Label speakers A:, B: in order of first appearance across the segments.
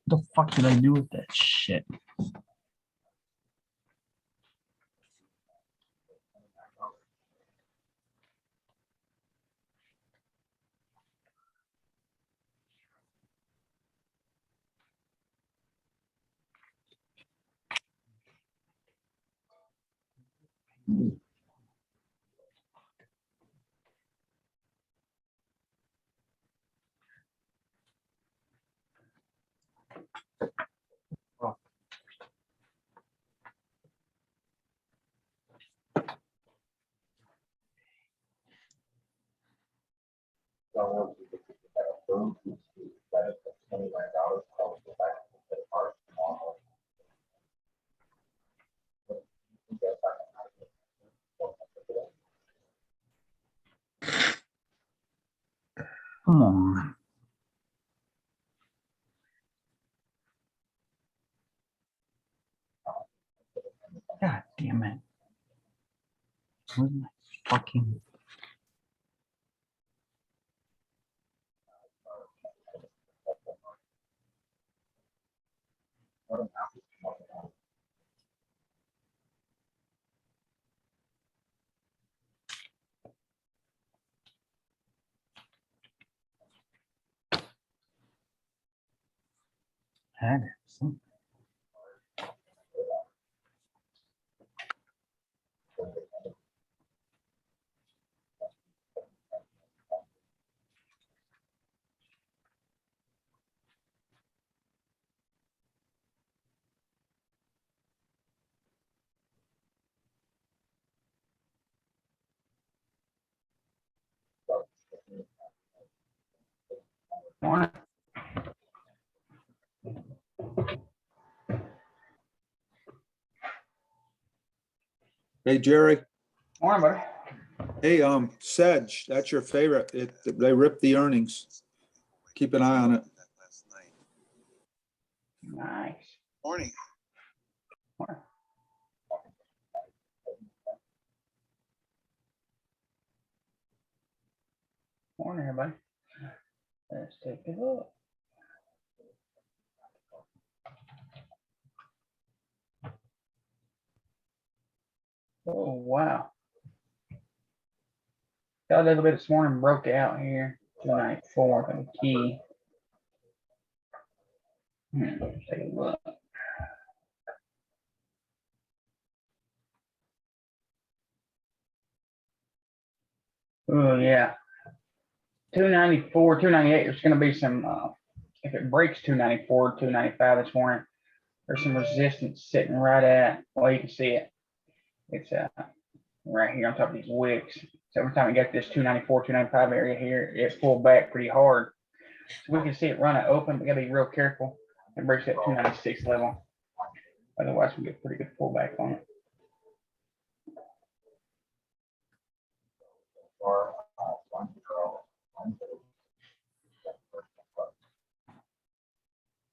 A: What the fuck did I do with that shit? Come on. God damn it. Where's my fucking... Had it. Morning.
B: Hey, Jerry.
A: Morning, buddy.
B: Hey, Sedge, that's your favorite. They ripped the earnings. Keep an eye on it.
A: Nice.
C: Morning.
A: Morning. Morning, everybody. Let's take a look. Oh, wow. Got a little bit this morning, broke out here. 294 on the key. Let's take a look. Oh, yeah. 294, 298. There's going to be some, if it breaks 294, 295 this morning, there's some resistance sitting right at, well, you can see it. It's right here on top of these wicks. So every time we get this 294, 295 area here, it pulled back pretty hard. So we can see it run it open, but we got to be real careful. It breaks that 296 level. Otherwise, we get a pretty good pullback on it.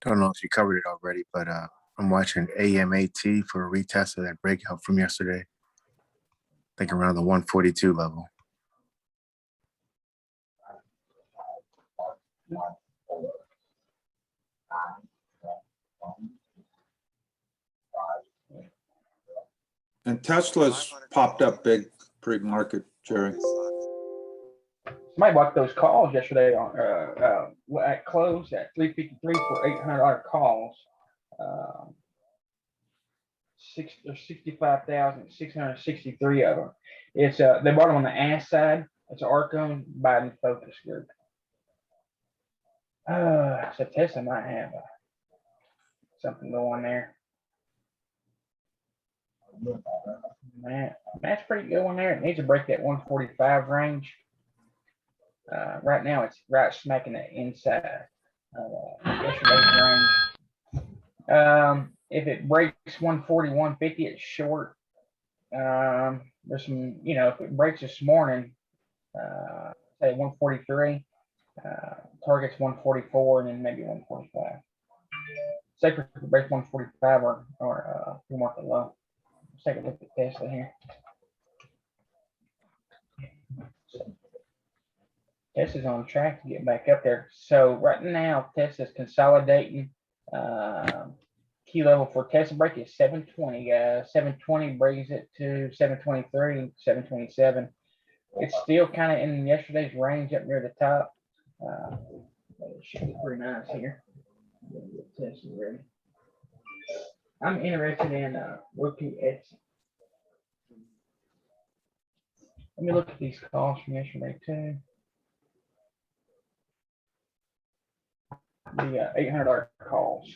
C: I don't know if you covered it already, but I'm watching AMAT for a retest of that breakout from yesterday. I think around the 142 level.
B: And Tesla's popped up big pre-market, Jerry.
A: Somebody bought those calls yesterday on at close at 353 for $800 calls. There's 65,663 of them. It's they bought them on the ass side. It's Arcon Biden focus group. So Tesla might have something going there. Man, that's pretty good one there. It needs to break that 145 range. Right now, it's right smacking the inside yesterday's range. If it breaks 140, 150, it's short. There's some, if it breaks this morning, say 143, targets 144, and then maybe 145. Say if it breaks 145 or we mark it low. Let's take a look at Tesla here. Tesla's on track to get back up there. So right now, Tesla's consolidating Key level for Tesla break is 720, guys. 720 brings it to 723, 727. It's still kind of in yesterday's range up near the top. It should be pretty nice here. Tesla ready. I'm interested in rookie Etsy. Let me look at these calls from yesterday too. The $800 calls.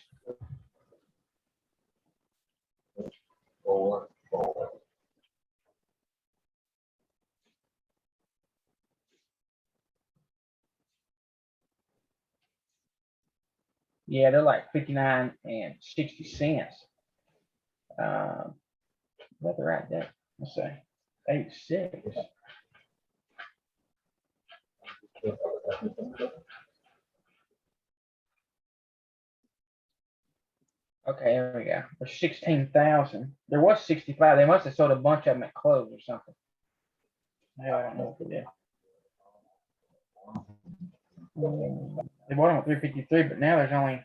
A: Yeah, they're like 59 and 60 cents. What they're at there? Let's see, 86. Okay, there we go. There's 16,000. There was 65. They must have sold a bunch of them at close or something. I don't know what they did. They bought them at 353, but now there's only.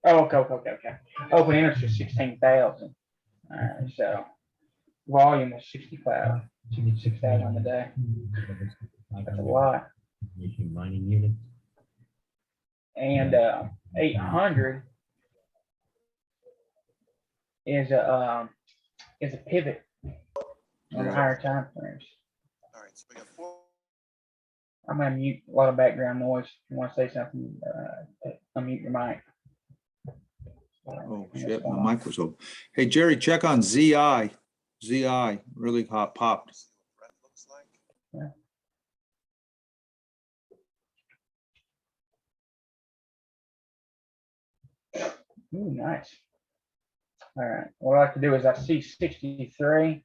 A: Oh, okay. Open interest is 16,000. All right, so volume was 65, 66,000 on the day. That's a lot. And 800 is a pivot on the higher time frames.
C: All right, so we got 4.
A: I'm gonna mute a lot of background noise. If you want to say something, unmute your mic.
B: Oh, shit, my mic was open. Hey, Jerry, check on ZI. ZI, really hot popped.
A: Yeah. Ooh, nice. All right. What I like to do is I see 63.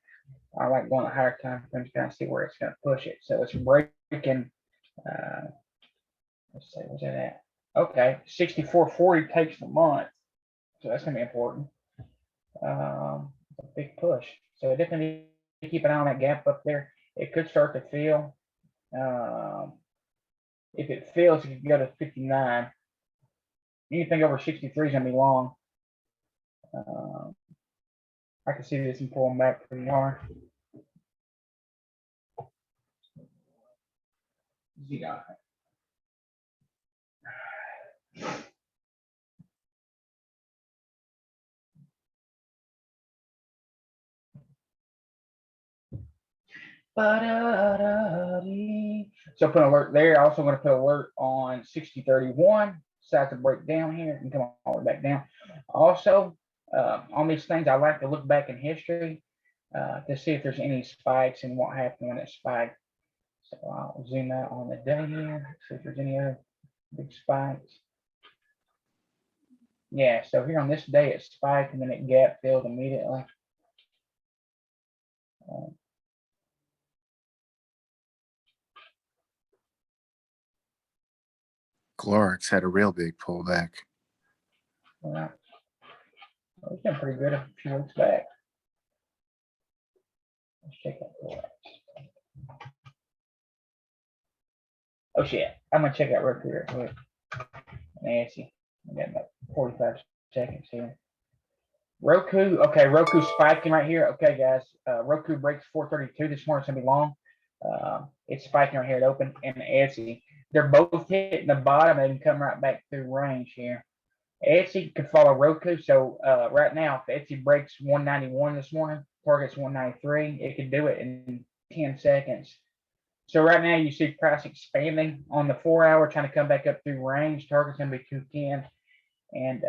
A: I like going to higher time frames, kind of see where it's going to push it. So it's breaking. Let's see, what's that at? Okay, 64.40 takes the month, so that's going to be important. A big push. So definitely keep an eye on that gap up there. It could start to fill. If it fills, it could go to 59. Anything over 63 is going to be long. I can see this and pulling back pretty hard. ZI. So put an alert there. Also going to put alert on 6031. Start to break down here and come all the way back down. Also, on these things, I like to look back in history to see if there's any spikes and what happened when it spiked. So I'll zoom out on the day here, see if there's any other big spikes. Yeah, so here on this day it spiked and then it gap filled immediately.
C: Glorix had a real big pullback.
A: Well, it's been pretty good a few weeks back. Let's check that forex. Oh shit, I'm gonna check out Roku real quick. Nancy, I got about 45 seconds here. Roku, okay, Roku spiking right here. Okay, guys, Roku breaks 432 this morning. It's gonna be long. It's spiking right here at open and Etsy. They're both hitting the bottom and come right back through range here. Etsy could follow Roku. So right now, if Etsy breaks 191 this morning, target's 193, it could do it in 10 seconds. So right now you see price expanding on the 4 hour, trying to come back up through range. Target's gonna be 210, and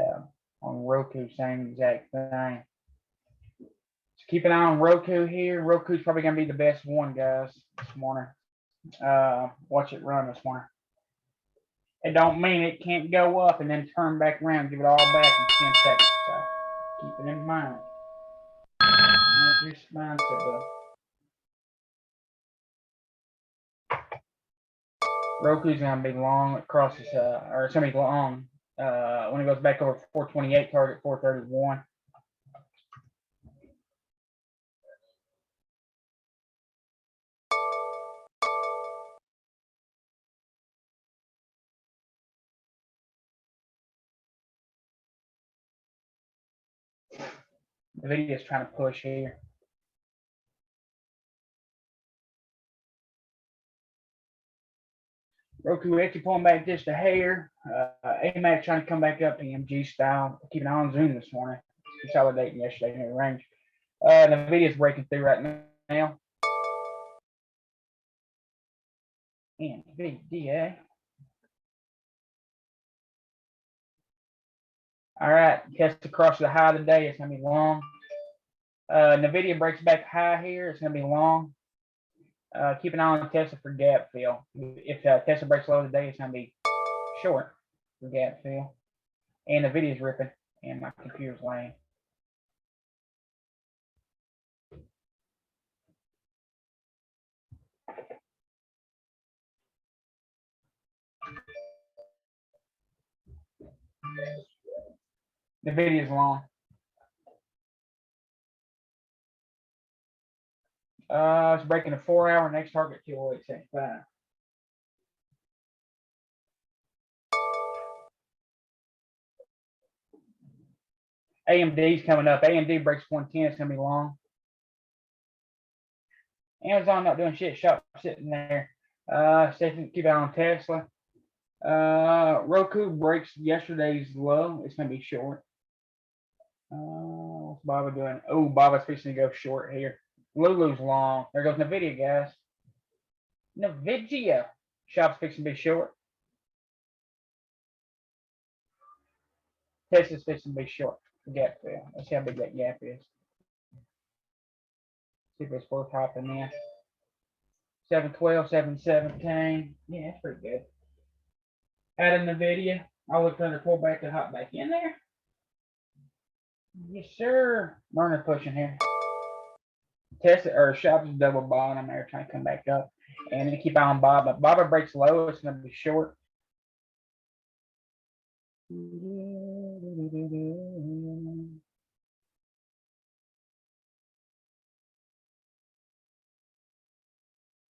A: on Roku, same exact thing. So keep an eye on Roku here. Roku's probably gonna be the best one, guys, this morning. Watch it run this morning. It don't mean it can't go up and then turn back around, give it all back in 10 seconds. So keep it in mind. Here's mindset though. Roku's gonna be long. It crosses, or it's gonna be long when it goes back over 428, target 431. The video is trying to push here. Roku Etsy pulling back just a hair. AMAX trying to come back up PMG style. Keep an eye on Zoom this morning. Consolidating yesterday in the range. The video is breaking through right now. NVDA. All right, test across the high today. It's gonna be long. NVIDIA breaks back high here. It's gonna be long. Keep an eye on Tesla for gap fill. If Tesla breaks low today, it's gonna be short for gap fill. And the video's ripping, and my computer's laying. The video's long. It's breaking a 4-hour. Next target 208.75. AMD's coming up. AMD breaks 110. It's gonna be long. Amazon not doing shit. Shop sitting there. Keep out on Tesla. Roku breaks yesterday's low. It's gonna be short. What's Baba doing? Oh, Baba's fixing to go short here. Lulu's long. There goes NVIDIA, guys. NVIDIA. Shop's fixing to be short. Tesla's fixing to be short. Gap fill. Let's see how big that gap is. See if it's worth hopping in. 712, 717. Yeah, that's pretty good. Add in NVIDIA. I'll look under pullback to hop back in there. Yes, sir. Learner pushing here. Tesla or Shop is double bottom there, trying to come back up. And then keep eye on Bob. If Bob breaks low, it's going to be short.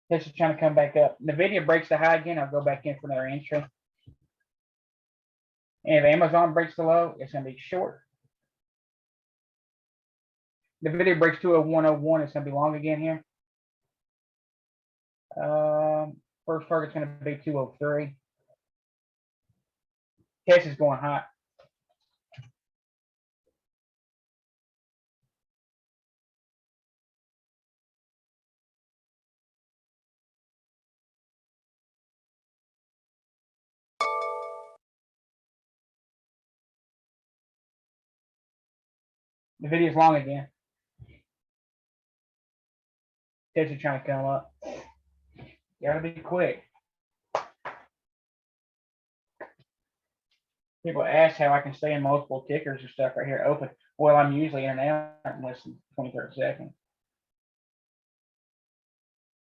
A: Tesla's trying to come back up. NVIDIA breaks the high again. I'll go back in for another entry. And if Amazon breaks the low, it's going to be short. The video breaks 201.01. It's going to be long again here. First target's going to be 203. Tesla's going hot. The video's long again. Tesla's trying to come up. Gotta be quick. People ask how I can stay in multiple tickers and stuff right here open. Well, I'm usually in and out in less than 20, 30 seconds.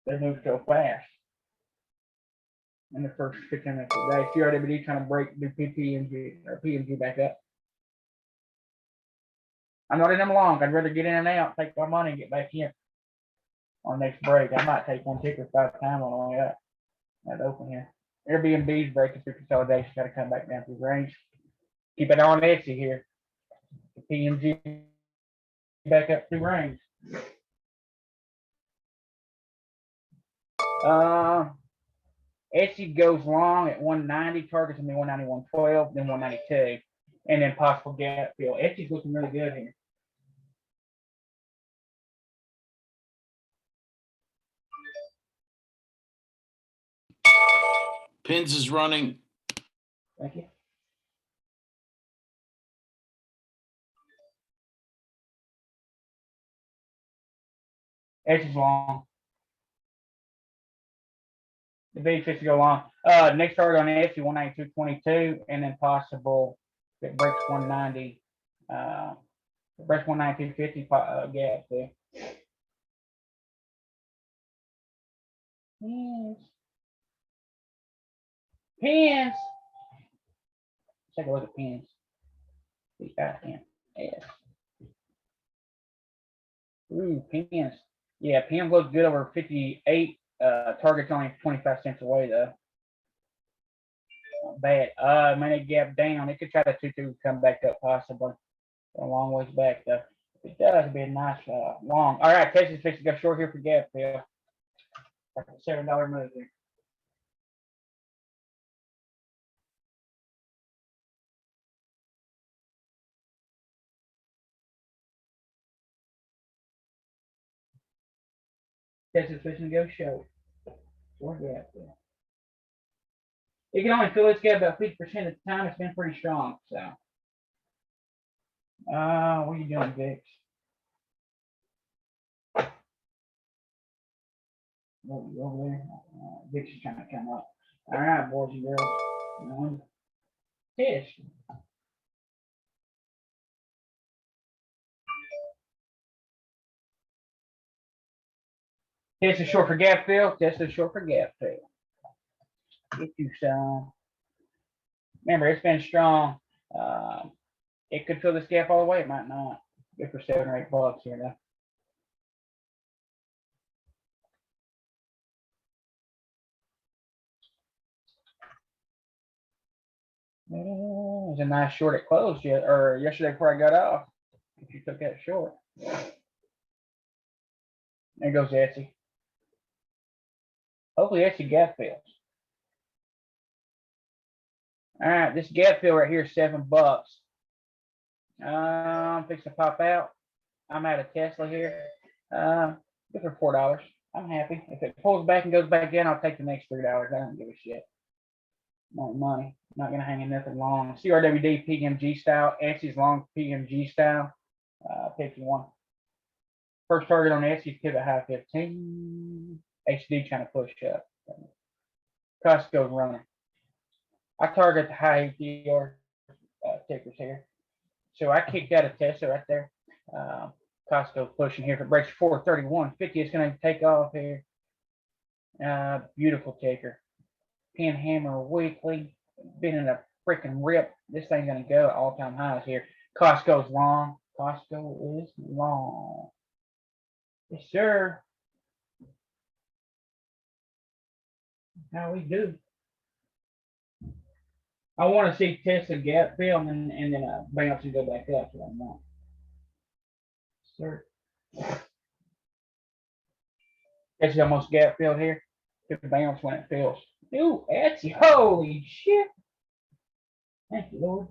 A: They move so fast. In the first 15 minutes of the day. CRWD trying to break, do PPMG or PMG back up. I'm not in them long. I'd rather get in and out, take my money, and get back in on next break. I might take one ticker 5 times on the way up. That open here. Airbnb's breaking through consolidation. Got to come back down through range. Keep it on Etsy here. The PMG back up through range. Etsy goes long at 190. Target's gonna be 191.12, then 192, and then possible gap fill. Etsy's looking really good here.
D: Pins is running.
A: Thank you. Etsy's long. The big fish to go long. Next target on Etsy 192.22, and then possible if it breaks 190. It breaks 192.50 gap there. Pins. Take a look at pins. P-I-N-S. Ooh, pins. Yeah, pins look good over 58. Target's only 25 cents away though. Not bad. Man, it gap down. It could try to 2-2 come back up possibly. A long ways back though. It does be a nice long. All right, Texas fixing to go short here for gap fill. Like a $7 move here. Texas fixing to go short. Short gap fill. You can only fill this gap about 50% of the time. It's been pretty strong. So, what are you doing, Vix? Over there. Vix is trying to come up. All right, boys and girls. Fish. Test is short for gap fill. Test is short for gap fill. Get you some. Remember, it's been strong. It could fill this gap all the way. It might not. Good for $7 or $8 here though. It was a nice short at close or yesterday before I got off. If you took that short. There goes Etsy. Hopefully Etsy gap fills. All right, this gap fill right here is $7. I'm fixing to pop out. I'm out of Tesla here. Good for $4. I'm happy. If it pulls back and goes back in, I'll take the next $3. I don't give a shit. More money. Not gonna hang in nothing long. CRWD PMG style. Etsy's long PMG style. Pick one. First target on Etsy pivot high 15. HD trying to push up. Costco's running. I target the high ATR tickers here. So I kicked out a Tesla right there. Costco pushing here. If it breaks 431.50, it's going to take off here. Beautiful ticker. Pin hammer weekly. Been in a freaking rip. This thing's going to go at all-time highs here. Costco's long. Costco is long. Yes, sir. How we do. I want to see Tesla gap fill and then bounce and go back up. That's what I want. Sir. Etsy almost gap filled here. Could bounce when it fills. Ooh, Etsy. Holy shit. Thank you, Lord.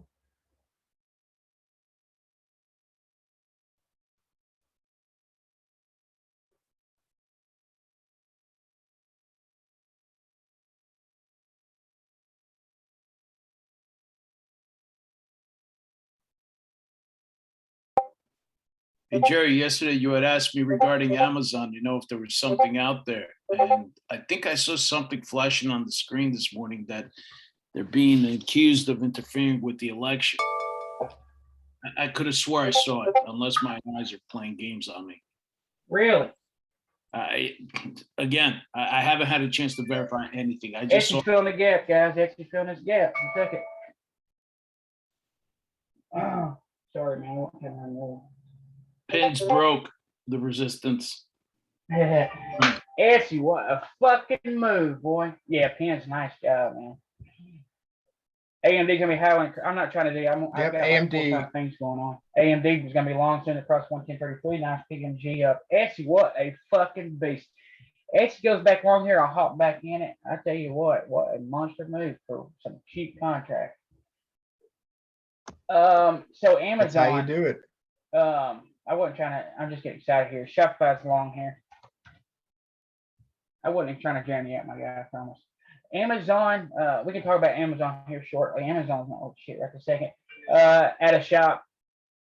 D: Hey, Jerry, yesterday you had asked me regarding Amazon, if there was something out there. And I think I saw something flashing on the screen this morning that they're being accused of interfering with the election. I could have swore I saw it, unless my eyes are playing games on me.
A: Really?
D: Again, I haven't had a chance to verify anything. I just saw
A: Etsy's filling the gap, guys. Etsy's filling this gap. You took it. Oh, sorry, man.
D: pins broke the resistance.
A: Etsy, what a fucking move, boy. Yeah, Pin's nice job, man. AMD gonna be high. I'm not trying to do. I've got
E: AMD.
A: Like things going on. AMD is gonna be long soon across 110.33. Nice PMG up. Etsy, what a fucking beast. Etsy goes back long here. I'll hop back in it. I tell you what a monster move for some cheap contract. So Amazon.
E: That's how you do it.
A: I wasn't trying to. I'm just getting excited here. Shopify's long here. I wasn't even trying to jam you out, my guy. I promise. Amazon, we can talk about Amazon here shortly. Amazon's not oh shit right a second. At a shop.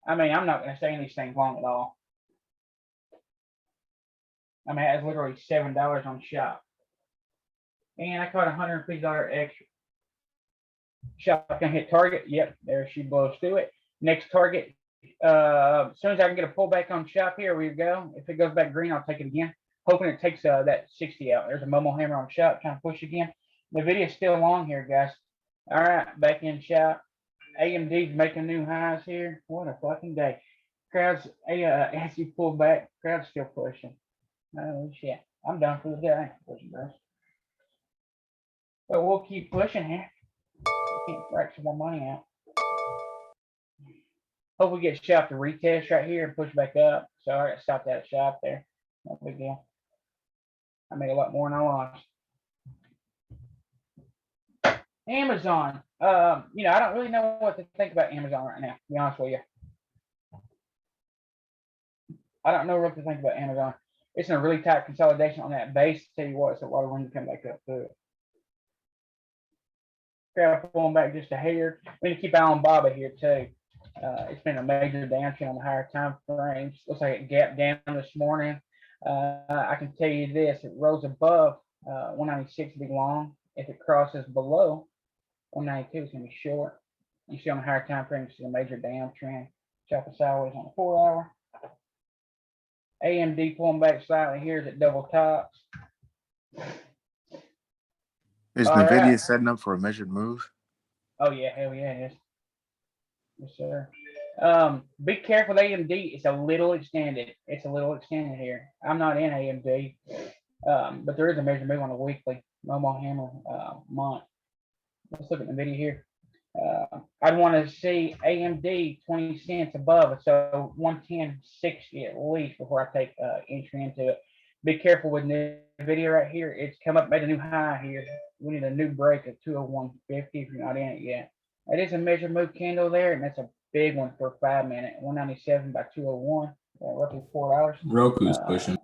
A: I mean, I'm not gonna say these things long at all. I mean, it's literally $7 on shop. And I caught $150 extra. Shop gonna hit target. Yep, there she blows through it. Next target. As soon as I can get a pullback on shop, here we go. If it goes back green, I'll take it again. Hoping it takes that 60 out. There's a Momo hammer on shop, trying to push again. The video's still long here, guys. All right, back in shop. AMD's making new highs here. What a fucking day. Crowd's as you pull back, crowd's still pushing. Oh shit. I'm done for the day. But we'll keep pushing here. Keep rack some more money out. Hopefully get shop to retest right here and push back up. So I got stopped at a shop there. No big deal. I made a lot more than I lost. Amazon. You know, I don't really know what to think about Amazon right now, to be honest with you. I don't know what to think about Amazon. It's in a really tight consolidation on that base. Tell you what, it's a lot of room to come back up to it. Crowd pulling back just a hair. We need to keep an eye on Baba here too. It's been a major downtrend on the higher time frames. Looks like it gapped down this morning. I can tell you this: it rose above 196 to be long. If it crosses below 192, it's gonna be short. You see on the higher time frame, it's a major downtrend. Chopping sideways on the 4 hour. AMD pulling back slightly here is at double tops.
C: Is
A: All
C: NVIDIA
A: right.
C: setting up for a measured move?
A: Oh yeah, hell yeah, it is. Yes, sir. Be careful with AMD. It's a little extended. It's a little extended here. I'm not in AMD, but there is a major move on the weekly Momo Hammer month. Let's look at the video here. I'd want to see AMD 20 cents above, so 110.60 at least before I take entry into it. Be careful with the video right here. It's come up, made a new high here. We need a new break of 201.50 if you're not in it yet. It is a measure move candle there, and that's a big one for a 5 minute. 197 by 201, roughly $4.
E: Roku's pushing.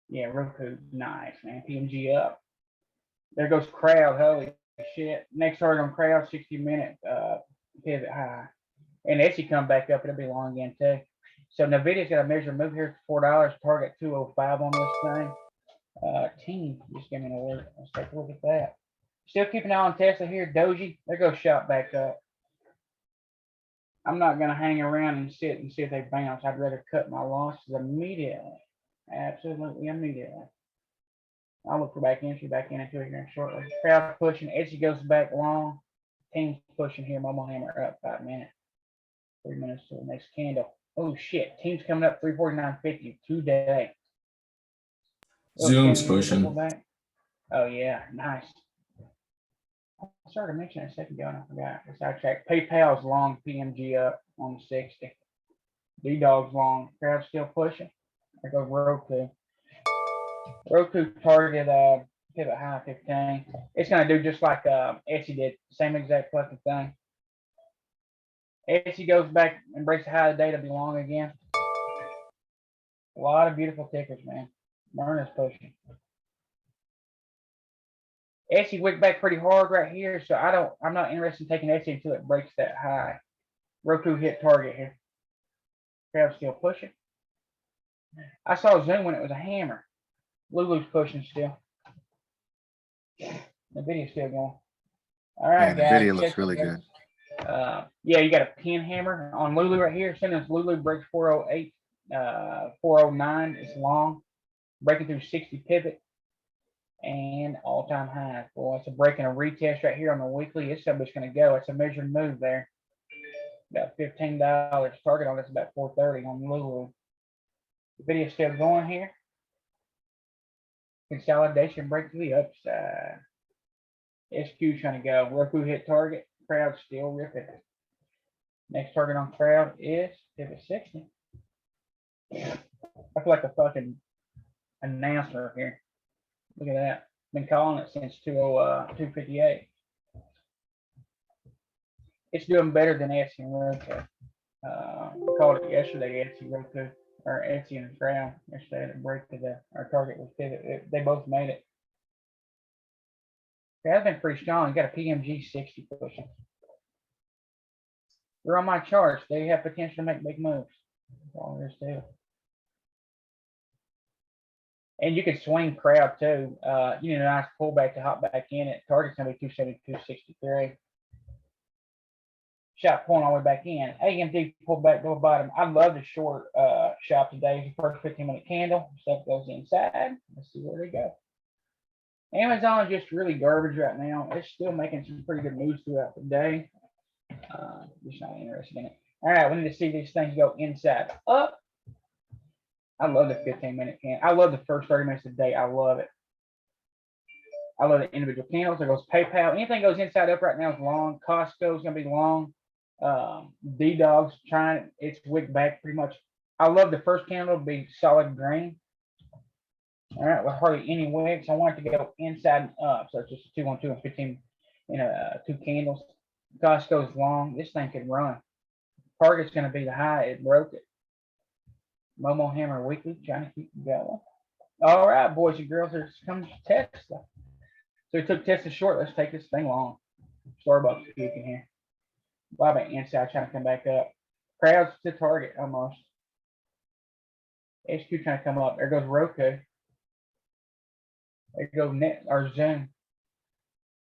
A: Yeah, Roku, nice man. PMG up. There goes crowd. Holy shit. Next target on crowd, 60-minute pivot high. And as you come back up, it'll be long again too. So Nvidia's got a measure move here for $4. Target 205 on this thing. Team just gave me an alert. Let's take a look at that. Still keeping an eye on Tesla here. Doji, there goes shot back up. I'm not gonna hang around and sit and see if they bounce. I'd rather cut my losses immediately. Absolutely immediately. I'll look for back into it here shortly. Crowd pushing. Etsy goes back long. Team's pushing here. Momo Hammer up 5 minutes. 3 minutes to the next candle. Oh shit. Team's coming up 349.50 today.
E: Zoom's pushing.
A: Back. Oh yeah, nice. I started to mention it a second ago and I forgot. It's sidetracked. PayPal's long, PMG up on the 60. D-Dog's long. Crowd still pushing. There goes Roku. Roku target pivot high 15. It's gonna do just like Etsy did, same exact fucking thing. Etsy goes back and breaks the high of the day to be long again. A lot of beautiful tickers, man. Myrna's pushing. Etsy wicked back pretty hard right here, so I'm not interested in taking Etsy until it breaks that high. Roku hit target here. Crowd still pushing. I saw Zoom when it was a hammer. Lulu's pushing still. The video's still going. All right,
C: Yeah, the
A: guys.
C: video looks really good.
A: Yeah, you got a pin hammer on Lulu right here. As soon as Lulu breaks 408, 409, it's long. Breaking through 60 pivot and all-time highs. Boy, it's a break and a retest right here on the weekly. It's somebody's going to go. It's a measured move there. About $15. Target on this about 430 on Lulu. The video's still going here. Consolidation break to the upside. SQ trying to go. Roku hit target. Crowd still ripping. Next target on crowd is pivot 60. I feel like a fucking announcer here. Look at that. Been calling it since 258. It's doing better than Etsy and Roku. We called it yesterday, Etsy, Roku, or Etsy and crowd. Yesterday at break to our target was pivot. They both made it. That's been pretty strong. You got a PMG 60 pushing. They're on my charts. They have potential to make big moves. That's all there is to it. And you can swing crowd too. You need a nice pullback to hop back in it. Target's gonna be 272.63. Shot pulling all the way back in. AMD pulled back to the bottom. I love the short shot today. The first 15-minute candle. Stuff goes inside. Let's see where they go. Amazon is just really garbage right now. It's still making some pretty good moves throughout the day. Just not interested in it. All right, we need to see these things go inside up. I love the 15-minute candle. I love the first 30 minutes of the day. I love it. I love the individual candles. There goes PayPal. Anything goes inside up right now is long. Costco's gonna be long. D-Dog's trying its wick back pretty much. I love the first candle to be solid green. All right, with hardly any wicks. I want it to go inside and up. So it's just 2 on 2 and 15 2 candles. Costco's long. This thing could run. Target's going to be the high. It broke it. Momo Hammer Weekly trying to keep it going. All right, boys and girls, here comes Tesla. So we took Tesla short. Let's take this thing long. Starbucks puking here. Bobby inside trying to come back up. Crowds to target almost. HQ trying to come up. There goes Roku. There goes net or Zoom.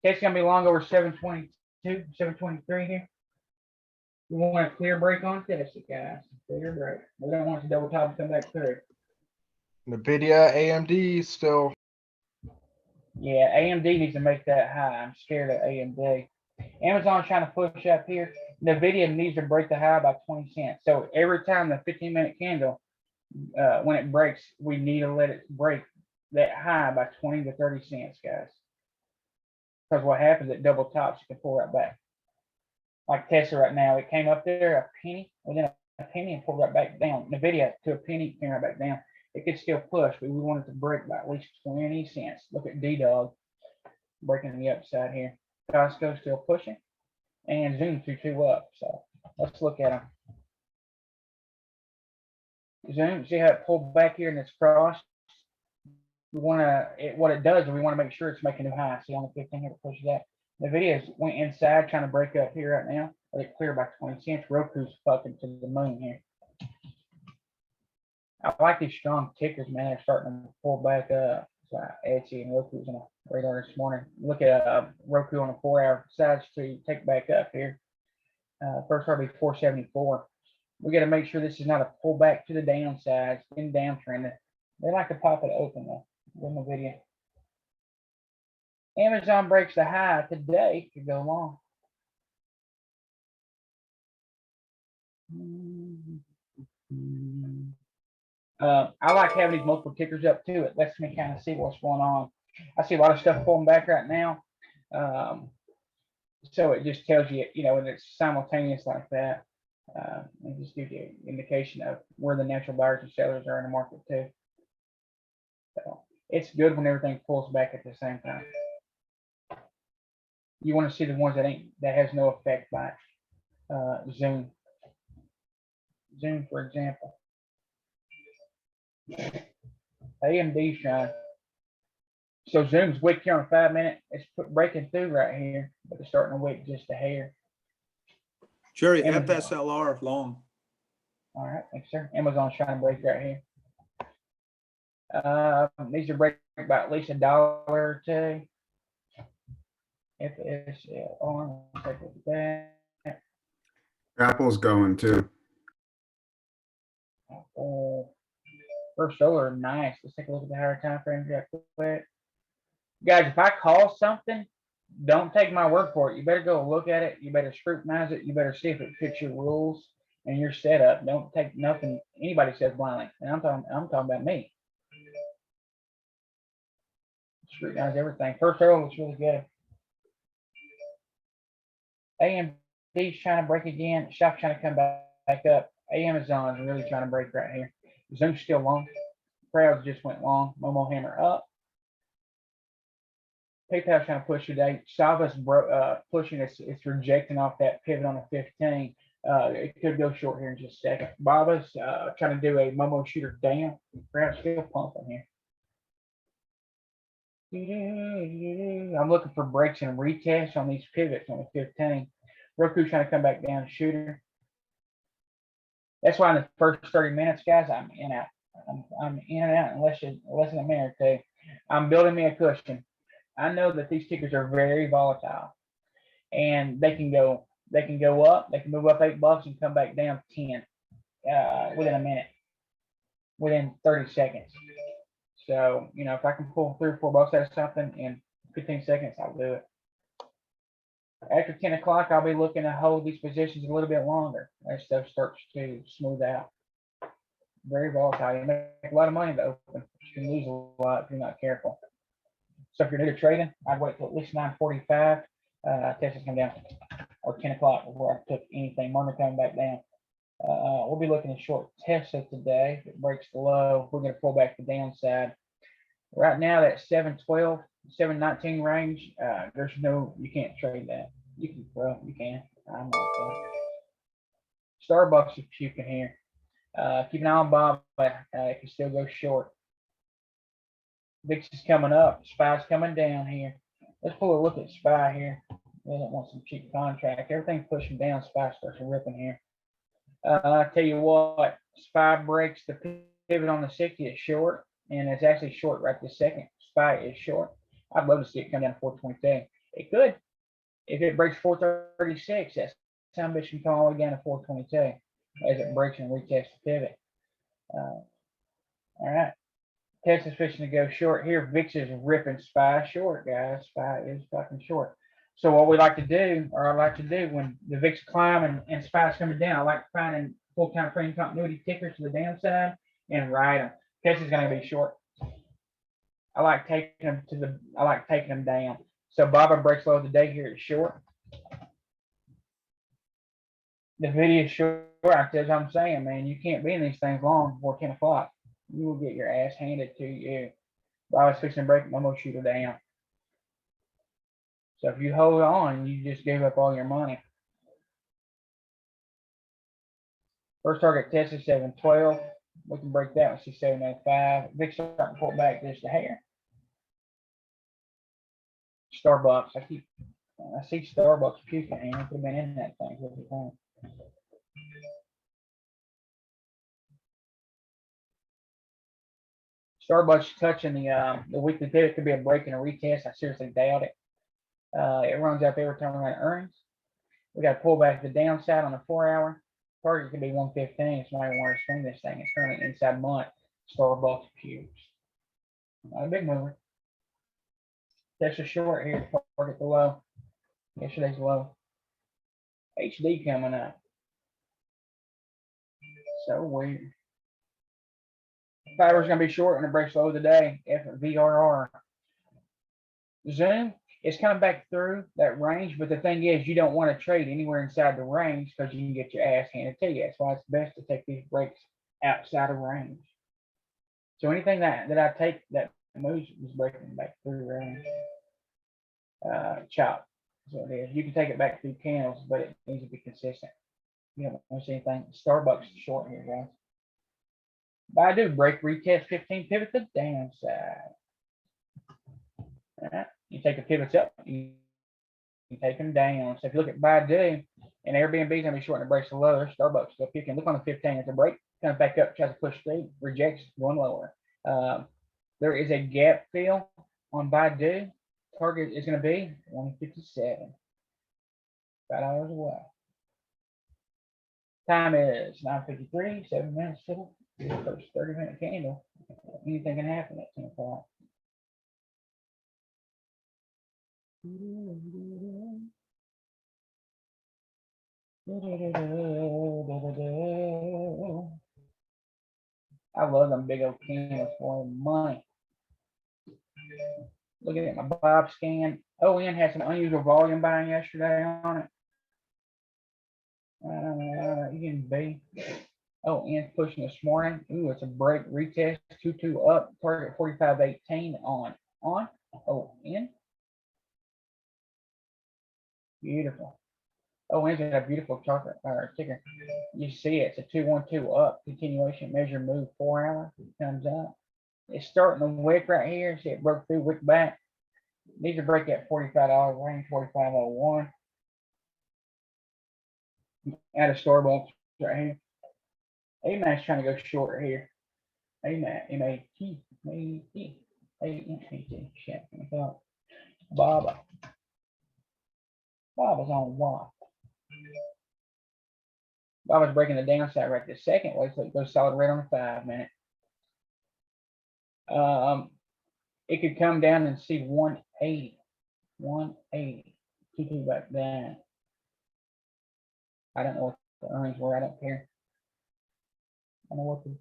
A: It's gonna be long over 722, 723 here. We want a clear break on Tesla, guys. Clear break. We don't want to double top and come back through.
E: NVIDIA, AMD still.
A: Yeah, AMD needs to make that high. I'm scared of AMD. Amazon trying to push up here. NVIDIA needs to break the high by 20 cents. So every time the 15-minute candle, when it breaks, we need to let it break that high by 20 to 30 cents, guys. Because what happens, it double tops, you can pull right back. Like Tesla right now, it came up there a penny, within a penny and pulled right back down. NVIDIA to a penny, came right back down. It could still push, but we want it to break by at least 20 cents. Look at D-Dog breaking the upside here. Costco still pushing, and Zoom 2-2 up. So let's look at them. Zoom, see how it pulled back here in this cross? We want to, what it does is we want to make sure it's making new highs. See on the 15 here, it pushes that. The videos went inside trying to break up here right now. Let it clear by 20 cents. Roku's fucking to the moon here. I like these strong tickers, man. They're starting to pull back up. So Etsy and Roku's on the radar this morning. Look at Roku on a 4-hour sides to take back up here. First will be 474. We got to make sure this is not a pullback to the downside. It's been downtrending. They like to pop it open though. In the video. Amazon breaks the high today. Could go long. I like having these multiple tickers up too. It lets me kind of see what's going on. I see a lot of stuff pulling back right now. So it just tells you, when it's simultaneous like that, it just gives you an indication of where the natural buyers and sellers are in the market too. So it's good when everything pulls back at the same time. You want to see the ones that has no effect by Zoom. Zoom, for example. AMD shine. So Zoom's wick here on a 5-minute. It's breaking through right here, but it's starting to wick just a hair.
B: Jerry,
A: Amazon.
B: FSLR long.
A: All right, thanks, sir. Amazon's trying to break right here. These are breaking by at least $1 or $2. FSLR, take a look at that.
F: Apple's going too.
A: First Solar, nice. Let's take a look at the higher time frame real quick. Guys, if I call something, don't take my word for it. You better go look at it. You better scrutinize it. You better see if it fits your rules and your setup. Don't take nothing anybody says blindly. And I'm talking about me. Scrutinize everything. First Solar looks really good. AMD's trying to break again. Shop's trying to come back up. Amazon's really trying to break right here. Zoom's still long. Crowds just went long. Momo Hammer up. PayPal's trying to push today. Sava's pushing. It's rejecting off that pivot on the 15. It could go short here in just a second. Baba's trying to do a Momo shooter down. Crowd's still pumping here. I'm looking for breaks and retests on these pivots on the 15. Roku's trying to come back down shooter. That's why in the first 30 minutes, guys, I'm in and out. I'm in and out in less than a minute or two. I'm building me a cushion. I know that these tickers are very volatile, and they can go up. They can move up $8 and come back down 10 within a minute, within 30 seconds. So if I can pull $3 or $4 out of something in 15 seconds, I'll do it. After 10 o'clock, I'll be looking to hold these positions a little bit longer as stuff starts to smooth out. Very volatile. You make a lot of money to open. You can lose a lot if you're not careful. So if you're new to trading, I'd wait till at least 9:45. Tesla's come down. or 10 o'clock before I took anything. Market coming back down. We'll be looking at short Tesla today. If it breaks the low, we're going to pull back the downside. Right now, that 712, 719 range, there's no, you can't trade that. You can, well, you can. I'm not. Starbucks is puking here. Keep an eye on Bob. It can still go short. VIX is coming up. SPY's coming down here. Let's pull a look at SPY here. Doesn't want some cheap contract. Everything's pushing down. SPY starts ripping here. I tell you what, SPY breaks the pivot on the 60. It's short, and it's actually short right this second. SPY is short. I'd love to see it come down to 422. It could. If it breaks 436, that's some bitch can come all the way down to 422 as it breaks and retests the pivot. All right. Tesla's fishing to go short here. VIX is ripping SPY short, guys. SPY is fucking short. So what we like to do, or I like to do when the VIX climb and SPY's coming down, I like finding full time frame continuity tickers to the downside and ride them. Tesla's going to be short. I like taking them down. So Baba breaks low today here. It's short. The video is short. That's what I'm saying, man. You can't be in these things long before 10 o'clock. You will get your ass handed to you. Baba's fixing to break. I'm going to shoot her down. So if you hold on, you just gave up all your money. First target test is 712. We can break that one. See 705. VIX starting to pull back just a hair. Starbucks. I see Starbucks puking here. I could have been in that thing. Starbucks touching the weekly pivot. Could be a break and a retest. I seriously doubt it. It runs up every time we run earnings. We got to pull back the downside on the 4-hour. Target could be 115. If somebody wants to swing this thing, it's currently inside month. Starbucks pukes. Not a big mover. Tesla short here. Target the low. Yesterday's low. HD coming up. So weird. Fiber's gonna be short when it breaks low today. VRR. Zoom is coming back through that range, but the thing is, you don't want to trade anywhere inside the range because you can get your ass handed to you. That's why it's best to take these breaks outside of range. So anything that I take that moves is breaking back through range. Chop. So it is. You can take it back through candles, but it needs to be consistent. You don't want to see anything. Starbucks is short here, guys. Baidu break retest 15 pivot to downside. All right. You take the pivots up, you take them down. So if you look at Baidu and Airbnb's gonna be short and it breaks the low, Starbucks still picking. Look on the 15 at the break, comes back up, tries to push through, rejects, going lower. There is a gap fill on Baidu. Target is gonna be 157. $5 away. Time is 9:53, 7 minutes till first 30-minute candle. Anything can happen at 10 o'clock. I love them big old candles for money. Looking at my Bob scan. ON had some unusual volume buying yesterday on it. ENB. ON pushing this morning. Ooh, it's a break retest. 2-2 up. Target 45.18 on. ON. Beautiful. ON's got a beautiful chocolate ticker. You see it. It's a 2-1-2 up. Continuation measure move 4 hours. It comes up. It's starting the wick right here. See it broke through, wick back. Needs to break that $45 range, 45.01. At a Starbucks right here. AMAT's trying to go short here. AMAT, M-A-T, M-A-T, A-M-A-T. Shit, I thought. Baba. Baba's on what? Baba's breaking the downside right this second. Wait till it goes solid red on the 5-minute. It could come down and see 180. 180. 2-2 back down. I don't know what the earnings were. I don't care. I know what the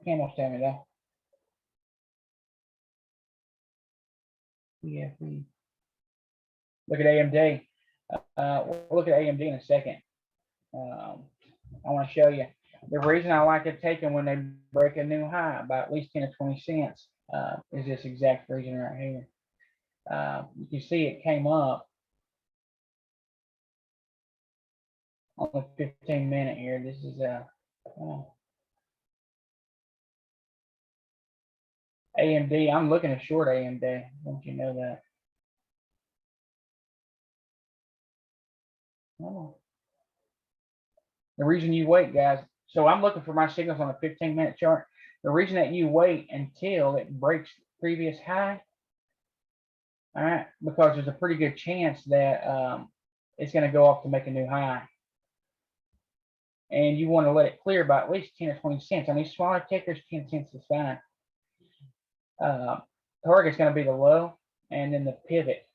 A: candles tell me though. Yeah. Look at AMD. We'll look at AMD in a second. I want to show you the reason I like to take them when they break a new high by at least 10 or 20 cents is this exact reason right here. You can see it came up on the 15-minute here. This is AMD. I'm looking at short AMD. Don't you know that? Oh. The reason you wait, guys. So I'm looking for my signals on a 15-minute chart. The reason that you wait until it breaks the previous high, all right, because there's a pretty good chance that it's going to go off to make a new high. And you want to let it clear by at least 10 or 20 cents. On these smaller tickers, 10 cents is fine. Target's going to be the low and then the pivot.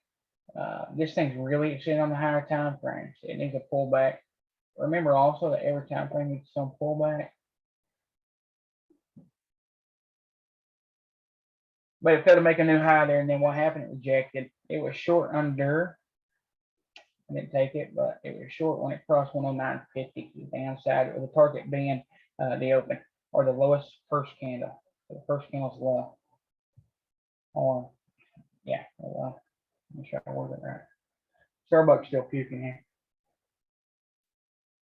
A: This thing's really sitting on the higher time frames. It needs a pullback. Remember also that every time frame needs some pullback. But it failed to make a new high there, and then what happened? It rejected. It was short under. I didn't take it, but it was short when it crossed 109.50. The downside, with the target being the open or the lowest first candle. So the first candle's low. Or yeah, well, let me try to word it right. Starbucks still puking here.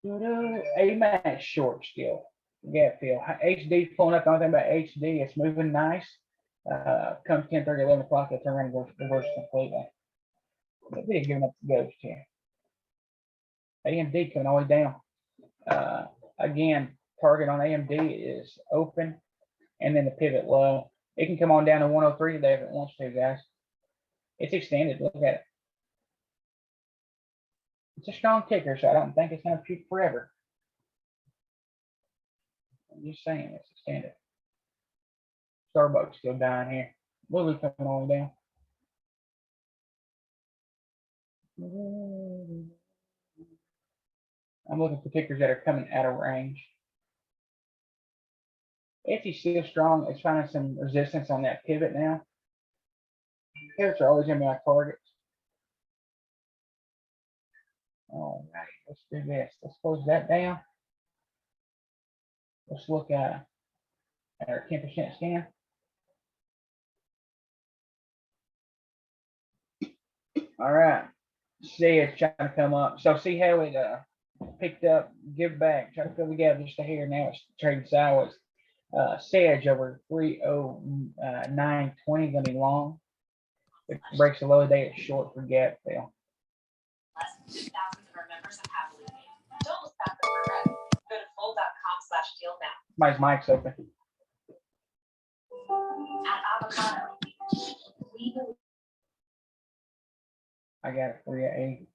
A: AMAX short still. Gap fill. HD pulling up. The only thing about HD, it's moving nice. Comes 10:30, 11 o'clock, they turn around and reverse completely. But they're giving up the ghost here. AMD coming all the way down. Again, target on AMD is open, and then the pivot low. It can come on down to 103 today if it wants to, guys. It's extended. Look at it. It's a strong ticker, so I don't think it's going to puke forever. I'm just saying it's extended. Starbucks still dying here. Lily coming all the way down. I'm looking for tickers that are coming out of range. It's still strong. It's finding some resistance on that pivot now. Pivots are always going to be my targets. All right, let's do this. Let's close that down. Let's look at our 10% scan. All right. See it's trying to come up. So see how it picked up, give back, try to fill the gap just a hair. Now it's trading sideways. Sedge over 309.20 gonna be long. It breaks the low today, it's short for gap fill.
G: Thousands of our members have happily paid. Don't look back with regret. Go to fold.com/deal now.
A: Somebody's mic's open.
G: At Avocado, we believe.
A: I got it for you, A.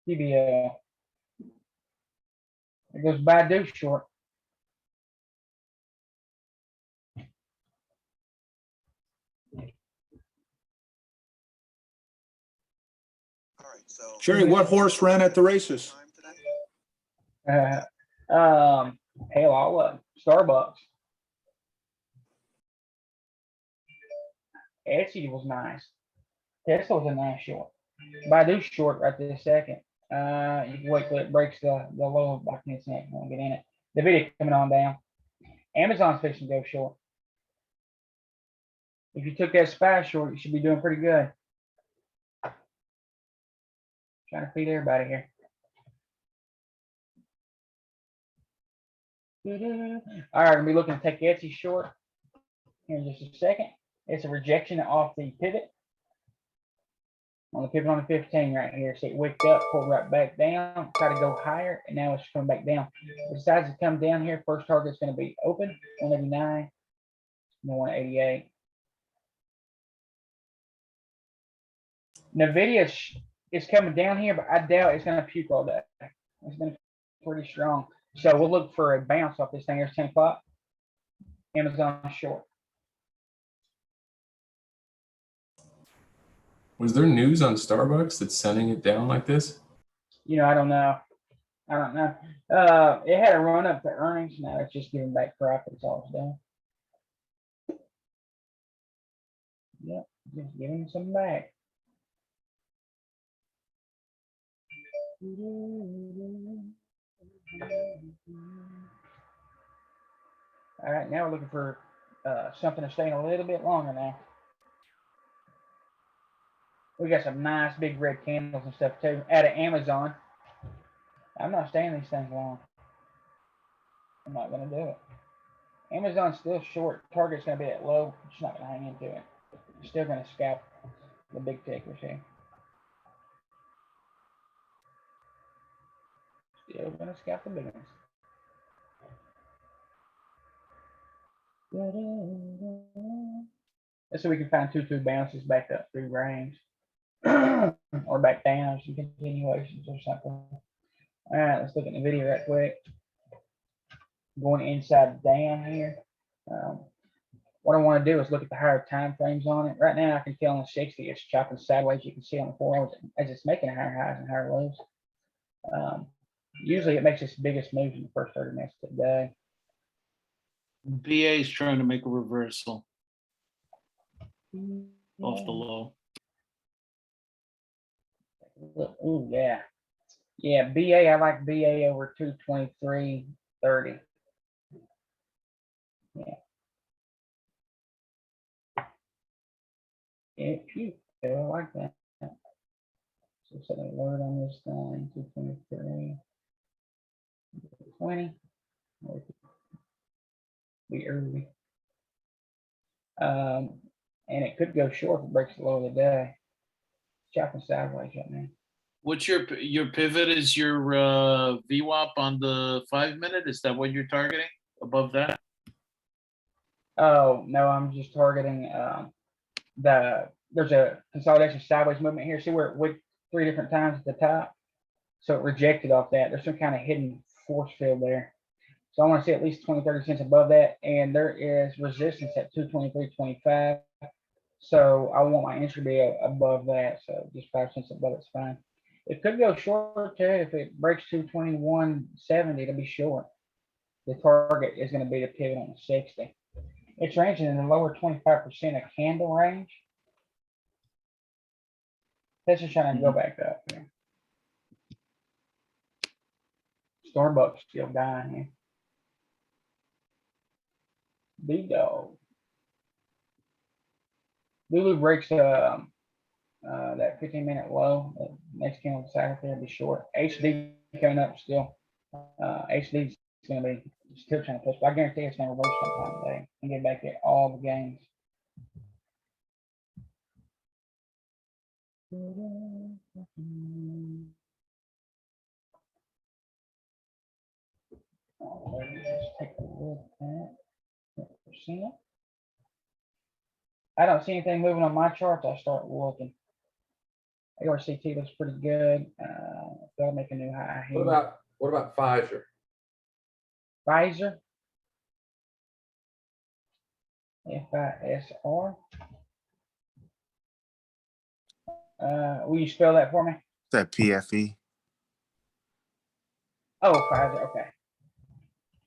A: PBL. It goes Baidu short.
B: Jerry, what horse ran at the races?
A: Hell, all of them. Starbucks. Etsy was nice. Tesla was a nice short. Baidu short right this second. You can wait till it breaks the low by 10 cents. Won't get in it. The video coming on down. Amazon's fixing to go short. If you took that SPY short, you should be doing pretty good. Trying to feed everybody here. All right, we'll be looking to take Etsy short here in just a second. It's a rejection off the pivot. On the pivot on the 15 right here. So it wicked up, pulled right back down, try to go higher, and now it's coming back down. It decides to come down here. First target's going to be open, 189, and then 188. NVIDIA is coming down here, but I doubt it's going to puke all day. It's been pretty strong. So we'll look for a bounce off this thing. There's 10 o'clock. Amazon short.
H: Was there news on Starbucks that's sending it down like this?
A: You know, I don't know. It had a run up to earnings. Now it's just giving back crap. It's all it's done. Yep, just giving some back. All right, now we're looking for something to stay in a little bit longer now. We got some nice big red candles and stuff too out of Amazon. I'm not staying these things long. I'm not gonna do it. Amazon's still short. Target's gonna be at low. It's not gonna hang into it. It's still gonna scalp the big tickers here. Still gonna scalp the big ones. Let's see if we can find 2-2 bounces back up through range. Or back down, some continuations or something. All right, let's look at the video right quick. Going inside down here. What I want to do is look at the higher time frames on it. Right now, I can tell on the 60 it's chopping sideways. You can see on the 4 hours as it's making higher highs and higher lows. Usually, it makes its biggest moves in the first 30 minutes of the day.
D: BA is trying to make a reversal off the low.
A: Ooh, yeah. Yeah, BA, I like BA over 223.30. Yeah. If you feel I like that. So set an alert on this thing, 223. 20. Be early. And it could go short if it breaks the low of the day. Chopping sideways right now.
D: What's your pivot is your VWAP on the 5 minute? Is that what you're targeting above that?
A: Oh, no, I'm just targeting there's a consolidation sideways movement here. See where it went 3 different times at the top? So it rejected off that. There's some kind of hidden force field there. So I want to see at least 20-30 cents above that. And there is resistance at 223.25. So I want my entry to be above that. So just 5 cents above it's fine. It could go short too. If it breaks 221.70, it'll be short. The target is going to be the pivot on the 60. It's ranging in the lower 25% of candle range. That's just trying to go back up here. Starbucks still dying here. Big dog. Lulu breaks that 15-minute low. The next candle side there will be short. HD coming up still. HD is going to be still trying to push, but I guarantee it's going to reverse sometime today and get back at all the gains. Let's take a look at percent. I don't see anything moving on my charts. I start looking. ARCT looks pretty good. Gotta make a new high here.
H: What about Pfizer?
A: Pfizer. FISR. Will you spell that for me?
C: That PFE.
A: Oh, Pfizer. Okay.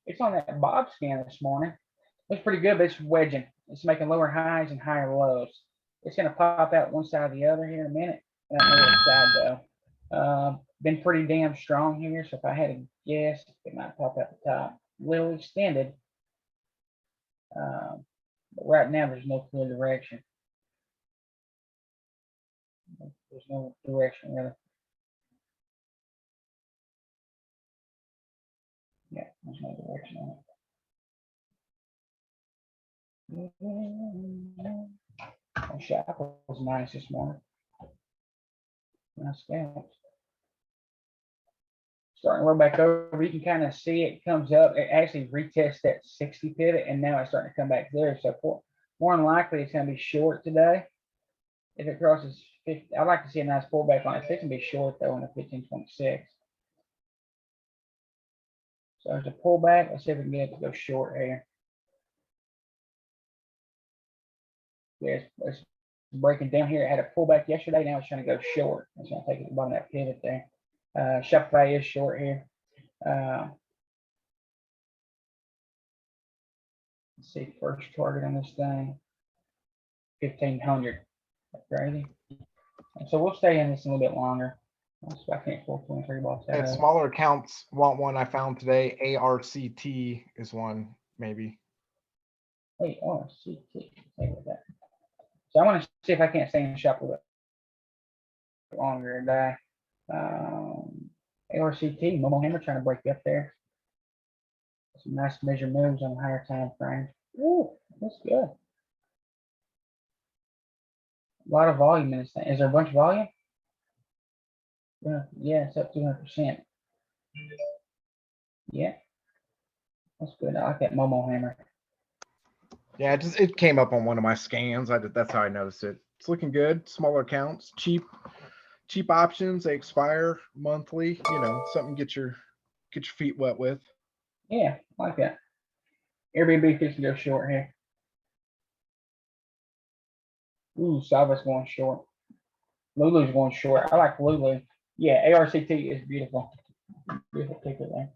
A: It's on that Bob scan this morning. Looks pretty good, but it's wedging. It's making lower highs and higher lows. It's going to pop out one side or the other here in a minute. I don't know which side though. Been pretty damn strong here. So if I had to guess, it might pop out the top. A little extended. But right now, there's no clear direction. There's no direction really. Yeah, there's no direction on it. Oh, Shackle was nice this morning. Nice scalps. Starting to roll back over, you can kind of see it comes up. It actually retests that 60 pivot, and now it's starting to come back there. So more than likely, it's going to be short today. If it crosses 50, I'd like to see a nice pullback on it. It's going to be short though on the 1526. So there's a pullback. Let's see if we can get it to go short here. Yeah, it's breaking down here. It had a pullback yesterday. Now it's trying to go short. It's going to take it to the bottom of that pivot there. Shopify is short here. Let's see, first target on this thing, 1500. That's crazy. And so we'll stay in this a little bit longer. So I can't pull 23 bucks out
E: And
A: of it.
E: smaller accounts want one I found today. ARCT is one, maybe.
A: Wait, oh, see with that. So I want to see if I can't stay in the shop a little bit longer and ARCT, Momo Hammer trying to break you up there. Some nice measure moves on the higher time frame. Ooh, that's good. A lot of volume in this thing. Is there a bunch of volume? Yeah, it's up 200%. Yeah, that's good. I like that Momo Hammer.
E: Yeah, it came up on one of my scans. That's how I noticed it. It's looking good. Smaller accounts, cheap options. They expire monthly. You know, something to get your feet wet with.
A: Yeah, I like that. Airbnb fixing to go short here. Ooh, Sava's going short. Lulu's going short. I like Lulu. Yeah, ARCT is beautiful. Beautiful ticket there.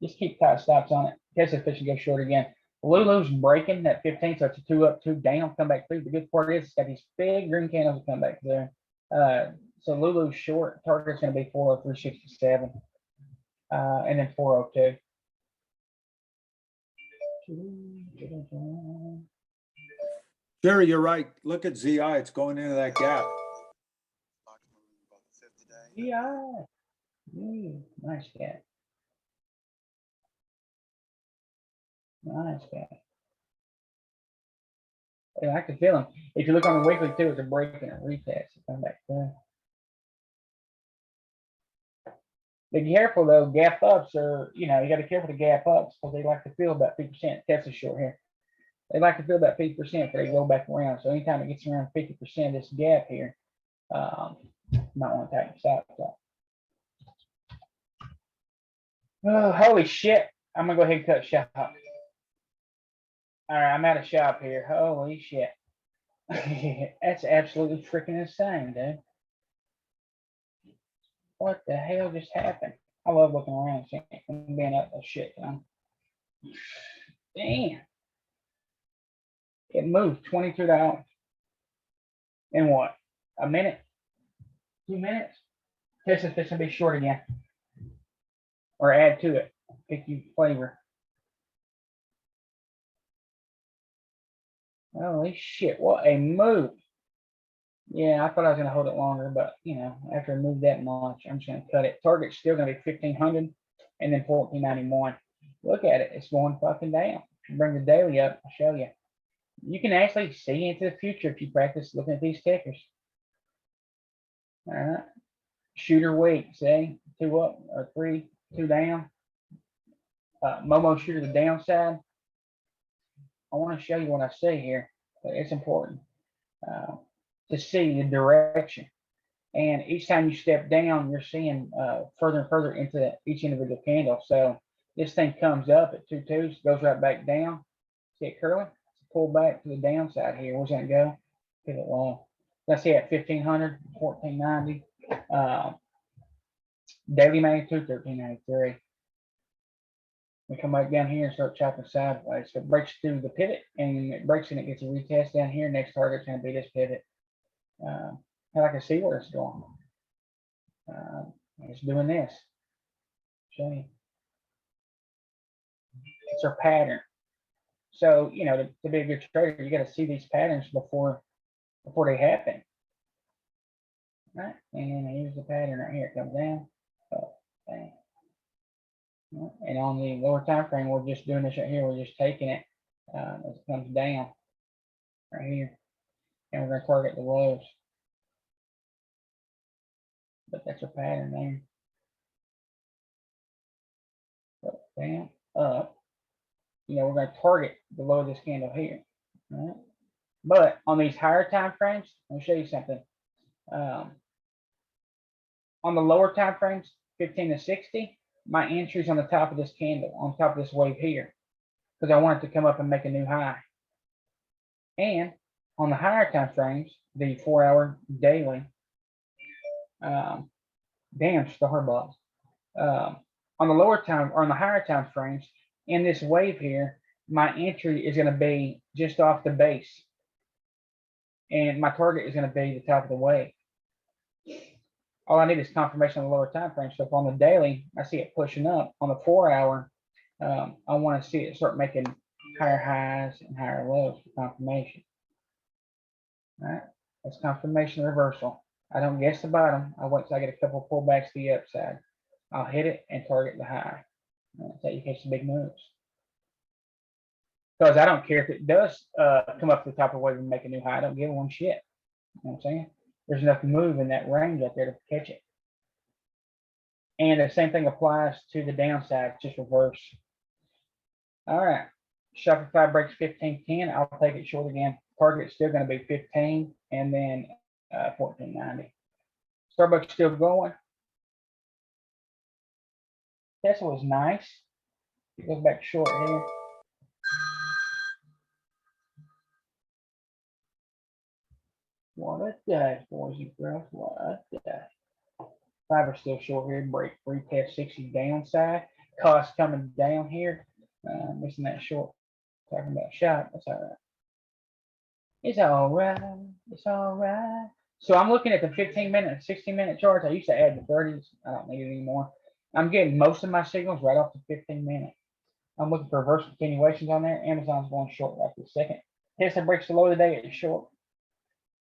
A: Just keep tight stops on it. Tesla fishing go short again. Lulu's breaking that 15, so it's a 2 up, 2 down, come back through. The good part is it's got these big green candles that come back there. So Lulu's short. Target's going to be 403.67, and then 402.
B: Jerry, you're right. Look at ZI. It's going into that gap.
A: Yeah. Nice cat. Nice cat. I can feel them. If you look on the weekly too, it's a break and a retest. Come back through. Be careful though, gap ups are, you got to be careful to gap ups because they like to feel about 50%. Tesla's short here. They like to feel about 50% before they go back around. So anytime it gets around 50% of this gap here, you might want to take a stop. Oh, holy shit. I'm going to go ahead and cut shop. All right, I'm out of shop here. Holy shit. That's absolutely freaking insane, dude. What the hell just happened? I love looking around and being up that shit. Damn. It moved $22. In what? A minute? 2 minutes? This is going to be short again. Or add to it. Pick you flavor. Holy shit, what a move. Yeah, I thought I was going to hold it longer, but, after I move that much, I'm just going to cut it. Target's still going to be 1,500 and then 1,491. Look at it. It's going fucking down. Bring the daily up. I'll show you. You can actually see into the future if you practice looking at these tickers. All right. Shooter week, see? 2 up or 3, 2 down. Momo shooter the downside. I want to show you what I see here. It's important to see the direction. And each time you step down, you're seeing further and further into each individual candle. So this thing comes up at 2 2s, goes right back down. See it curling? Pull back to the downside here. Where's that go? Get it long. Let's see at 1,500, 1,490. Daily magnitude 1,393. We come back down here and start chopping sideways. So it breaks through the pivot and it breaks and it gets a retest down here. Next target's going to be this pivot. I can see where it's going. It's doing this. Show you. It's our pattern. So, to be a good trader, you got to see these patterns before they happen. Right? And here's the pattern right here. It comes down. Up, bang. And on the lower time frame, we're just doing this right here. We're just taking it as it comes down right here. And we're going to target the lows. But that's a pattern there. Up, down, up. We're going to target the low of this candle here. Right? But on these higher time frames, let me show you something. On the lower time frames, 15 to 60, my entry's on the top of this candle, on top of this wave here, because I want it to come up and make a new high. And on the higher time frames, the 4-hour daily, damn Starbucks. On the lower time or on the higher time frames, in this wave here, my entry is going to be just off the base. And my target is going to be the top of the wave. all I need is confirmation on the lower time frame. So if on the daily, I see it pushing up on the 4 hour, I want to see it start making higher highs and higher lows for confirmation. All right, that's confirmation reversal. I don't guess the bottom. I wait till I get a couple pullbacks to the upside. I'll hit it and target the high. That's how you catch the big moves. Because I don't care if it does come up to the top of the wave and make a new high. I don't give one shit. You know what I'm saying? There's enough move in that range out there to catch it. And the same thing applies to the downside, just reverse. All right. Shopify breaks 1510. I'll take it short again. Target's still going to be 15 and then 1490. Starbucks still going. Tesla was nice. It goes back short here. What a day, boys and girls. What a day. Fiber still short here. Break retest 60 downside. Cost coming down here. Missing that short. Talking about shot. That's all right. It's all right. It's all right. So I'm looking at the 15-minute, 60-minute charts. I used to add the 30s. I don't need it anymore. I'm getting most of my signals right off the 15-minute. I'm looking for reverse continuations on there. Amazon's going short right this second. Tesla breaks the low today. It's short.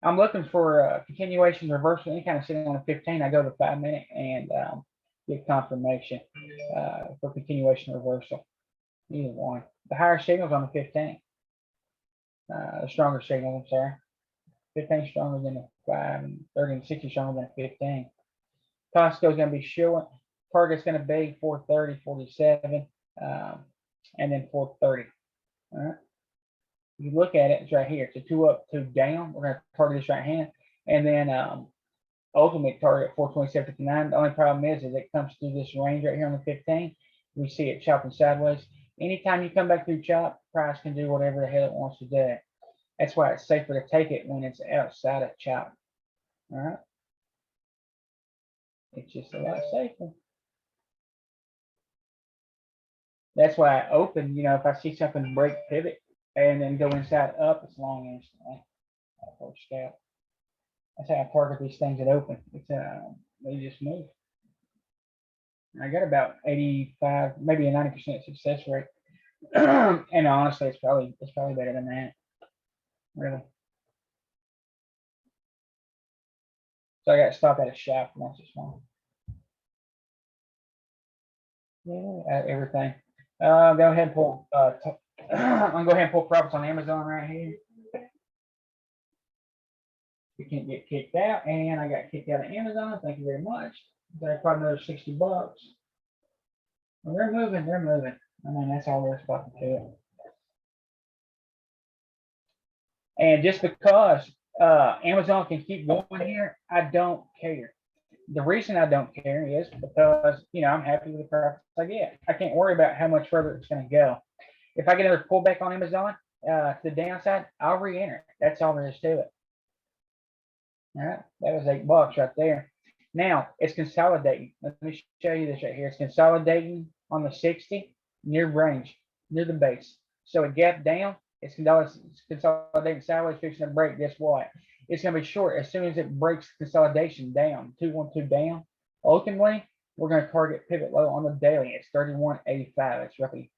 A: I'm looking for continuation reversal, any kind of signal on the 15. I go to the 5-minute and get confirmation for continuation reversal. Either one. The higher signals on the 15. The stronger signal, I'm sorry. 15 stronger than the 5, and 30 and 60 stronger than 15. Costco's going to be short. Target's going to be 430, 47, and then 430. All right. You look at it, it's right here. It's a 2 up, 2 down. We're going to target this right hand. And then ultimate target 427.59. The only problem is it comes through this range right here on the 15. We see it chopping sideways. Anytime you come back through chop, price can do whatever the hell it wants to do. That's why it's safer to take it when it's outside of chop. All right. It's just a lot safer. That's why I open, you know, if I see something break pivot and then go inside up, it's long instantly. First step. That's how I target these things that open. It's they just move. I got about 85, maybe a 90% success rate. And honestly, it's probably better than that. Really. So I got to stop at a shop, and that's just fine. Yeah, everything. Go ahead and pull. I'm gonna go ahead and pull profits on Amazon right here. You can't get kicked out, and I got kicked out of Amazon. Thank you very much. That's probably another $60. Well, they're moving. They're moving. I mean, that's all there's about to it. And just because Amazon can keep going here, I don't care. The reason I don't care is because, you know, I'm happy with the profits I get. I can't worry about how much further it's going to go. If I get another pullback on Amazon to the downside, I'll re-enter it. That's all there is to it. All right, that was $8 right there. Now it's consolidating. Let me show you this right here. It's consolidating on the 60 near range, near the base. So it gapped down. It's consolidating sideways, fixing to break. Guess what? It's going to be short as soon as it breaks consolidation down, 212 down. Ultimately, we're going to target pivot low on the daily. It's 31.85. That's roughly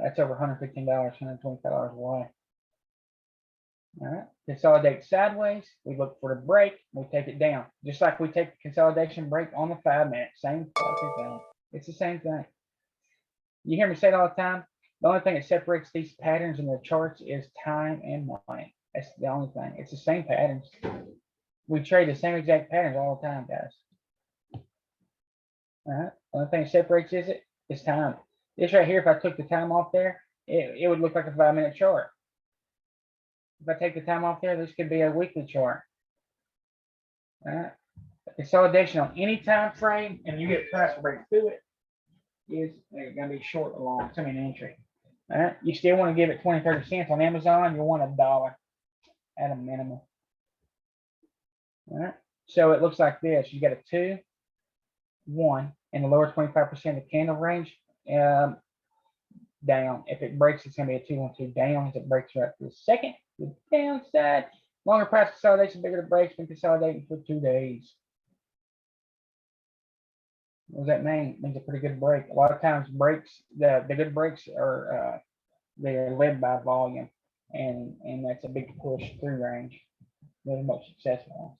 A: that's over $115, $125 away. All right, consolidate sideways. We look for the break. We take it down, just like we take the consolidation break on the 5-minute. Same fucking thing. It's the same thing. You hear me say it all the time. The only thing that separates these patterns in the charts is time and money. That's the only thing. It's the same patterns. We trade the same exact patterns all the time, guys. All right. The only thing that separates is time. This right here, if I took the time off there, it would look like a 5-minute chart. If I take the time off there, this could be a weekly chart. All right. Consolidation on any time frame, and you get price break through it, is going to be short or long. It's an entry. All right. You still want to give it 20, 30 cents on Amazon. You want $1 at a minimum. All right. So it looks like this. You got a 2, 1, in the lower 25% of the candle range. Down. If it breaks, it's going to be a 2, 1, 2 down. As it breaks right to the second, the downside. Longer price consolidation, bigger the breaks. Been consolidating for 2 days. What does that mean? It means a pretty good break. A lot of times breaks, the good breaks are they're led by volume, and that's a big push through range. They're the most successful ones.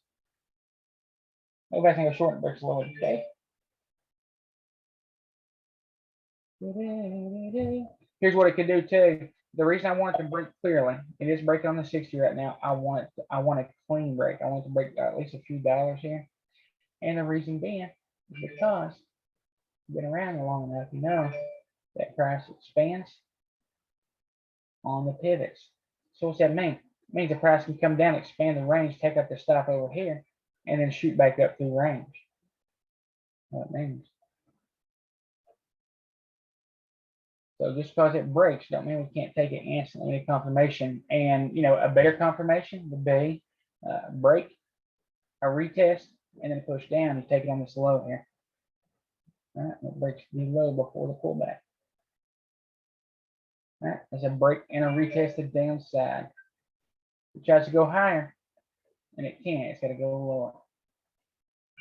A: Go back and go short and breaks lower. Okay. Here's what it could do too. The reason I want it to break clearly, it is breaking on the 60 right now. I want a clean break. I want it to break at least a few dollars here. And the reason being is because you've been around long enough, you know that price expands on the pivots. So what's that mean? It means the price can come down, expand the range, take up the stop over here, and then shoot back up through range. What it means. So just because it breaks, don't mean we can't take it instantly to confirmation. And you know, a better confirmation would be break, a retest, and then push down and take it on this low here. All right, it breaks the low before the pullback. All right, there's a break and a retested downside. It tries to go higher, and it can't. It's got to go lower.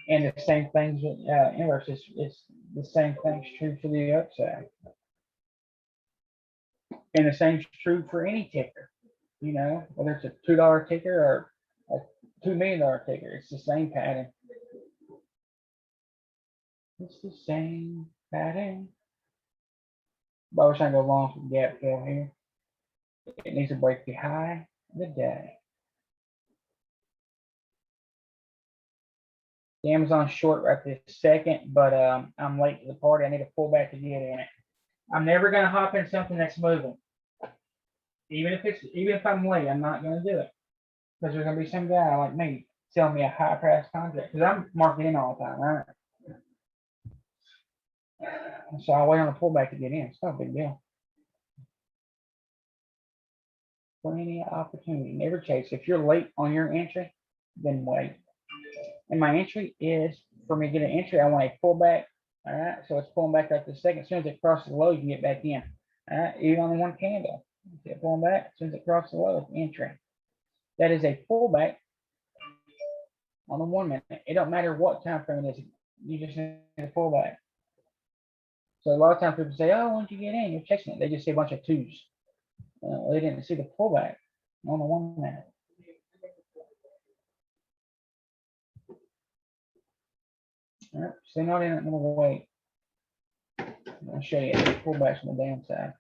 A: And the same things with inverse. It's the same thing's true for the upside. And the same is true for any ticker, you know, whether it's a $2 ticker or a $2 million ticker, it's the same pattern. It's the same pattern. But I was trying to go long for the gap fill here. It needs to break the high of the day. The Amazon short right this second, but I'm late to the party. I need a pullback to get in it. I'm never going to hop in something that's moving. Even if I'm late, I'm not going to do it. Because there's going to be some guy like me selling me a high price contract. Because I'm marking in all the time, right? So I'll wait on a pullback to get in. It's not a big deal. Plenty of opportunity. Never chase. If you're late on your entry, then wait. And my entry is, for me to get an entry, I want a pullback. All right. So it's pulling back up the second. As soon as it crosses the low, you can get back in. All right. Even on the one candle. See it pulling back. As soon as it crosses the low, it's entry. That is a pullback on the 1 minute. It don't matter what time frame it is. You just need a pullback. So a lot of times people say, "Oh, once you get in, you're chasing it." They just see a bunch of twos. They didn't see the pullback on the 1 minute. All right, so not in it. I'm gonna wait. I'll show you the pullbacks on the downside.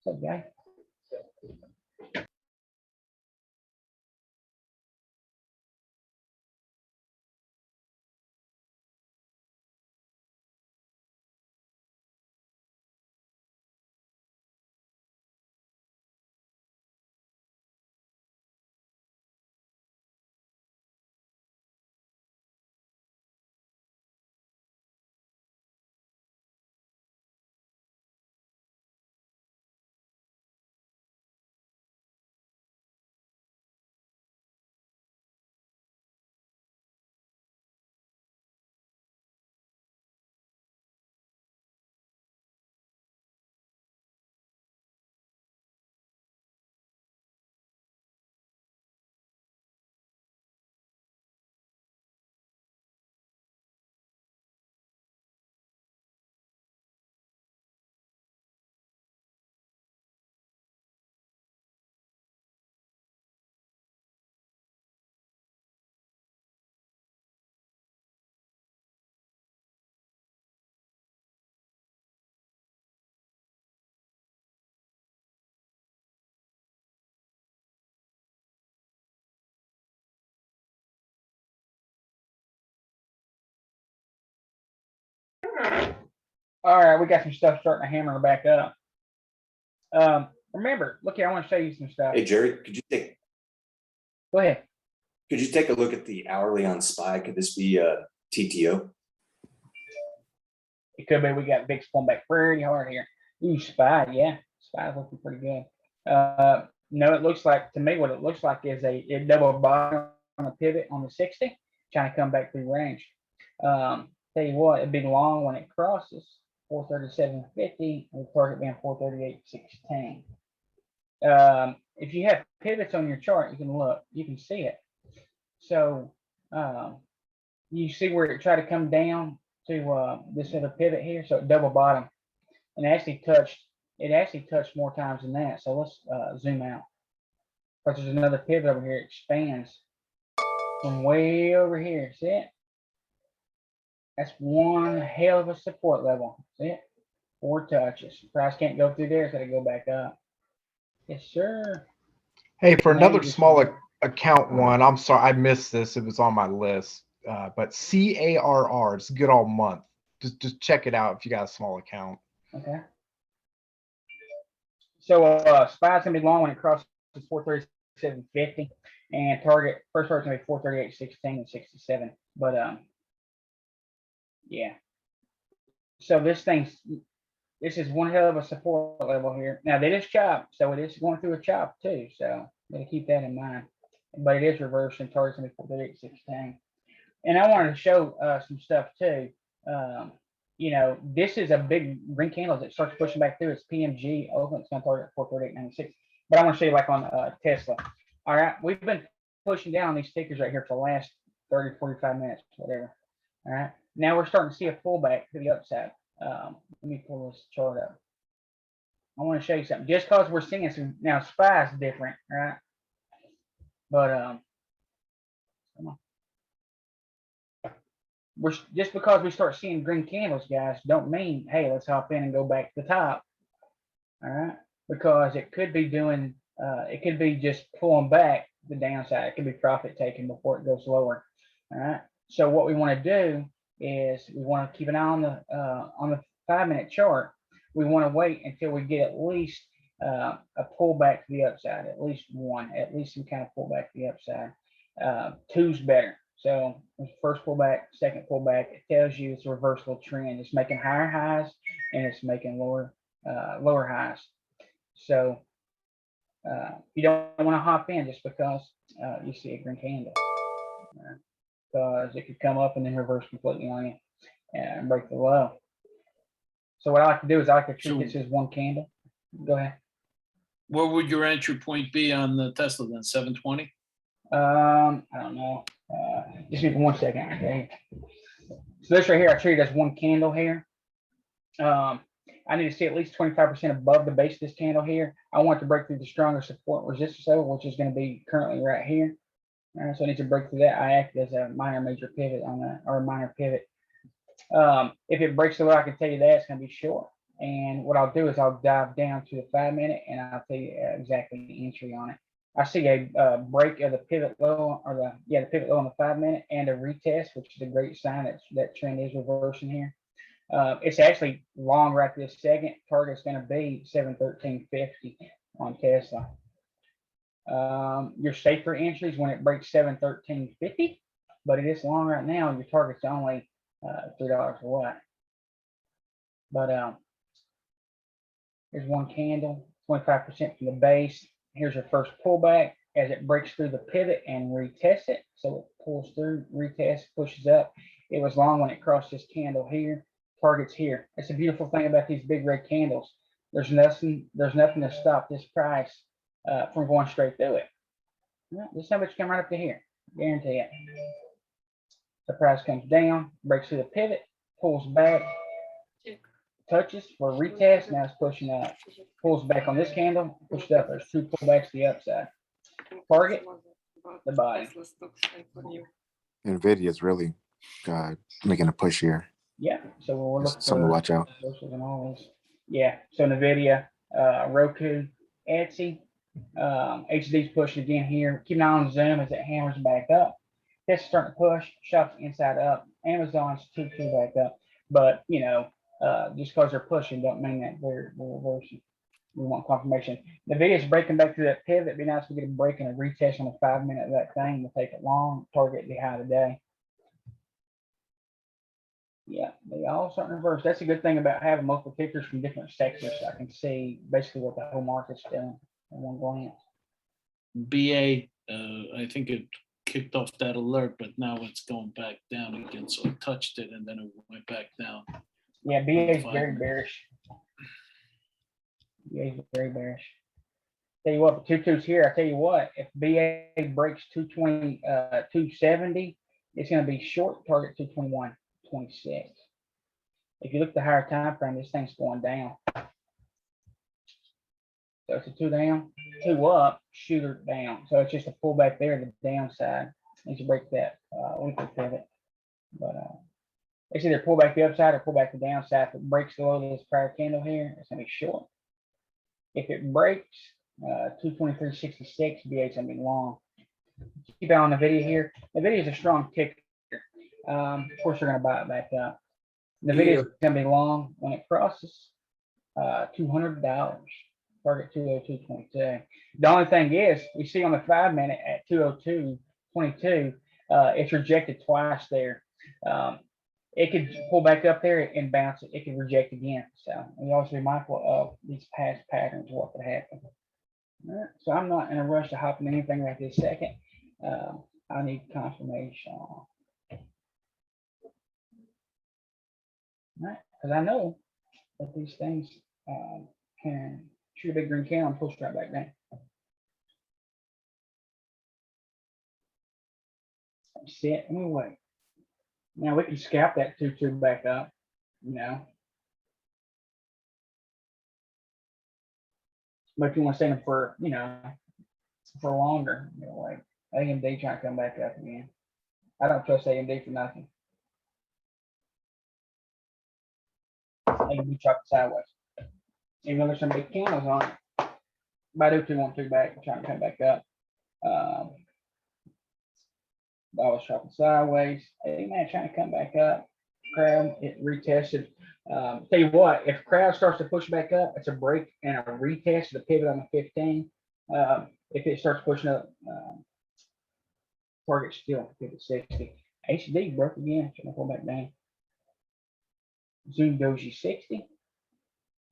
A: What's up, guy? All right, we got some stuff starting to hammer back up. Remember, look here, I want to show you some stuff.
I: Hey, Jerry,
A: Go ahead.
I: could you take a look at the hourly on SPY? Could this be TTO?
A: It could be. We got big pulling back pretty hard here. Ooh, SPY, yeah, SPY's looking pretty good. No, it looks like, to me, what it looks like is a double bottom on a pivot on the 60, trying to come back through range. Tell you what, it'd be long when it crosses 437.50, and the target being 438.16. If you have pivots on your chart, you can look, you can see it. So you see where it tried to come down this other pivot here, so it double bottom, and it actually touched more times than that. So let's zoom out. But there's another pivot over here. It expands from way over here. See it? That's one hell of a support level. See it? 4 touches. Price can't go through there. It's got to go back up. Yes, sir.
E: Hey, for
A: Now you
E: another
A: just-
E: small account one, I'm sorry, I missed this. It was on my list. But CARR, it's good all month. Just check it out if you got a small account.
A: Okay. So SPY's gonna be long when it crosses 437.50, and target first target's gonna be 438.16 and 67. But yeah. So this is one hell of a support level here. Now that is chop, so it is going through a chop too. So gotta keep that in mind. But it is reversed and target's gonna be 438.16. And I wanted to show some stuff too. You know, this is a big green candle as it starts pushing back through. It's PMG. Open. It's going to target 438.96. But I want to show you like on Tesla. All right, we've been pushing down these tickers right here for the last 30, 45 minutes, whatever. All right, now we're starting to see a pullback to the upside. Let me pull this chart up. I want to show you something. Just because we're seeing some now, SPY is different, right? But come on. Just because we start seeing green candles, guys, don't mean, hey, let's hop in and go back to the top. All right, because it could be doing, it could be just pulling back the downside. It could be profit taking before it goes lower. All right, so what we want to do is we want to keep an eye on the 5-minute chart. We want to wait until we get at least a pullback to the upside, at least some kind of pullback to the upside. 2's better. So first pullback, second pullback, it tells you it's a reversal trend. It's making higher highs and it's making lower highs. So you don't want to hop in just because you see a green candle, because it could come up and then reverse completely on you and break the low. So what I like to do is I like to treat this as one candle. Go ahead.
D: Where would your entry point be on the Tesla then? 720?
A: I don't know. Just give me 1 second. Okay. So this right here, I treat it as one candle here. I need to see at least 25% above the base of this candle here. I want it to break through the stronger support resistance level, which is going to be currently right here. So I need to break through that. I act as a minor major pivot on that, or a minor pivot. If it breaks through, I can tell you that it's going to be short. And what I'll do is I'll dive down to the 5-minute and I'll tell you exactly the entry on it. I see a break of the pivot low, or the pivot low on the 5-minute, and a retest, which is a great sign that trend is reversing here. It's actually long right this second. Target's going to be 713.50 on Tesla. Your safer entries when it breaks 713.50, but it is long right now, and your target's only $3 away. But here's one candle, 25% from the base. Here's your first pullback as it breaks through the pivot and retests it. So it pulls through, retests, pushes up. It was long when it crossed this candle here. Target's here. It's a beautiful thing about these big red candles. There's nothing to stop this price from going straight through it. This number come right up to here. Guarantee it. The price comes down, breaks through the pivot, pulls back, touches for a retest. Now it's pushing up. Pulls back on this candle, pushed up. There's 2 pullbacks to the upside. Target, the bottom.
C: NVIDIA is really making a push here.
A: Yeah, so we'll look
C: Something to watch out.
A: Yeah, so NVIDIA, Roku, Etsy, HD's pushing again here. Keep an eye on Zoom as it hammers back up. This is starting to push, shops inside up. Amazon's 2 back up, but you know, just because they're pushing don't mean that they're reversing. We want confirmation. The NVIDIA's breaking back through that pivot. It'd be nice to get a break and a retest on the 5-minute of that thing. We'll take it long. Target the high today. Yeah, they all start to reverse. That's a good thing about having multiple pictures from different sectors. I can see basically what the whole market's doing at one glance.
D: BA, I think it kicked off that alert, but now it's going back down again. So I touched it and then it went back down.
A: Yeah, BA is very bearish. BA is very bearish. Tell you what, the 2's here. I tell you what, if BA breaks 220, 270, it's going to be short. Target 221.26. If you look at the higher time frame, this thing's going down. So it's a 2 down, 2 up, shooter down. So it's just a pullback there, the downside. Needs to break that weekly pivot. But it's either pull back the upside or pull back the downside. If it breaks below this prior candle here, it's gonna be short. If it breaks 223.66, BA is gonna be long. Keep out on the video here. The video is a strong ticker. Of course, we're gonna buy it back up. The video is gonna be long when it crosses $200. Target 202.22. The only thing is, we see on the 5-minute at 202.22, it's rejected twice there. It could pull back up there and bounce it. It could reject again. So we also be mindful of these past patterns, what could happen. All right, so I'm not in a rush to hop into anything right this second. I need confirmation. All right, because I know that these things can shoot a big green candle and push right back down. Sit and wait. Now we can scalp that 2-2 back up, you know. But if you want to stay in for, you know, for longer, you know, like AMD trying to come back up again. I don't trust AMD for nothing. AMD chopped sideways. Even though there's some big candles on it. Baidu 212 back, trying to come back up. I was chopping sideways. Amen, trying to come back up. Crowd, it retested. Tell you what, if crowd starts to push back up, it's a break and a retest of the pivot on the 15. If it starts pushing up, target still pivot 60. HD broke again, trying to pull back down. Zoom Doji 60.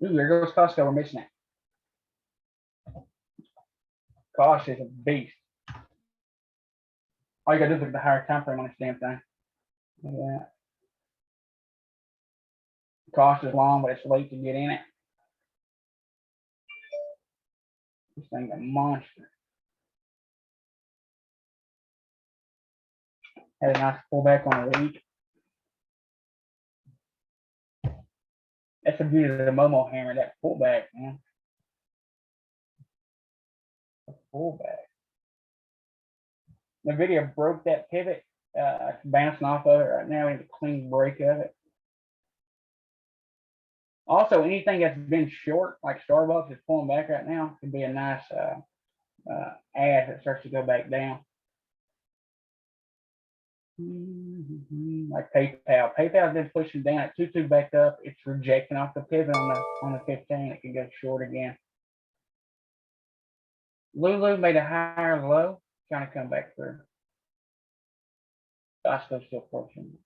A: Ooh, there goes Costco. We're missing it. Cost is a beast. All you gotta do is look at the higher time frame on this damn thing. Look at that. Cost is long, but it's late to get in it. This thing's a monster. Had a nice pullback on the week. That's the beauty of the Momo hammer, that pullback, man. The pullback. The video broke that pivot, bouncing off of it right now. We have a clean break of it. Also, anything that's been short, like Starbucks is pulling back right now, could be a nice ad that starts to go back down. Like PayPal. PayPal's been pushing down at 2-2 back up. It's rejecting off the pivot on the 15. It can go short again. Lulu made a higher low, trying to come back through. Costco's still pushing.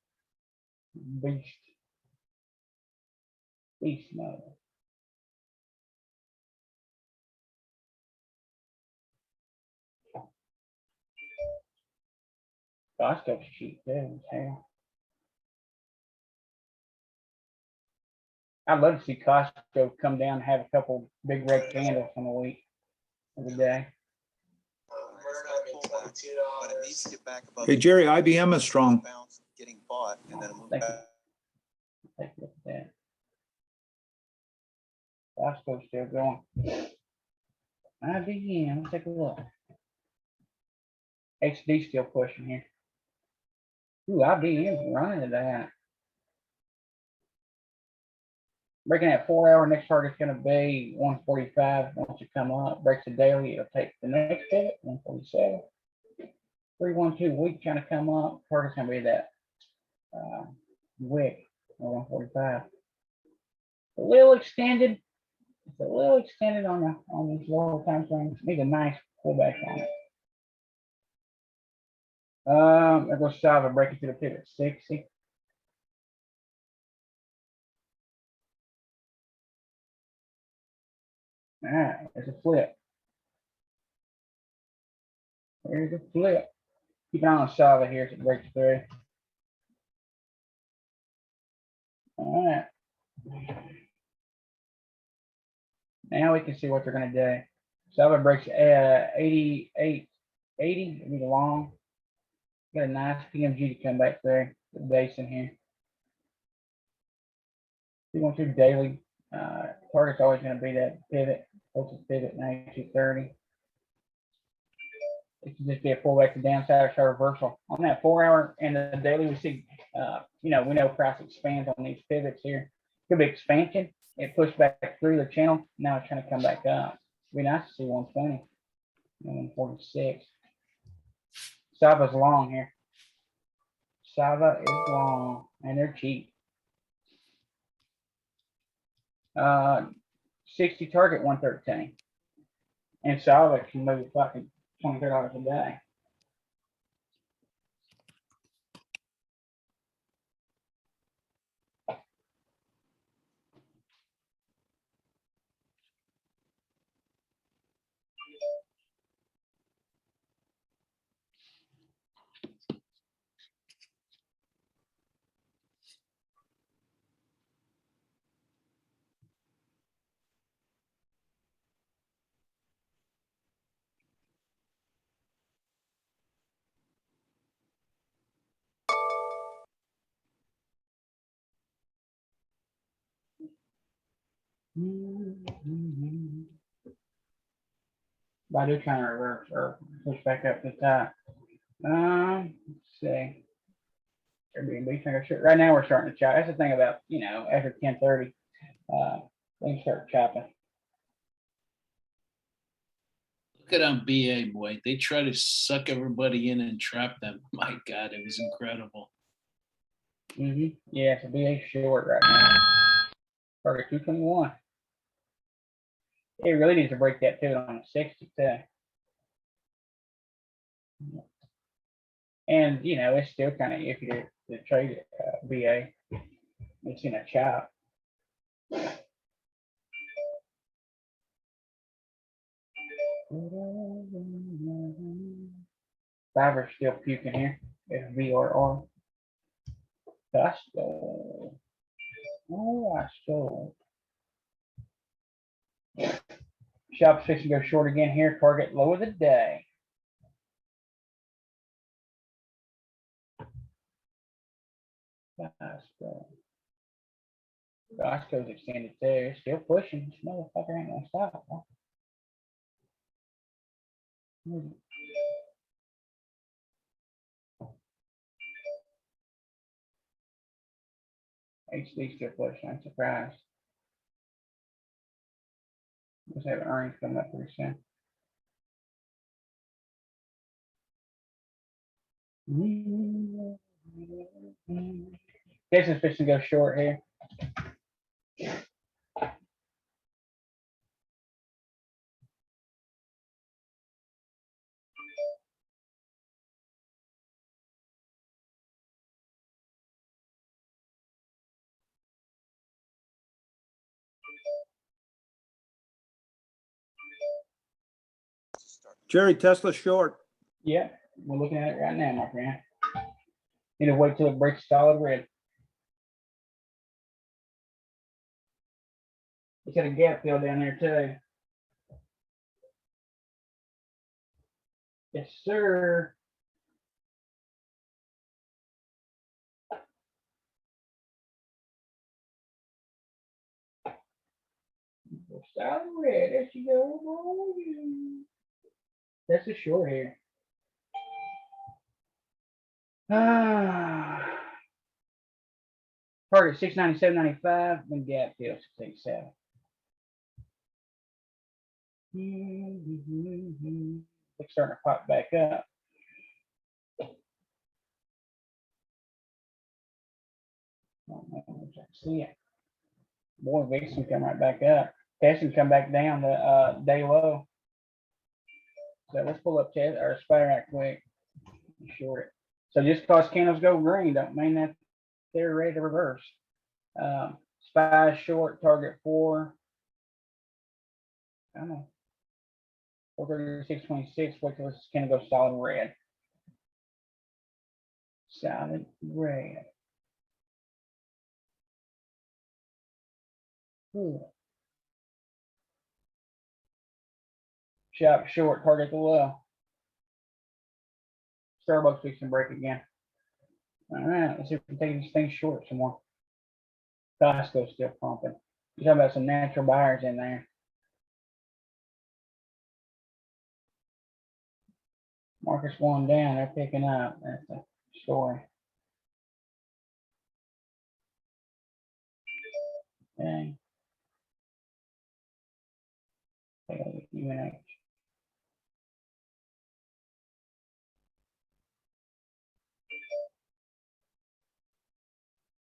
A: Beast mode. Costco's cheap too. Hell. I'd love to see Costco come down and have a couple big red candles in a week of the day.
B: Hey, Jerry, IBM is strong.
A: Take a look at that. Costco's still going. IBM, let's take a look. HD still pushing here. Ooh, IBM running to that. Breaking that 4-hour, next target's going to be 145. Once you come up, breaks the daily, it'll take the next pivot, 147. 312 week trying to come up. Target's going to be that wick, 145. A little extended. It's a little extended on these lower time frames. Need a nice pullback on it. There goes Salva breaking through the pivot 60. All right, there's a flip. There's a flip. Keep an eye on Salva here as it breaks through. All right. Now we can see what they're going to do. Salva breaks 88.80. It'll be long. Got a nice PMG to come back there. The base in here. You want to daily, target's always gonna be that pivot, closest pivot 92.30. It can just be a pullback to downside or show reversal. On that 4-hour and the daily, we see, we know price expands on these pivots here. Could be expansion. It pushed back through the channel. Now it's trying to come back up. Be nice to see 120, 146. Sava's long here. Sava is long and they're cheap. 60 target 113. And Sava can move fucking $23 a day. Badu trying to reverse or push back up to the top. Let's see. Airbnb trying to shit. Right now we're starting to chop. That's the thing about, after 10:30, things start chopping.
D: Look at on BA, boy. They try to suck everybody in and trap them. My God, it was incredible.
A: Yeah, it's a BA short right now. Target 221. It really needs to break that pivot on a 60 too. And it's still kind of iffy to trade it, BA. It's in a chop. Fiverr's still puking here. It's VRR. I stole. Oh, I stole. Shop's fixing to go short again here. Target low of the day. Costco's extended there. Still pushing. This motherfucker ain't gonna stop. Huh? HD still pushing. I'm surprised. Let's have earnings coming up pretty soon. This is fixing to go short here.
B: Jerry, Tesla short.
A: Yeah, we're looking at it right now, my friend. Need to wait till it breaks solid red. It's got a gap fill down there too. Yes, sir. Solid red. There she goes. That's a short here. Target 697.95, then gap fill 687. It's starting to pop back up. See it. Boy, VIX can come right back up. Test can come back down to day low. So let's pull up test or SPY right quick. Short it. So just because candles go green don't mean that they're ready to reverse. SPY short target 4. I don't know. 436.26. Wait till this is gonna go solid red. Solid red. Ooh. Shop short target the low. Starbucks fixing to break again. All right, let's see if we can take this thing short some more. Costco's still pumping. You're talking about some natural buyers in there. Market's going down, they're picking up. That's the story. Okay. Take a look at UNH.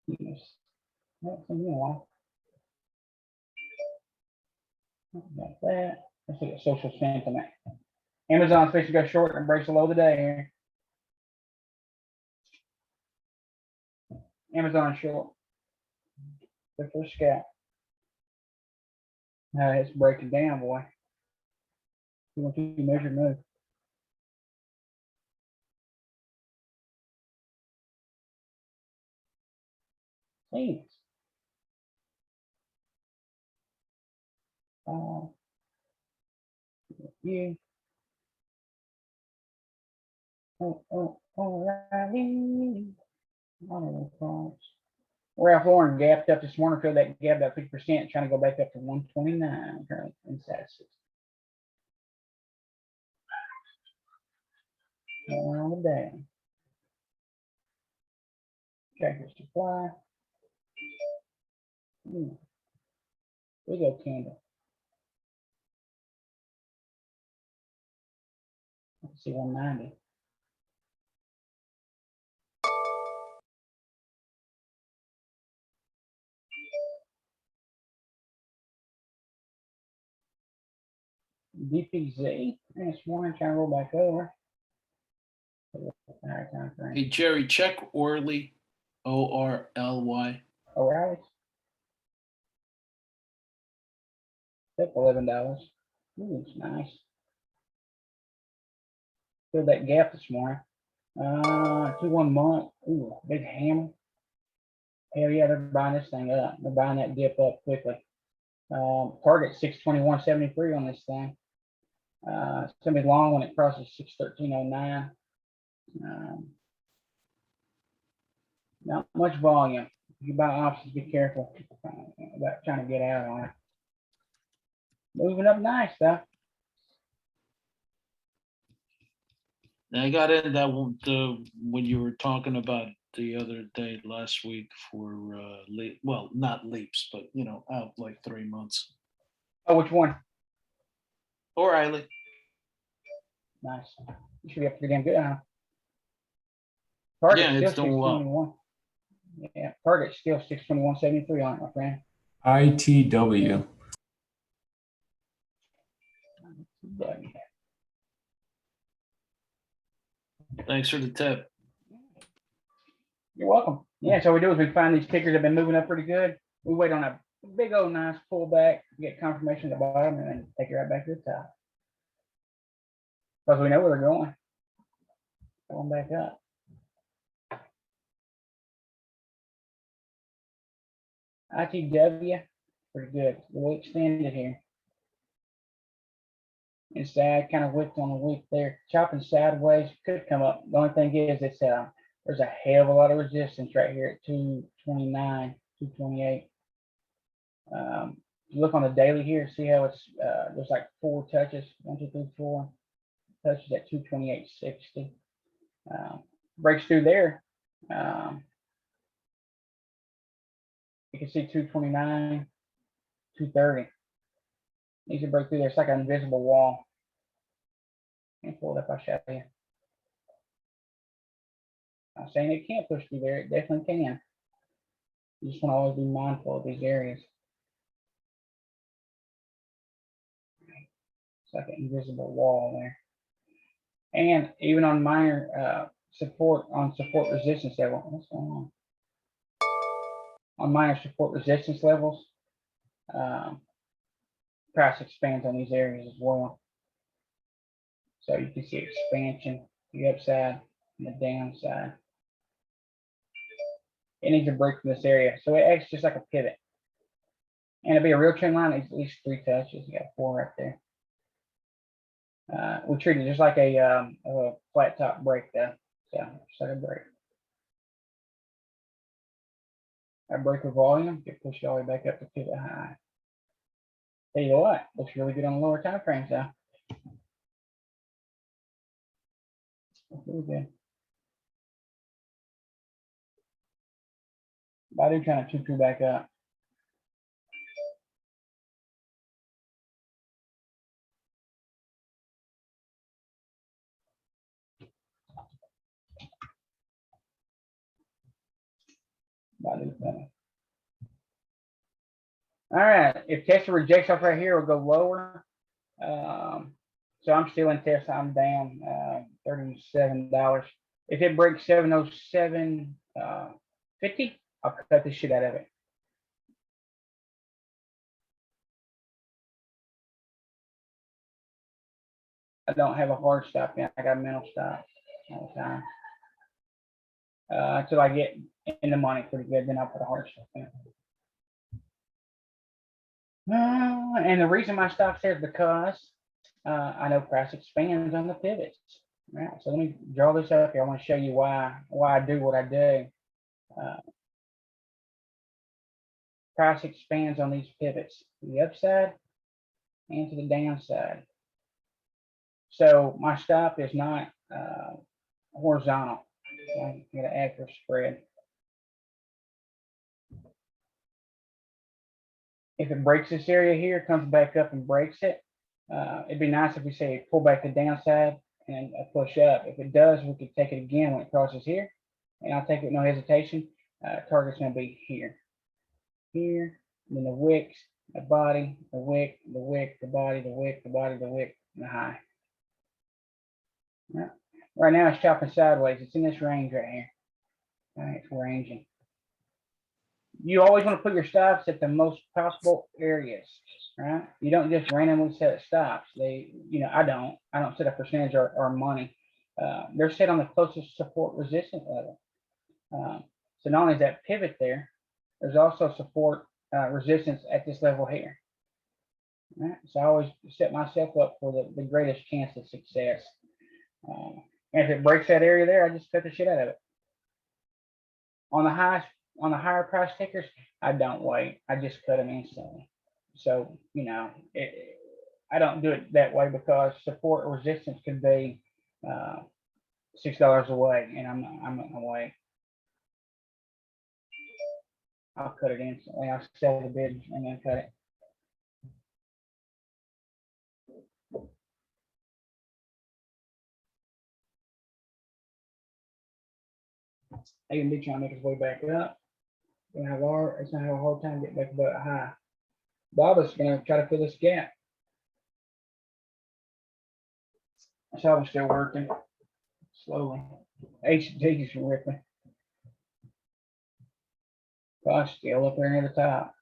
A: Yes. That's a new one. Got that. Let's look at social sentiment. Amazon's supposed to go short and breaks the low today here. Amazon short. The first scout. It's breaking down, boy. 212 measure move. Thanks. Yeah. O'Reilly. Ralph Lauren gapped up this morning, filled that gap about 50%, trying to go back up to 129 currently inside 60. On the day. Tractor supply. We go candle. Let's see 190. DPZ. This morning trying to roll back over.
D: Hey, Jerry, check Orly, ORLY.
A: O'Reilly's. Up $11. Ooh, it's nice. Filled that gap this morning. 2-1 month. Ooh, big hammer. Hell yeah, they're buying this thing up. They're buying that dip up quickly. Target 621.73 on this thing. It's gonna be long when it crosses 613.09. Not much volume. If you buy options, be careful about trying to get out on it. Moving up nice though.
D: I got in that one when you were talking about the other day last week for well, not leaps, but you know, out like 3 months.
A: Oh, which one?
D: O'Reilly.
A: Nice. You should be up pretty damn good, huh? Target
D: Yeah, it's
A: still
D: doing well.
A: 621. Yeah, target still 621.73 on it, my friend.
H: ITW.
D: Thanks for the tip.
A: You're welcome. Yeah, so what we do is we find these tickers have been moving up pretty good. We wait on a big old nice pullback, get confirmation at the bottom, and then take it right back to the top. Because we know where they're going. Going back up. ITW, pretty good. We'll extend it here. Inside, kind of whipped on the week there. Chopping sideways, could come up. The only thing is, it's there's a hell of a lot of resistance right here at 229, 228. You look on the daily here, see how it's there's like 4 touches, 1, 2, 3, 4 touches at 228.60. Breaks through there. You can see 229, 230. Needs to break through there. It's like an invisible wall. Can't pull it up, I'll show you. I'm saying it can't push through there. It definitely can. You just want to always be mindful of these areas. It's like an invisible wall there. And even on minor support resistance level. What's going on? On minor support resistance levels, price expands on these areas as well. So you can see expansion, the upside and the downside. It needs to break from this area. So it acts just like a pivot. And it'll be a real trend line, at least 3 touches. You got 4 right there. We treat it just like a flat top break though. So just like a break. I break a volume, get pushed all the way back up to pivot high. Tell you what, looks really good on the lower time frames though. Looks really good. Body trying to choo back up. Body's better. All right, if Tesla rejects off right here, we'll go lower. So I'm still in Tesla. I'm down $37. If it breaks 707.50, I'll cut the shit out of it. I don't have a hard stop yet. I got a mental stop all the time. Until I get in the money pretty good, then I'll put a hard stop in. And the reason my stop's there is because I know price expands on the pivots. Right. So let me draw this up here. I want to show you why I do what I do. Price expands on these pivots to the upside and to the downside. So my stop is not horizontal. I'm going to add for spread. If it breaks this area here, comes back up and breaks it, it'd be nice if we say pull back the downside and push up. If it does, we could take it again when it crosses here, and I'll take it with no hesitation. Target's going to be here, here, and then the wicks, the body, the wick, the wick, the body, the wick, the body, the wick, and the high. Yeah. Right now it's chopping sideways. It's in this range right here. All right, it's ranging. You always want to put your stops at the most possible areas, right? You don't just randomly set stops. I don't set a percentage or money. They're set on the closest support resistance level. So not only is that pivot there, there's also support resistance at this level here. Right? So I always set myself up for the greatest chance of success. And if it breaks that area there, I just cut the shit out of it. On the higher price tickers, I don't wait. I just cut them instantly. So, I don't do it that way because support or resistance could be $6 away, and I'm not gonna wait. I'll cut it instantly. I'll sell the bid and then cut it. AMD trying to make his way back up. It's gonna have a hard time getting back above high. Baba's gonna try to fill this gap. So I'm still working slowly. HD's ripping. Gosh, still up there near the top.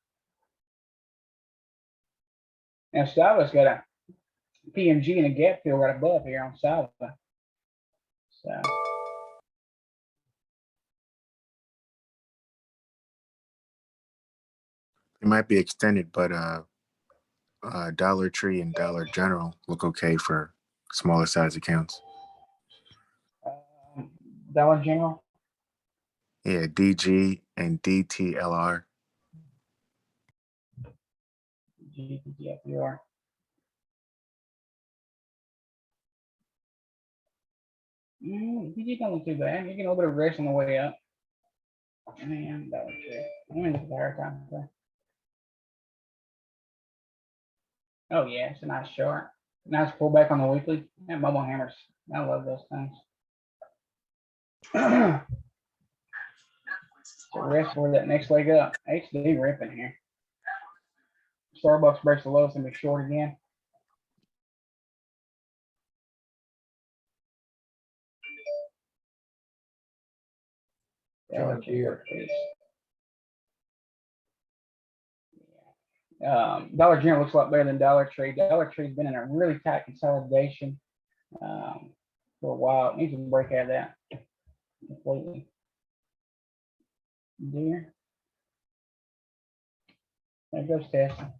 A: Now Sava's got a PMG and a gap fill right above here on Sava. So
C: It might be extended, but Dollar Tree and Dollar General look okay for smaller size accounts.
A: Dollar General.
C: Yeah, DG and DTLR.
A: GTFUR. DG don't look too bad. You can a little bit of rest on the way up. Man, Dollar Tree. I'm in the higher time frame. Oh yeah, it's a nice chart. Nice pullback on the weekly. And mobile hammers. I love those things. So rest for that next leg up. HD ripping here. Starbucks breaks the lows and be short again. Dollar General looks a lot better than Dollar Tree. Dollar Tree's been in a really tight consolidation for a while. It needs to break out of that completely. There goes Tesla.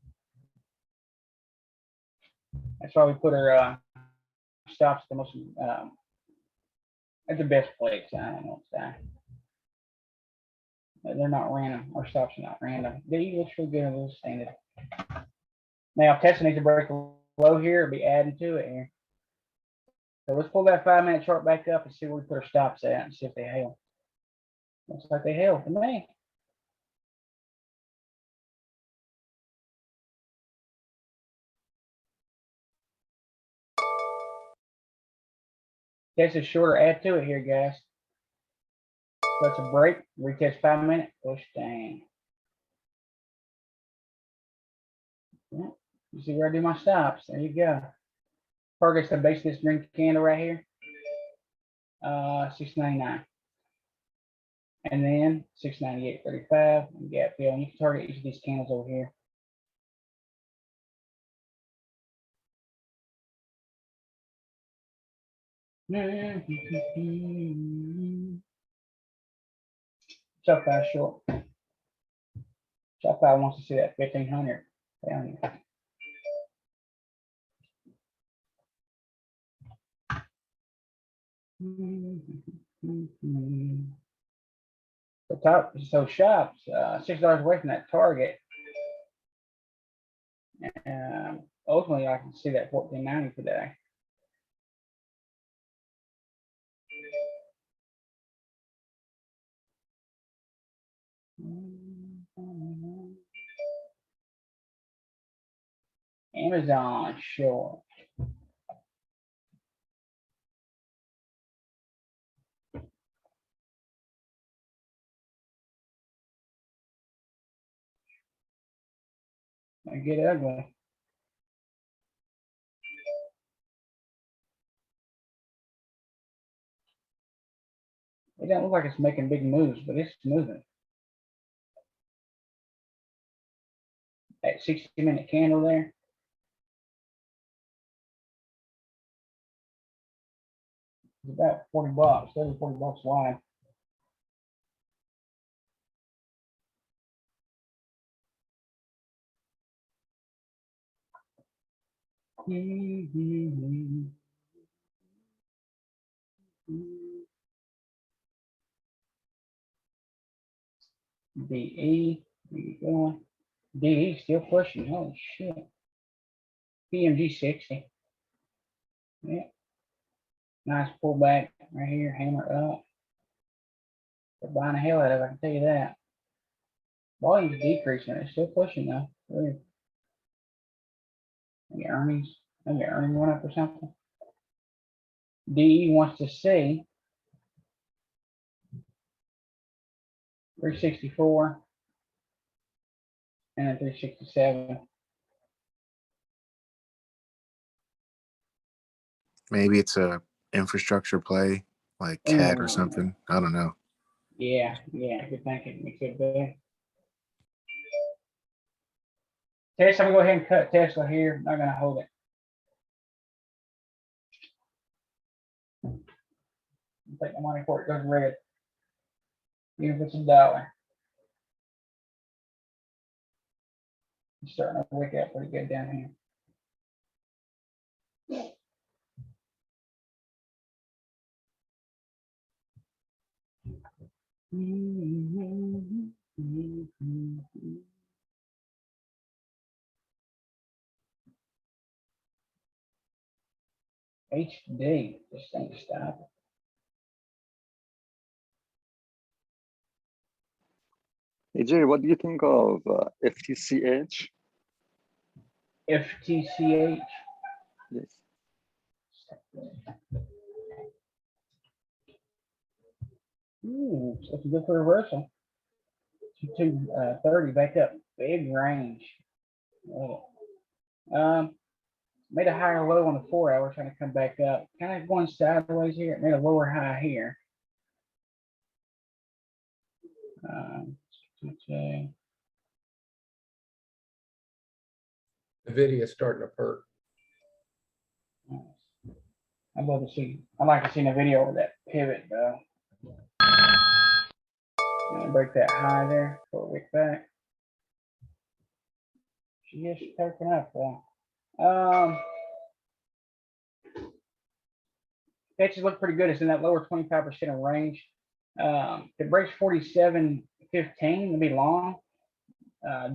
A: That's why we put our stops the most at the best place. I don't know what's that. They're not random. Our stops are not random. D looks real good. We'll stand it. Now, Tesla needs to break a low here. Be adding to it here. So let's pull that 5-minute chart back up and see where we put our stops at and see if they held. Looks like they held to me. Tesla's shorter. Add to it here, guys. Let's a break. Retest 5-minute. Push down. Yeah. You see where I do my stops? There you go. Target's the base of this green candle right here. 699. And then 698.35 and gap fill. And you can target each of these candles over here. Shopify short. Shopify wants to see that 1500 down here. The top, so shops $6 away from that target. Ultimately, I can see that 1490 today. Amazon short. I get ugly. It doesn't look like it's making big moves, but it's moving. That 60-minute candle there. It's about 40 bucks, 30, 40 bucks wide. DE, where you going? DE still pushing. Holy shit. PMG 60. Yeah. Nice pullback right here, hammer up. They're buying the hell out of it, I can tell you that. Volume's decreasing, it's still pushing though. Weird. Maybe earnings went up or something. DE wants to see 364 and then 367.
C: Maybe it's a infrastructure play like CAT or something. I don't know.
A: Yeah, good thinking. It could be. Tesla, I'm gonna go ahead and cut Tesla here. I'm not gonna hold it. I'll take the money before it goes red. Even if it's $1. It's starting to wick out pretty good down here. HD, this thing stop.
J: Hey Jerry, what do you think of FTCH?
A: FTCH.
J: Yes.
A: Ooh, it's looking good for reversal. 230 back up. Big range. Made a higher low on the 4 hour, trying to come back up. Kind of going sideways here. It made a lower high here.
E: Nvidia is starting to perk.
A: I'd love to see. I'd like to see a video over that pivot though. And break that high there for a wick back. She is perking up though. Catches look pretty good. It's in that lower 25% of range. If it breaks 47, 15, it'll be long.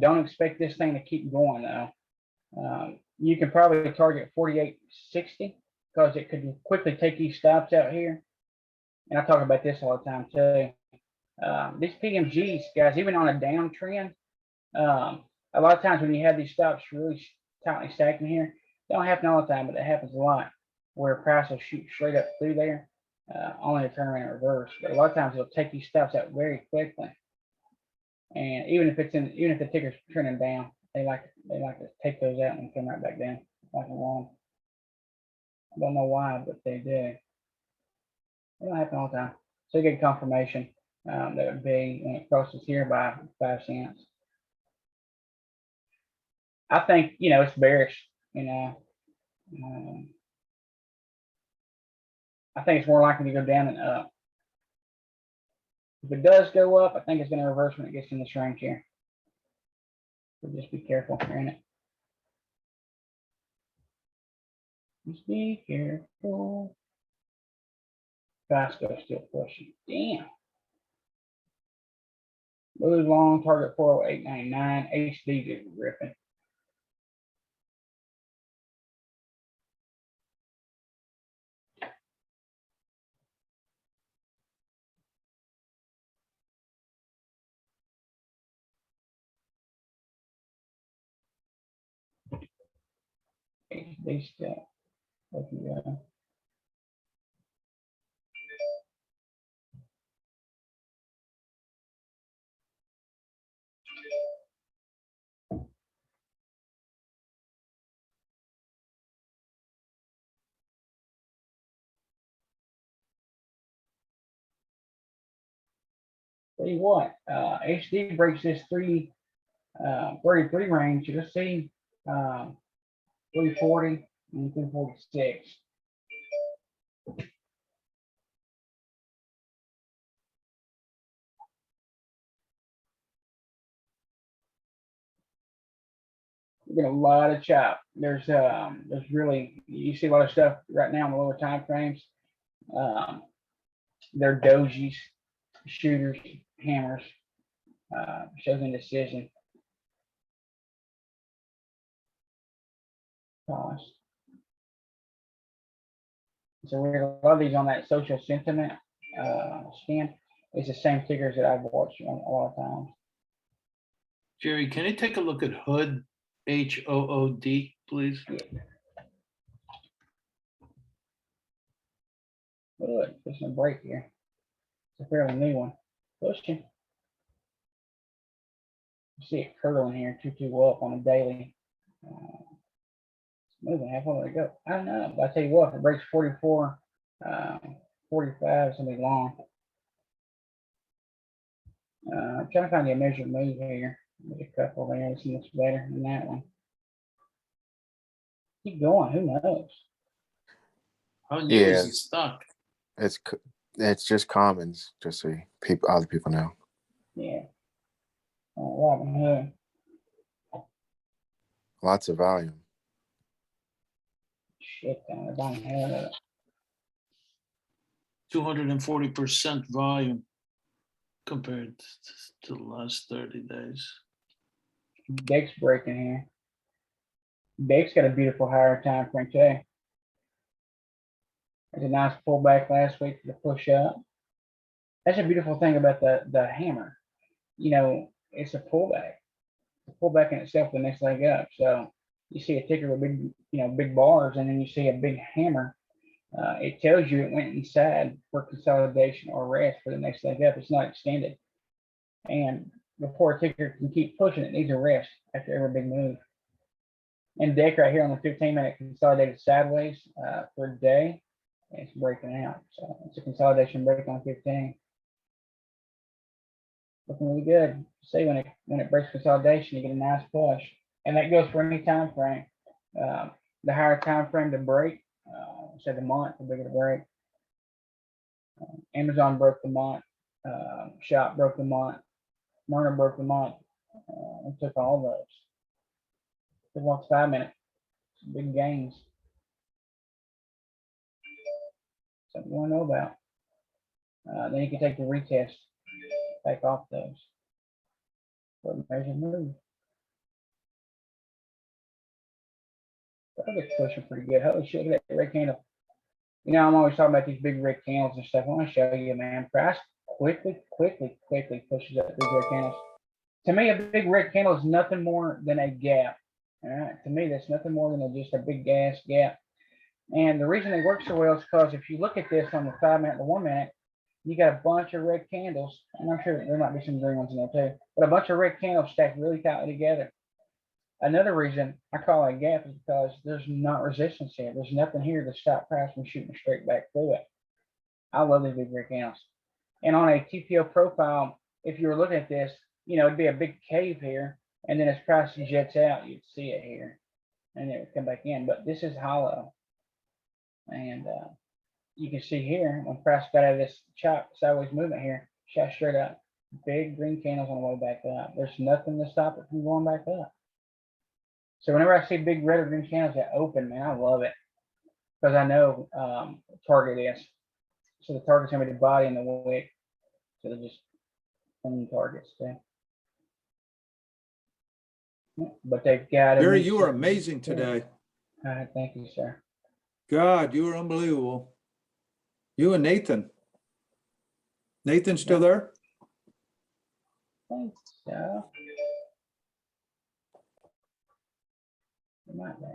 A: Don't expect this thing to keep going though. You can probably target 48.60 because it could quickly take these stops out here. And I talk about this all the time too. These PMGs, guys, even on a downtrend, a lot of times when you have these stops really tightly stacking here, it don't happen all the time, but it happens a lot where price will shoot straight up through there, only to turn around in reverse. But a lot of times it'll take these stops out very quickly. And even if the ticker's trending down, they like to take those out and come right back down like a long. I don't know why, but they do. It don't happen all the time. So you get confirmation that would be when it crosses here by 5 cents. I think it's bearish. I think it's more likely to go down than up. If it does go up, I think it's going to reverse when it gets in this range here. So just be careful in it. Just be careful. Vasco still pushing. Damn. Move long, target 408.99. HD just ripping. HD still. Tell you what, HD breaks this 33 range. You'll see 340 and 346. We're getting a lot of chop. There's really, you see a lot of stuff right now in the lower time frames. They're dojis, shooters, hammers, shows indecision. Gosh. So we have a lot of these on that social sentiment scan. It's the same figures that I've watched a lot of times.
D: Jerry, can you take a look at Hood, HOOD, please?
A: Yeah. Good. There's some break here. It's a fairly new one. Pushing. You see it curling here, 2-2 up on a daily. It's moving. How far did it go? I don't know. But I tell you what, if it breaks 44, 45, it's gonna be long. I'm trying to find you a measured move here. There's a couple there. This looks better than that one. Keep going. Who knows?
D: How new is it stuck?
C: It's just commons, just so other people know.
A: Yeah. Robin Hood.
C: Lots of volume.
A: Shit, down the bottom head of it.
D: 240% volume compared to the last 30 days.
A: Dick's breaking here. Dick's got a beautiful higher time frame too. There's a nice pullback last week for the push up. That's a beautiful thing about the hammer. It's a pullback. It's a pullback in itself, the next leg up. So you see a ticker with big bars, and then you see a big hammer. It tells you it went inside for consolidation or rest for the next leg up. It's not extended. And before a ticker can keep pushing, it needs a rest after every big move. And Deck right here on the 15-minute consolidated sideways for a day. It's breaking out. So it's a consolidation break on 15. Looking really good. See, when it breaks consolidation, you get a nice push. And that goes for any time frame. The higher time frame to break, say the month, the bigger the break. Amazon broke the month. Shop broke the month. Myrna broke the month. We took all those. It walks 5 minutes. Big gains. Something you want to know about. Then you can take the retest back off those. What measure move? That looks pushing pretty good. Holy shit, look at that red candle. You know, I'm always talking about these big red candles and stuff. I want to show you, man. Price quickly pushes up big red candles. To me, a big red candle is nothing more than a gap. All right. To me, that's nothing more than just a big gas gap. And the reason they work so well is because if you look at this on the 5 minute and the 1 minute, you got a bunch of red candles. And I'm sure there might be some green ones in there too, but a bunch of red candles stacked really tightly together. Another reason I call it a gap is because there's not resistance here. There's nothing here to stop price from shooting straight back through it. I love these big red candles. And on a TPO profile, if you were looking at this, you know, it'd be a big cave here, and then as price jets out, you'd see it here, and it would come back in. But this is hollow, and you can see here when price got out of this chop sideways movement here, shot straight up. Big green candles on the way back up. There's nothing to stop it from going back up. So whenever I see big red or green candles that open, man, I love it because I know target is. So the target's gonna be the body and the wick. So they're just clean targets there. But they've got
B: Jerry, you are amazing today.
A: All right, thank you, sir.
B: God, you are unbelievable. You and Nathan. Nathan still there?
A: Thanks, so. Might be.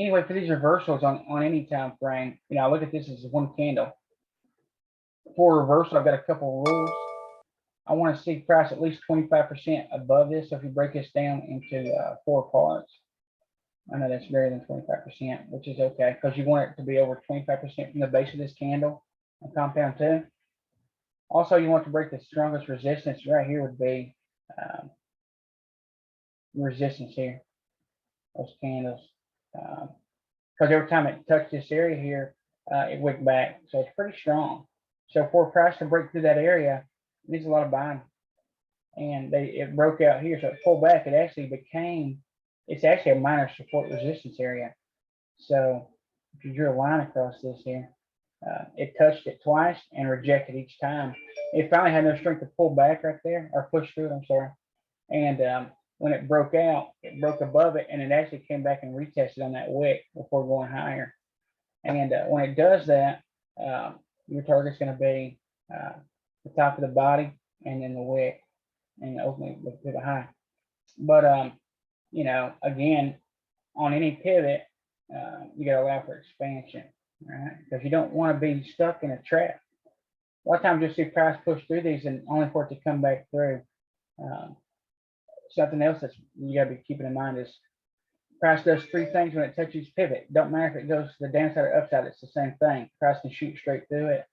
A: Anyway, for these reversals on any time frame, you know, I look at this as one candle. For reversal, I've got a couple rules. I want to see price at least 25% above this. So if you break this down into 4 parts, I know that's greater than 25%, which is okay because you want it to be over 25% from the base of this candle on compound 2. Also, you want to break the strongest resistance right here would be resistance here, those candles. Because every time it touched this area here, it wicked back. So it's pretty strong. So for price to break through that area, it needs a lot of buying. And it broke out here, so it pulled back. It actually became, it's actually a minor support resistance area. So if you drew a line across this here, it touched it twice and rejected each time. It finally had no strength to pull back right there, or push through it, I'm sorry. And when it broke out, it broke above it, and it actually came back and retested on that wick before going higher. And when it does that, your target's going to be the top of the body and then the wick, and ultimately the pivot high. But you know, again, on any pivot, you got to allow for expansion, right? Because you don't want to be stuck in a trap. A lot of times you'll see price push through these and only for it to come back through. Something else that you got to be keeping in mind is price does 3 things when it touches pivot. Don't matter if it goes to the downside or upside, it's the same thing. Price can shoot straight through it.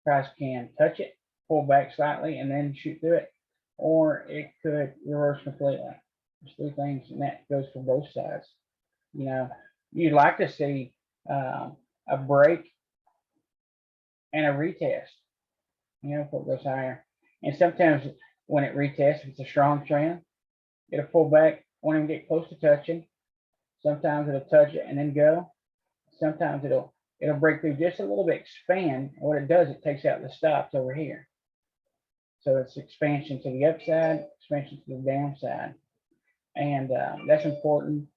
A: Price can touch it, pull back slightly, and then shoot through it. Or it could reverse completely. There's 3 things, and that goes for both sides. You know, you'd like to see a break and a retest, you know, before it goes higher. And sometimes when it retests, if it's a strong trend, it'll pull back, won't even get close to touching. Sometimes it'll touch it and then go. Sometimes it'll break through just a little bit, expand. And what it does, it takes out the stops over here. So it's expansion to the upside, expansion to the downside. And that's important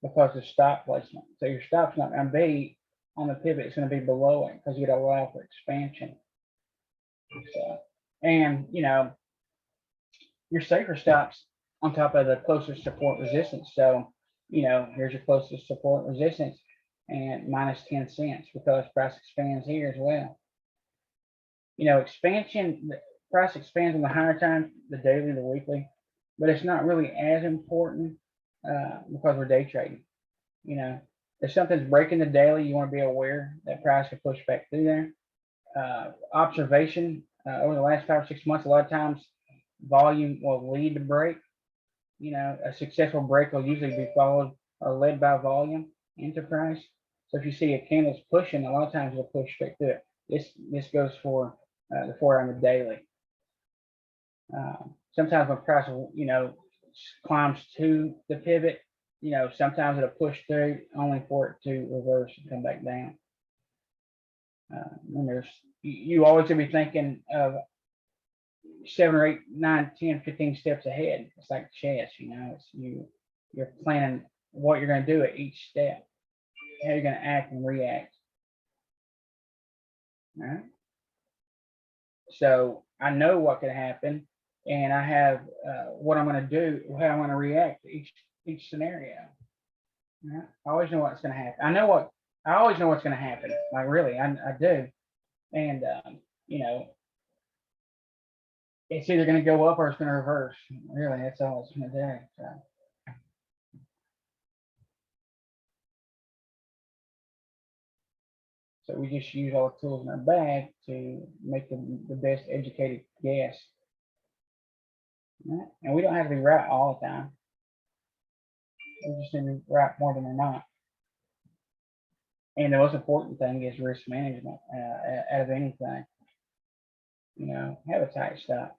A: because of stop placement. So your stop's not going to be on the pivot, it's going to be below it because you got to allow for expansion. So, and you know, your safer stops on top of the closest support resistance. So, you know, here's your closest support resistance and minus 10 cents because price expands here as well. You know, expansion, the price expands on the higher time, the daily, the weekly, but it's not really as important because we're day trading. You know, if something's breaking the daily, you want to be aware that price can push back through there. Observation over the last 5 or 6 months, a lot of times volume will lead to break. You know, a successful break will usually be followed or led by volume into price. So if you see a candle's pushing, a lot of times it'll push straight through it. This goes for the 4-hour daily. Sometimes when price, you know, climbs to the pivot, you know, sometimes it'll push through only for it to reverse and come back down. And you always gonna be thinking of 7 or 8, 9, 10, 15 steps ahead. It's like chess, you know, it's you're planning what you're going to do at each step, how you're going to act and react. All right. So I know what could happen, and I have what I'm going to do, how I'm going to react to each scenario. All right. I always know what's going to happen. I always know what's going to happen. Like really, I do. And you know, it's either going to go up or it's going to reverse. Really, that's all it's going to do. So. So we just use all the tools in our bag to make the best educated guess. Right? And we don't have to be right all the time. We just need to be right more than we're not. And the most important thing is risk management out of anything. You know, have a tight stop.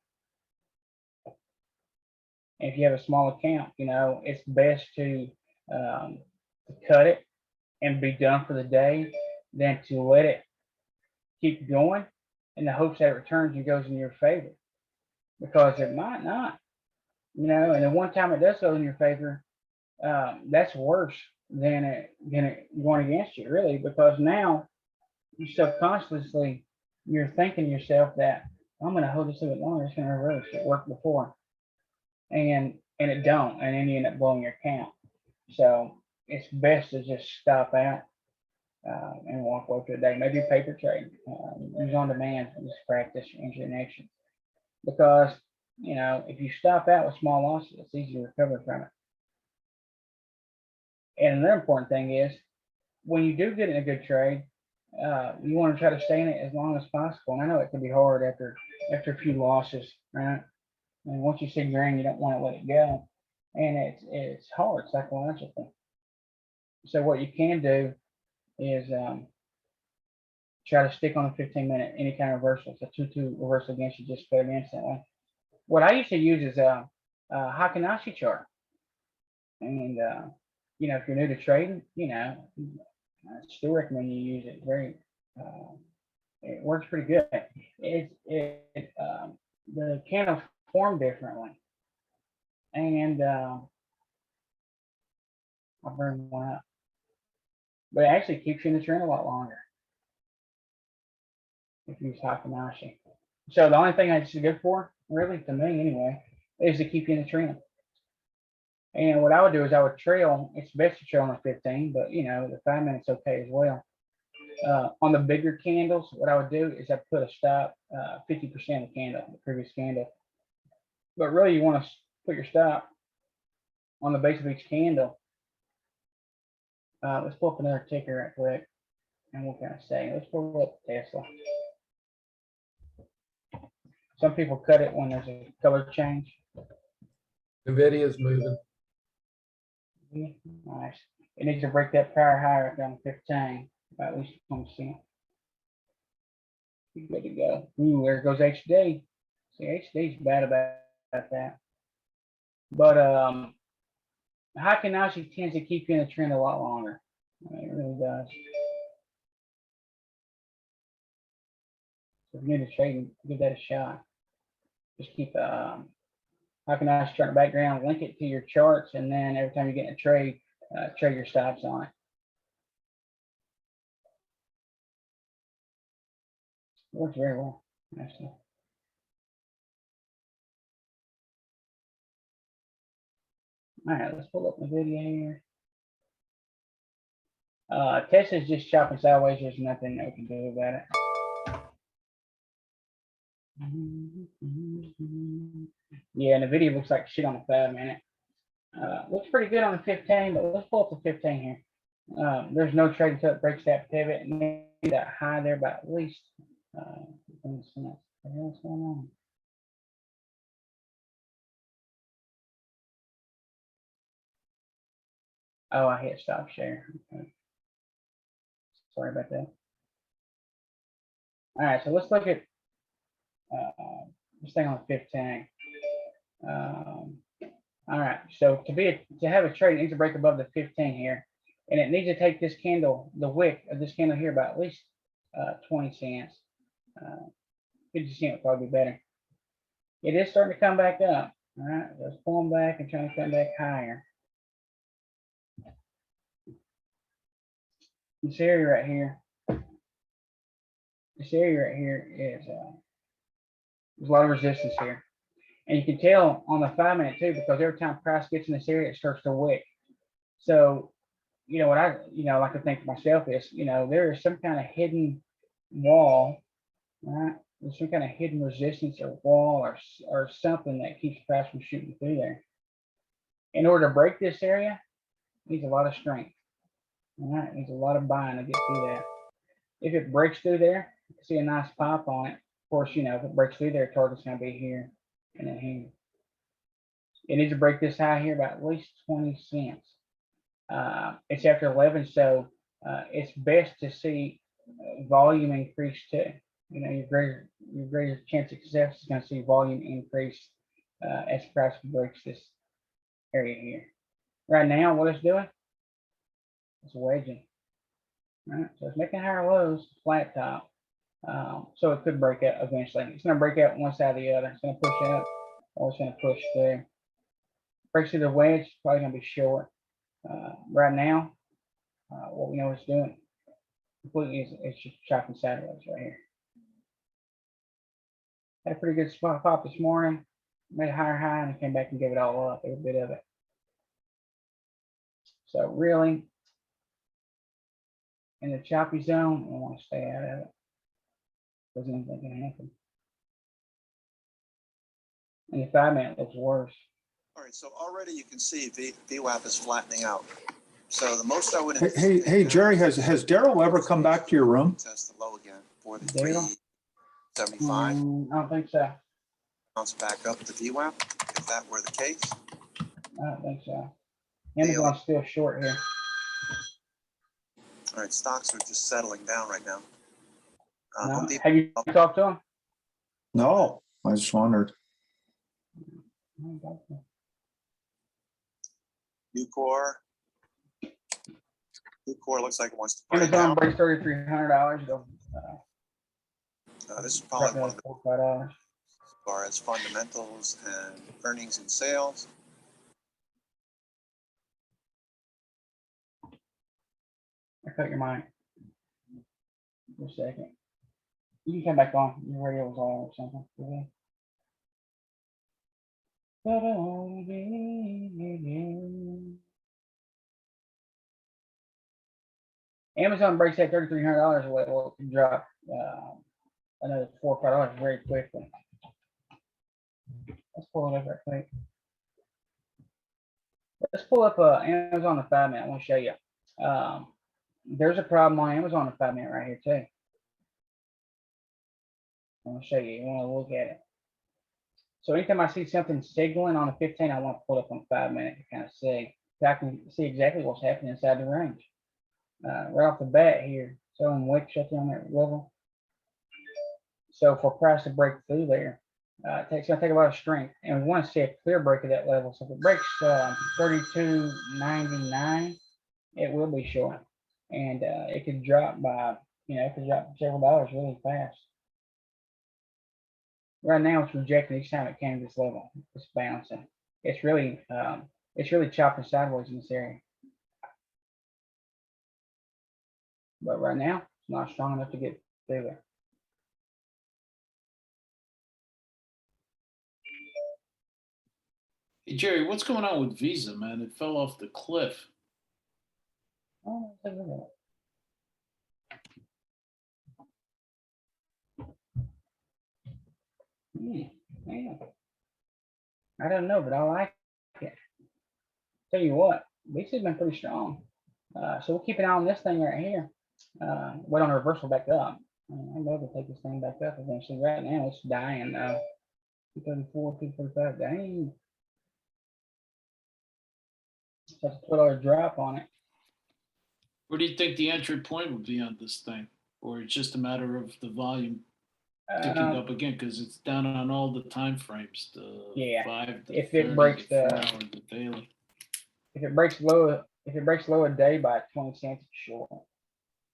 A: And if you have a small account, you know, it's best to cut it and be done for the day than to let it keep going in the hopes that it returns and goes in your favor, because it might not, you know, and the one time it does go in your favor, that's worse than it going against you, really, because now you subconsciously you're thinking to yourself that I'm going to hold this a bit longer, it's going to reverse, it worked before, and it don't, and then you end up blowing your account. So it's best to just stop out and walk away for the day. Maybe paper trade, use on demand, just practice entry and action. Because, you know, if you stop out with small losses, it's easy to recover from it. And another important thing is, when you do get in a good trade, you want to try to stay in it as long as possible. And I know it can be hard after a few losses, right? And once you see green, you don't want to let it go. And it's hard psychologically. So what you can do is try to stick on a 15-minute any kind of reversal. It's a 2-2 reversal against you, just put it instantly. What I used to use is a Hakanashi chart. And you know, if you're new to trading, you know, I still recommend you use it. It works pretty good. The candles form differently, and I'll bring one up, but it actually keeps you in the trend a lot longer if you use Hakanashi. So the only thing it's good for, really, to me anyway, is to keep you in the trend. And what I would do is I would trail. It's best to trail on the 15, but you know, the 5 minutes okay as well. On the bigger candles, what I would do is I put a stop 50% of the candle, the previous candle. But really, you want to put your stop on the base of each candle. Let's pull up another ticker right quick, and we'll kind of say, let's pull up Tesla. Some people cut it when there's a color change.
H: NVIDIA's moving.
A: Nice. It needs to break that prior high right down to 15, by at least 1%. Good to go. Ooh, there goes HD. See, HD's bad about that. But Hakanashi tends to keep you in the trend a lot longer. I mean, it really does. So if you're new to trading, give that a shot. Just keep Hakanashi chart in the background, link it to your charts, and then every time you get in a trade, trade your stops on it. Works very well, actually. All right, let's pull up the video here. Tesla's just chopping sideways. There's nothing that we can do about it. Yeah, and the video looks like shit on the 5 minute. Looks pretty good on the 15, but let's pull up the 15 here. There's no trade until it breaks that pivot and maybe that high there by at least. What the hell's going on? Oh, I hit stop share. Okay. Sorry about that. All right, so let's look at this thing on the 15. All right, so to have a trade, it needs to break above the 15 here, and it needs to take this candle, the wick of this candle here, by at least 20 cents. 50 cents would probably be better. It is starting to come back up. All right, so it's pulling back and trying to come back higher. This area right here. This area right here is there's a lot of resistance here, and you can tell on the 5-minute too, because every time price gets in this area, it starts to wick. So, what I like to think to myself is, there is some kind of hidden wall, right? There's some kind of hidden resistance or wall or something that keeps price from shooting through there. In order to break this area, it needs a lot of strength. All right, it needs a lot of buying to get through that. If it breaks through there, you can see a nice pop on it. Of course, if it breaks through there, target's going to be here and then here. It needs to break this high here by at least 20 cents. It's after 11, so it's best to see volume increase too. Your greater chance of success is going to see volume increase as price breaks this area here. Right now, what it's doing, it's wedging. Right, so it's making higher lows, flat top. So it could break out eventually. It's going to break out one side or the other. It's going to push up, or it's going to push through. Breaks through the wedge, it's probably going to be short. Right now, what we know it's doing completely is it's just chopping sideways right here. Had a pretty good spot pop this morning, made a higher high, and it came back and gave it all up, every bit of it. So really, in the choppy zone, we want to stay out of it. Because anything can happen. And the 5-minute looks worse.
K: All right, so already you can see VWAP is flattening out. So the most I would
B: Hey, Jerry, has Daryl ever come back to your room?
K: test the low again for the
A: Daryl?
K: 375.
A: I don't think so.
K: Bounce back up to VWAP if that were the case.
A: I don't think so. Amazon's still short here.
K: All right, stocks are just settling down right now.
A: No. Have you talked to him?
B: No, I just wondered.
K: Nucor looks like it wants to break
A: Amazon
K: down.
A: breaks $3,300. Go.
K: This is probably one of the
A: $4-5.
K: as far as fundamentals and earnings and sales.
A: I cut your mic for a second. You can come back on. Your radio was on or something. Okay. Amazon breaks that $3,300 away. Well, it can drop another $4 or $5 very quickly. Let's pull it up right quick. Let's pull up Amazon the 5-minute. I want to show you. There's a problem on Amazon the 5-minute right here too. I want to show you. You want to look at it. So anytime I see something signaling on a 15, I want to pull up on 5-minute to kind of see. So I can see exactly what's happening inside the range. Right off the bat here, showing wicks right there on that level. So for price to break through there, it's going to take a lot of strength, and we want to see a clear break of that level. So if it breaks 32.99, it will be short, and it could drop by, it could drop several dollars really fast. Right now, it's rejecting each time it came to this level. It's bouncing. It's really chopping sideways in this area. But right now, it's not strong enough to get through there.
D: Hey, Jerry, what's going on with Visa, man? It fell off the cliff.
A: Oh, let's take a look at it. Yeah. I don't know, but I like it. Tell you what, Visa's been pretty strong. So we'll keep an eye on this thing right here. Wait on the reversal back up. I'm going to take this thing back up eventually. Right now, it's dying. 234, 245, dang. That's a $12 drop on it.
D: Where do you think the entry point would be on this thing? Or it's just a matter of the volume ticking up again because it's down on all the time frames, the 5, the
A: if
D: 30,
A: it breaks
D: the 4 hour, the daily.
A: If it breaks low a day by 20 cents, it's short.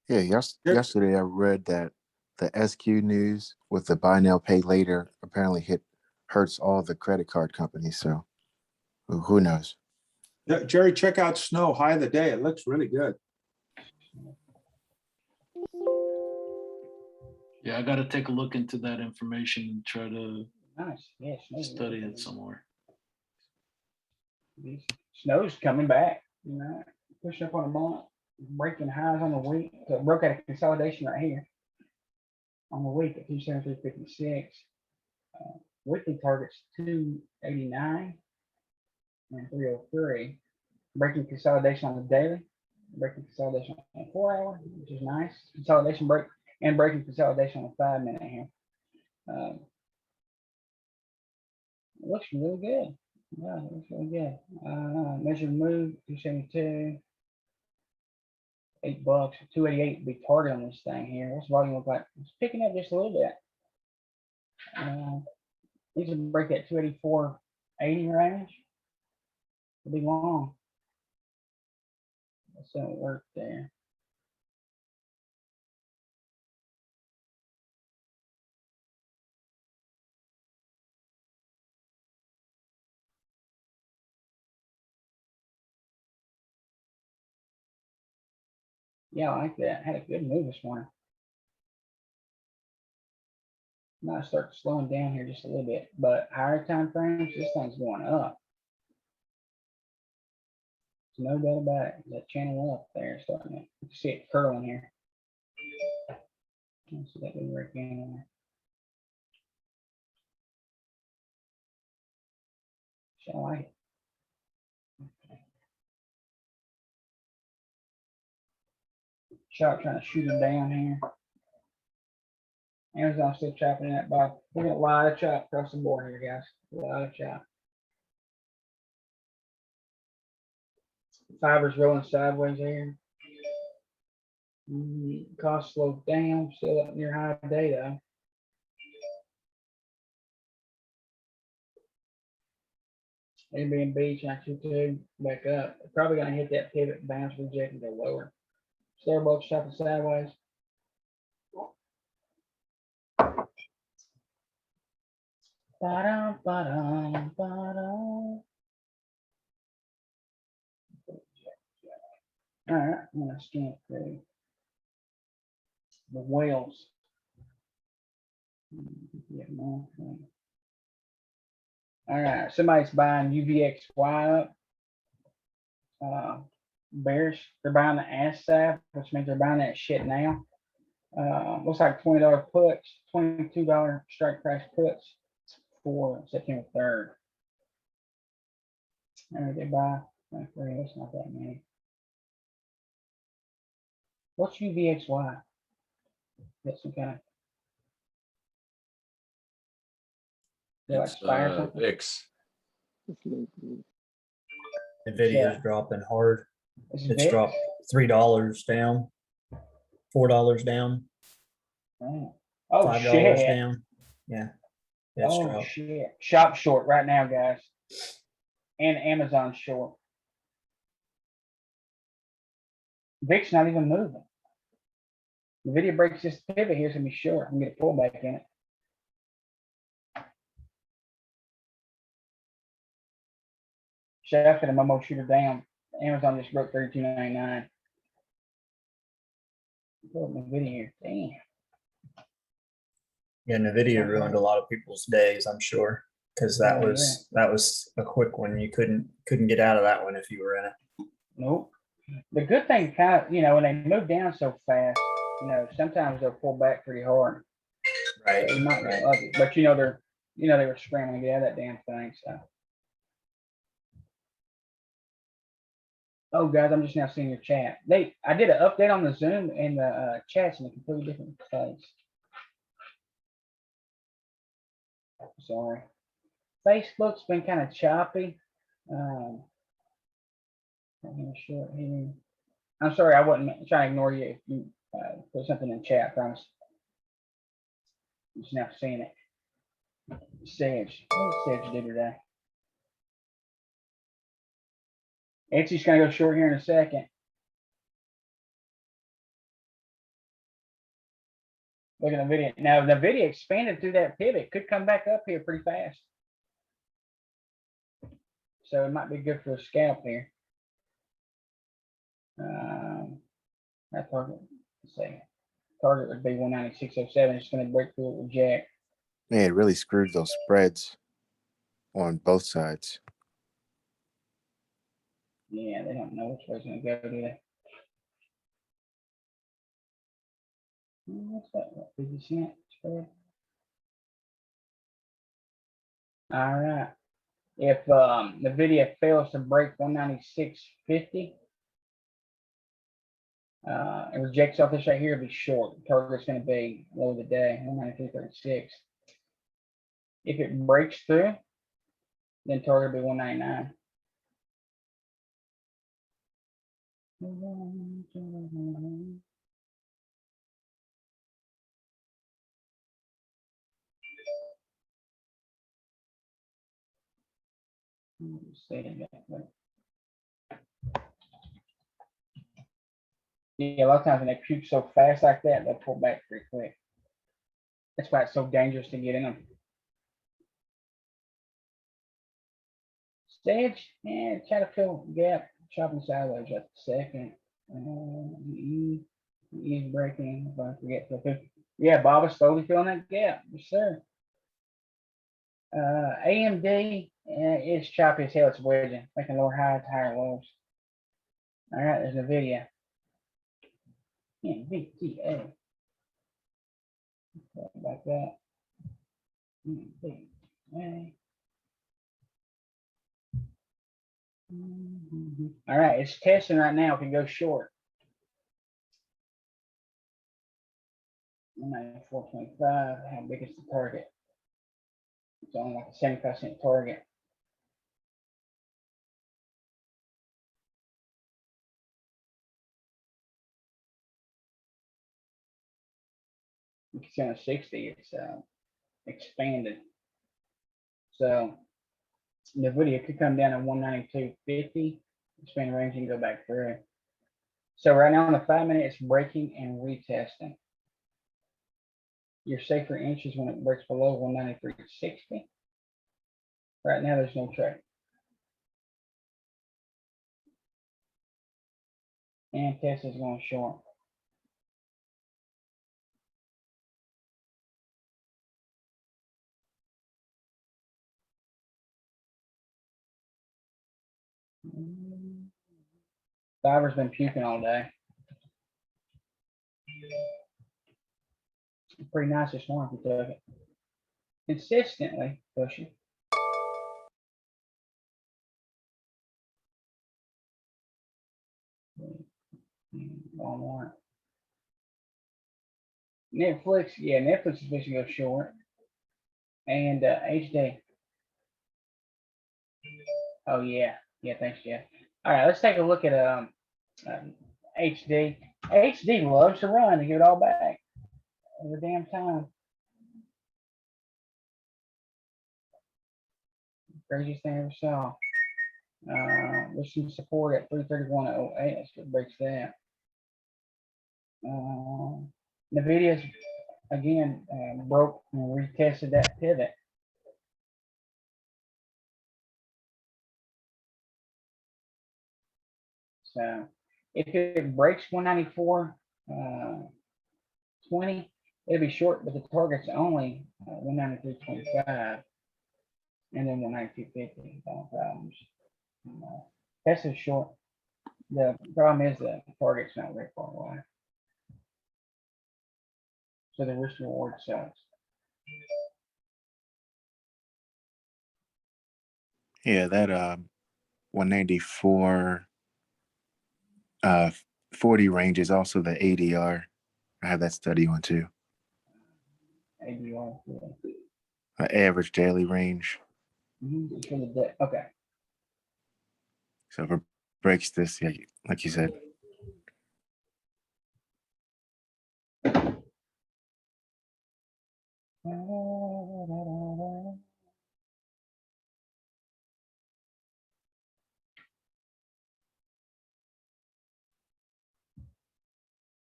C: Yeah, yesterday I read that the SQ news with the buy now pay later apparently hit hurts all the credit card companies. So who knows?
B: Yeah, Jerry, check out Snow, high of the day. It looks really good.
D: Yeah, I gotta take a look into that information and try to
A: Nice. Yes.
D: study it somewhere.
A: Snow's coming back, you know, pushing up on a month, breaking highs on the week. So it broke out a consolidation right here on the week at 273.56. Weekly targets 289 and 303. Breaking consolidation on the daily, breaking consolidation on the 4 hour, which is nice. Consolidation break and breaking consolidation on the 5 minute here. It looks really good. Yeah, it looks really good. Measured move 272. $8, 288 would be target on this thing here. What's volume look like? It's picking up just a little bit. These will break that 284.80 range. It'll be long. That's how it worked there. Yeah, I like that. Had a good move this morning. Might start slowing down here just a little bit, but higher time frames, this thing's going up. There's no doubt about it. That channel up there starting to, you can see it curling here. Let's see that little right in there. So I like it. Sharp trying to shoot it down here. Amazon still chopping that by. We got a lot of chop across the board here, guys. A lot of chop. Fibers rolling sideways here. Cost slowed down, still up near high day though. Airbnb trying to back up. They're probably gonna hit that pivot, bounce, reject, and go lower. Starbucks chopping sideways. Ba-dum, ba-dum, ba-dum. All right, I'm gonna scan through the whales. Yeah, no, okay. All right, somebody's buying UVXY up. Bears, they're buying the ASAP, which means they're buying that shit now. Looks like $20 puts, $22 strike price puts for September 3rd. And they buy, that's not that many. What's UVXY? That's some kind of. They like
H: It's
A: spy or something?
H: VIX.
L: Nvidia's dropping hard.
A: It's
L: It's
A: VIX?
L: dropped $3 down, $4 down,
A: Oh
L: $5
A: shit.
L: down. Yeah. It's
A: Oh
L: dropped.
A: shit. Shop short right now, guys. And Amazon short. VIX not even moving. The video breaks this pivot here, it's gonna be short. I'm gonna get a pullback in it. Shaft and a Momo shooter down. Amazon just broke 32.99. Pull up my video here. Damn.
L: Yeah, Nvidia ruined a lot of people's days, I'm sure, because that
A: Oh,
L: was a quick one. You couldn't get out of that one if you were in it.
A: Nope. The good thing, kind of, when they move down so fast, sometimes they'll pull back pretty hard.
L: Right.
A: So you might
L: Right.
A: not love it, but they were scrambling to get out of that damn thing. So. Oh, guys, I'm just now seeing your chat. I did an update on the Zoom and the chat's in a completely different place. Sorry. Facebook's been kind of choppy. I'm sorry, I wasn't trying to ignore you if you put something in chat, I promise. I'm just now seeing it. Sage. What did Sage do today? Etsy's gonna go short here in a second. Look at the video. Now the video expanded through that pivot. Could come back up here pretty fast. So it might be good for a scalp here. That target, let's see, target would be 196.07. It's going to break through it with Jack.
C: Yeah, it really screwed those spreads on both sides.
A: Yeah, they don't know which way it's going to go, do they? What's that? What, 50 cent spread? All right. If the video fails to break 196.50, and rejects off this right here, it'll be short. The target's going to be low of the day, 193.36. If it breaks through, then target will be 199. Yeah, a lot of times when they puke so fast like that, they'll pull back pretty quick. That's why it's so dangerous to get in them. Stage, yeah, try to fill gap, chopping sideways at the second. He's breaking. If I forget to, yeah, Bob is slowly filling that gap. Yes, sir. AMD is choppy as hell. It's wedging, making lower highs, higher lows. All right, there's a video. NVTA. Like that. NVTA. All right, it's testing right now. If it goes short. 94.25. How big is the target? It's only like a 75-cent target. You can see on a 60, it's expanded. So the video could come down to 192.50. Expand range and go back through. So right now on the 5-minute, it's breaking and retesting. Your safer inches when it breaks below 193.60. Right now, there's no trade. And test is going short. Fiver's been puking all day. Pretty nice this morning if you took it. Consistently pushing. Walmart. Netflix, yeah, Netflix is supposed to go short. And HD. Oh yeah, yeah, thanks, Jeff. All right, let's take a look at HD. HD loves to run to give it all back every damn time. Craziest thing I ever saw. There's some support at 331.08. Let's get breaks that. The videos again broke and retested that pivot. So if it breaks 194.20, it'll be short, but the target's only 193.25 and then 192.50. No problems. That's a short. The problem is the target's not very far away. So the risk reward sucks.
C: Yeah, that 194 40 range is also the ADR. I have that study on too.
A: ADR.
C: Average daily range.
A: Okay.
C: So if it breaks this, yeah, like you said.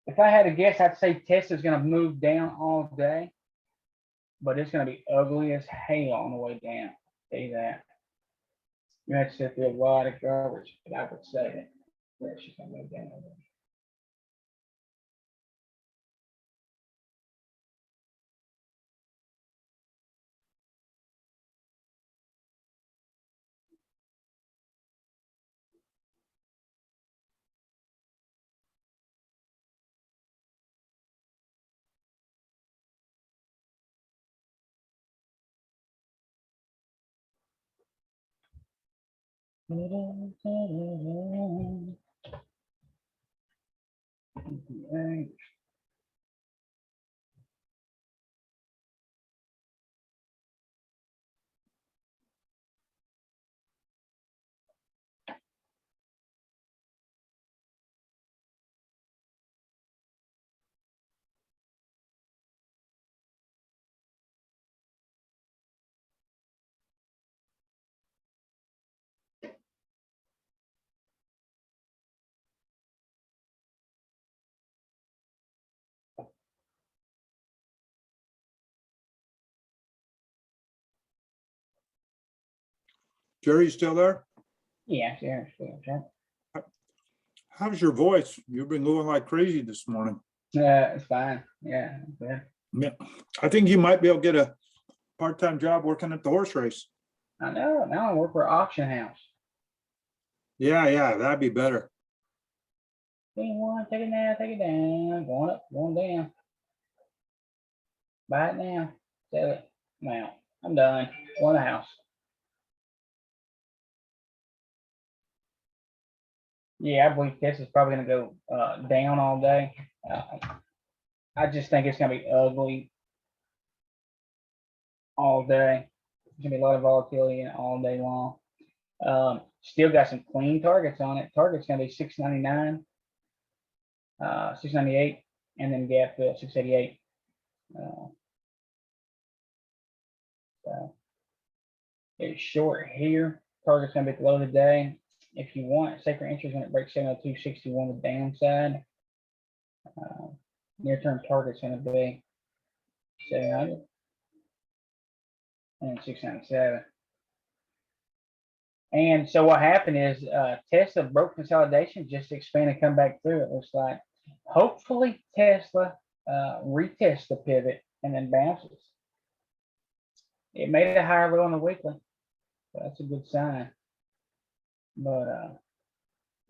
A: If I had to guess, I'd say Tesla's going to move down all day, but it's going to be ugly as hell on the way down. I'll tell you that. You had to sit through a lot of garbage, but I would say that. Yeah, she's gonna move down. Right.
B: Jerry, you still there?
A: Yeah, yeah.
B: How's your voice? You've been going like crazy this morning.
A: It's fine. Yeah, yeah.
B: Yeah, I think you might be able to get a part-time job working at the horse race.
A: I know. Now I work for an auction house.
B: Yeah, that'd be better.
A: Anyone, take it down, take it down. Going up, going down. Buy it now. Sell it. Now, I'm done. Going to the house. Yeah, I believe Tesla's probably going to go down all day. I just think it's going to be ugly all day. There's going to be a lot of volatility in it all day long. Still got some clean targets on it. Target's going to be 699, 698, and then gap fill 688. So it's short here. Target's going to be below the day. If you want safer entries when it breaks 702.61 the downside, near-term target's going to be 700 and 697. And so what happened is Tesla broke consolidation just to expand and come back through. It looks like hopefully Tesla retests the pivot and then bounces. It made a higher low on the weekly, so that's a good sign. But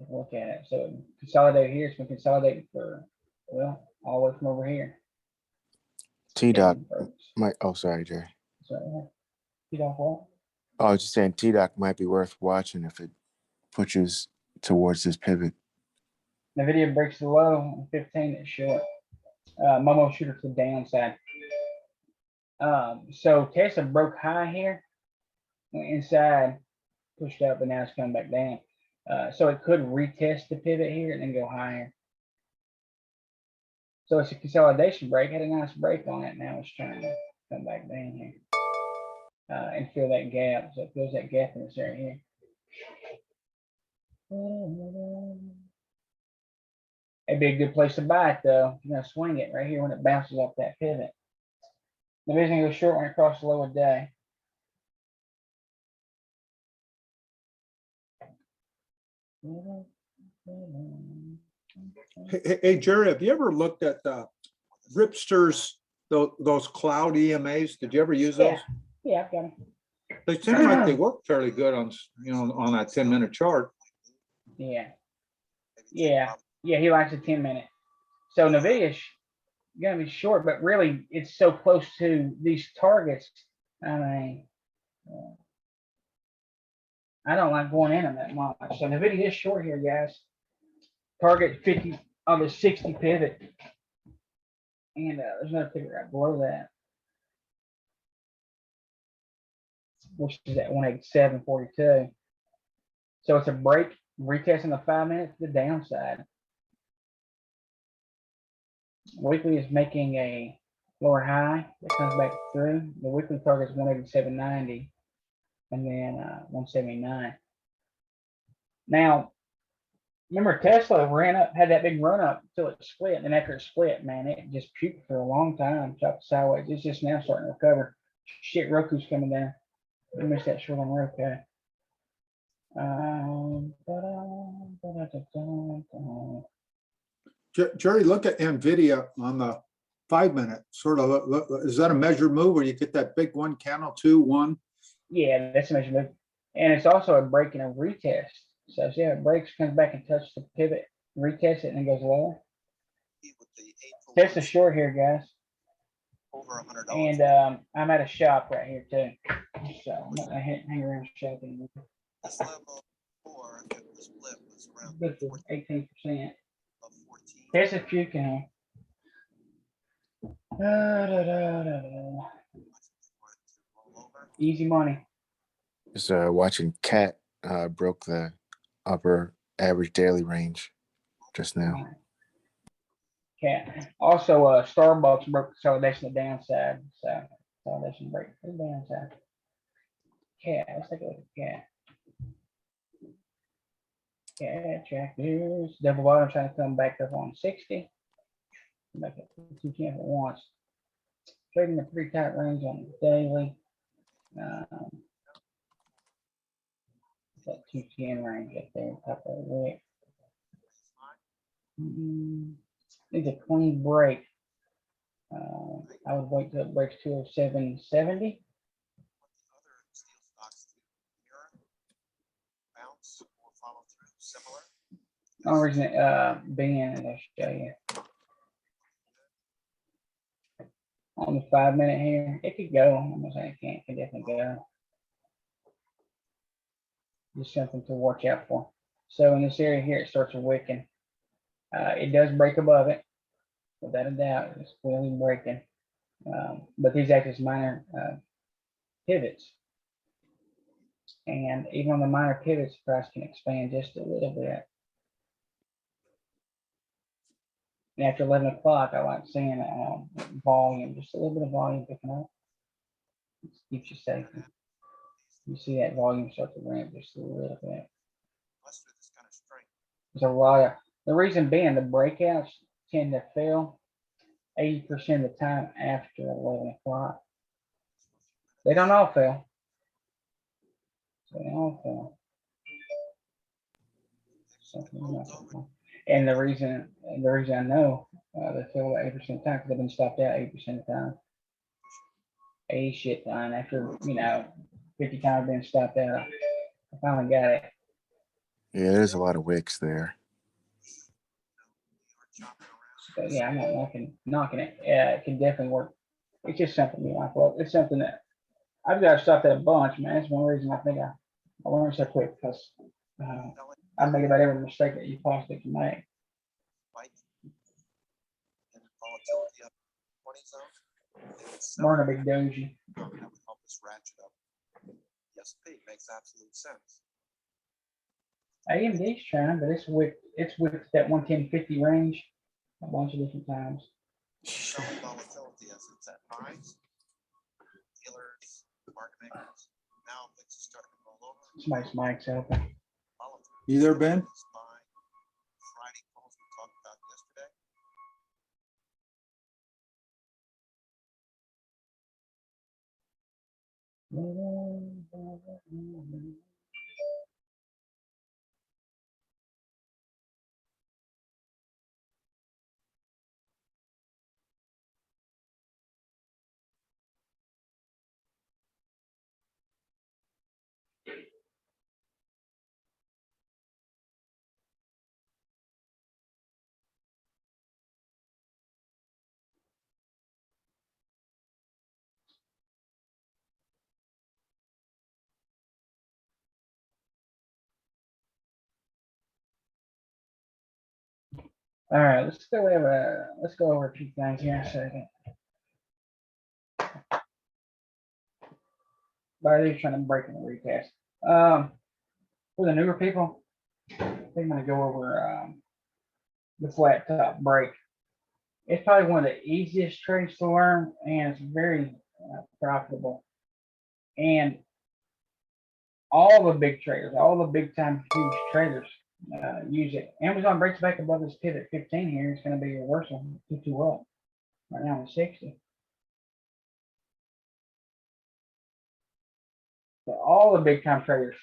A: look at it. So consolidate here. It's been consolidating for, well, all the way from over here.
C: T-Doc might, oh, sorry, Jerry.
A: So T-Doc what?
C: I was just saying T-Doc might be worth watching if it pushes towards this pivot.
A: The video breaks the low on 15, it's short. Momo shooter to the downside. So Tesla broke high here, went inside, pushed up, and now it's coming back down. So it could retest the pivot here and then go higher. So it's a consolidation break, had a nice break on it. Now it's trying to come back down here and fill that gap. So it fills that gap in this area here. It'd be a good place to buy it though. You're gonna swing it right here when it bounces off that pivot. The reason it goes short when it crosses the low of day.
B: Hey, Jerry, have you ever looked at Ripster's, those cloud EMAs? Did you ever use those?
A: Yeah, I've got them.
B: They seem like they work fairly good on, on that 10-minute chart.
A: Yeah, he likes a 10-minute. So Nvidia's gonna be short, but really it's so close to these targets. I mean, I don't like going in them that much. So Nvidia is short here, guys. Target 50 on the 60 pivot, and there's another pivot right below that, which is at 187.42. So it's a break, retesting the 5 minutes to the downside. Weekly is making a lower high that comes back through. The weekly target is 187.90 and then 179. Now, remember Tesla ran up, had that big run up until it split. And after it split, man, it just puked for a long time, chopped sideways. It's just now starting to recover. Shit, Roku's coming down. I missed that short on Roku.
B: Jerry, look at NVIDIA on the 5-minute, sort of, is that a measured move where you get that big one candle, 2, 1?
A: Yeah, that's a measurement. And it's also a break and a retest. So see how it breaks, comes back and touches the pivot, retest it, and it goes lower. That's a short here, guys.
K: Over $100.
A: And I'm at a shop right here too. So I'm not gonna hang around shop anymore.
K: This level 4, if the split was around
A: Good for 18%.
K: of 14.
A: There's a few can. Easy money.
C: Just watching Cat broke the upper average daily range just now.
A: Cat. Also, Starbucks broke consolidation to the downside. So consolidation break to the downside. Cat. Let's take a look at Cat. Cat trackers. Double bottom trying to come back up on 60. Back up to 210 at once. Trading a pretty tight range on the daily. That 210 range up there, top of the wick. It's a clean break. I would wait till it breaks 207.70.
K: Other steel stocks to mirror, bounce, or follow through similar.
A: Only reason it being, and I'll show you. On the 5-minute here, it could go. I'm not saying it can't, it can definitely go. Just something to watch out for. So in this area here, it starts wicking. It does break above it, without a doubt. It's clearly breaking. But these act as minor pivots. And even on the minor pivots, the price can expand just a little bit. And after 11 o'clock, I like seeing volume, just a little bit of volume picking up. It keeps you safe. You see that volume start to ramp just a little bit. There's a lot of, the reason being the breakouts tend to fail 80% of the time after 11 o'clock. They don't all fail. So they all fail. And the reason I know they fail 80% of the time because they've been stopped out 80% of the time. 80 shit time after 50 times being stopped out. I finally got it.
C: Yeah, there's a lot of wicks there.
A: So yeah, I'm not knocking it. Yeah, it can definitely work. It's just something you like. Well, it's something that I've got to stop that a bunch, man. That's one reason I think I learned so quick because I make about every mistake that you possibly can make. Learn a big doji.
K: That would help us ratchet up. The S&P makes absolute sense.
A: AMD's trying, but it's with that 110.50 range a bunch of different times.
K: Selling volatility as it's at highs. Dealers, market makers. Now it's starting to roll over.
A: Somebody's mic's open.
B: You there, Ben?
K: Friday calls we talked about yesterday.
A: All right, let's go over a few things here in a second. But trying to break in the retest. For the newer people, I'm going to go over the flat top break. It's probably one of the easiest trades to learn, and it's very profitable. And all the big traders, all the big time huge traders use it. Amazon breaks back above this pivot 15 here. It's going to be your worst one, 2 up. Right now on 60. So all the big time traders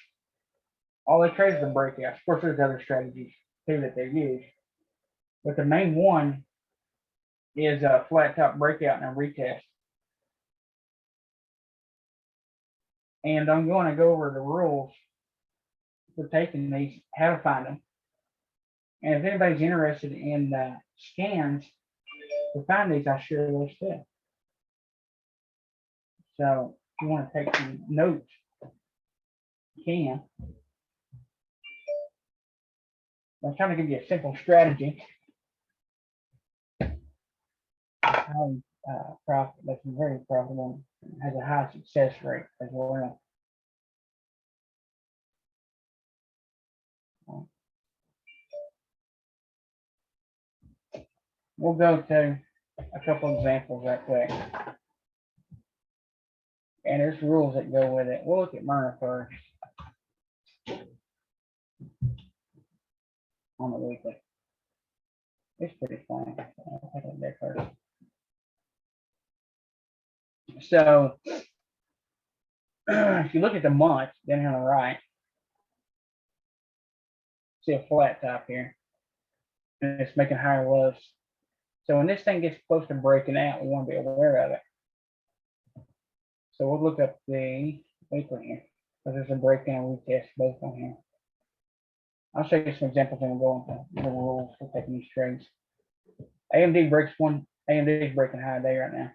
A: all they trade is the breakouts. Of course, there's other strategies too that they use, but the main one is a flat top breakout and a retest. And I'm going to go over the rules for taking these, how to find them. And if anybody's interested in scans to find these, I'll share those too. So if you want to take some notes, you can. I'm trying to give you a simple strategy. Profit that's very profitable, has a high success rate as well. We'll go to a couple examples right quick. And there's rules that go with it. We'll look at Myrna first. On the weekly. It's pretty fun. I'll take it there first. So if you look at the month, then here on the right, see a flat top here. And it's making higher lows. So when this thing gets close to breaking out, we want to be aware of it. So we'll look up the weekly here. So there's a breakdown and retest both on here. I'll show you some examples and we'll go into the rules for taking these trades. AMD breaks one. AMD is breaking high day right now.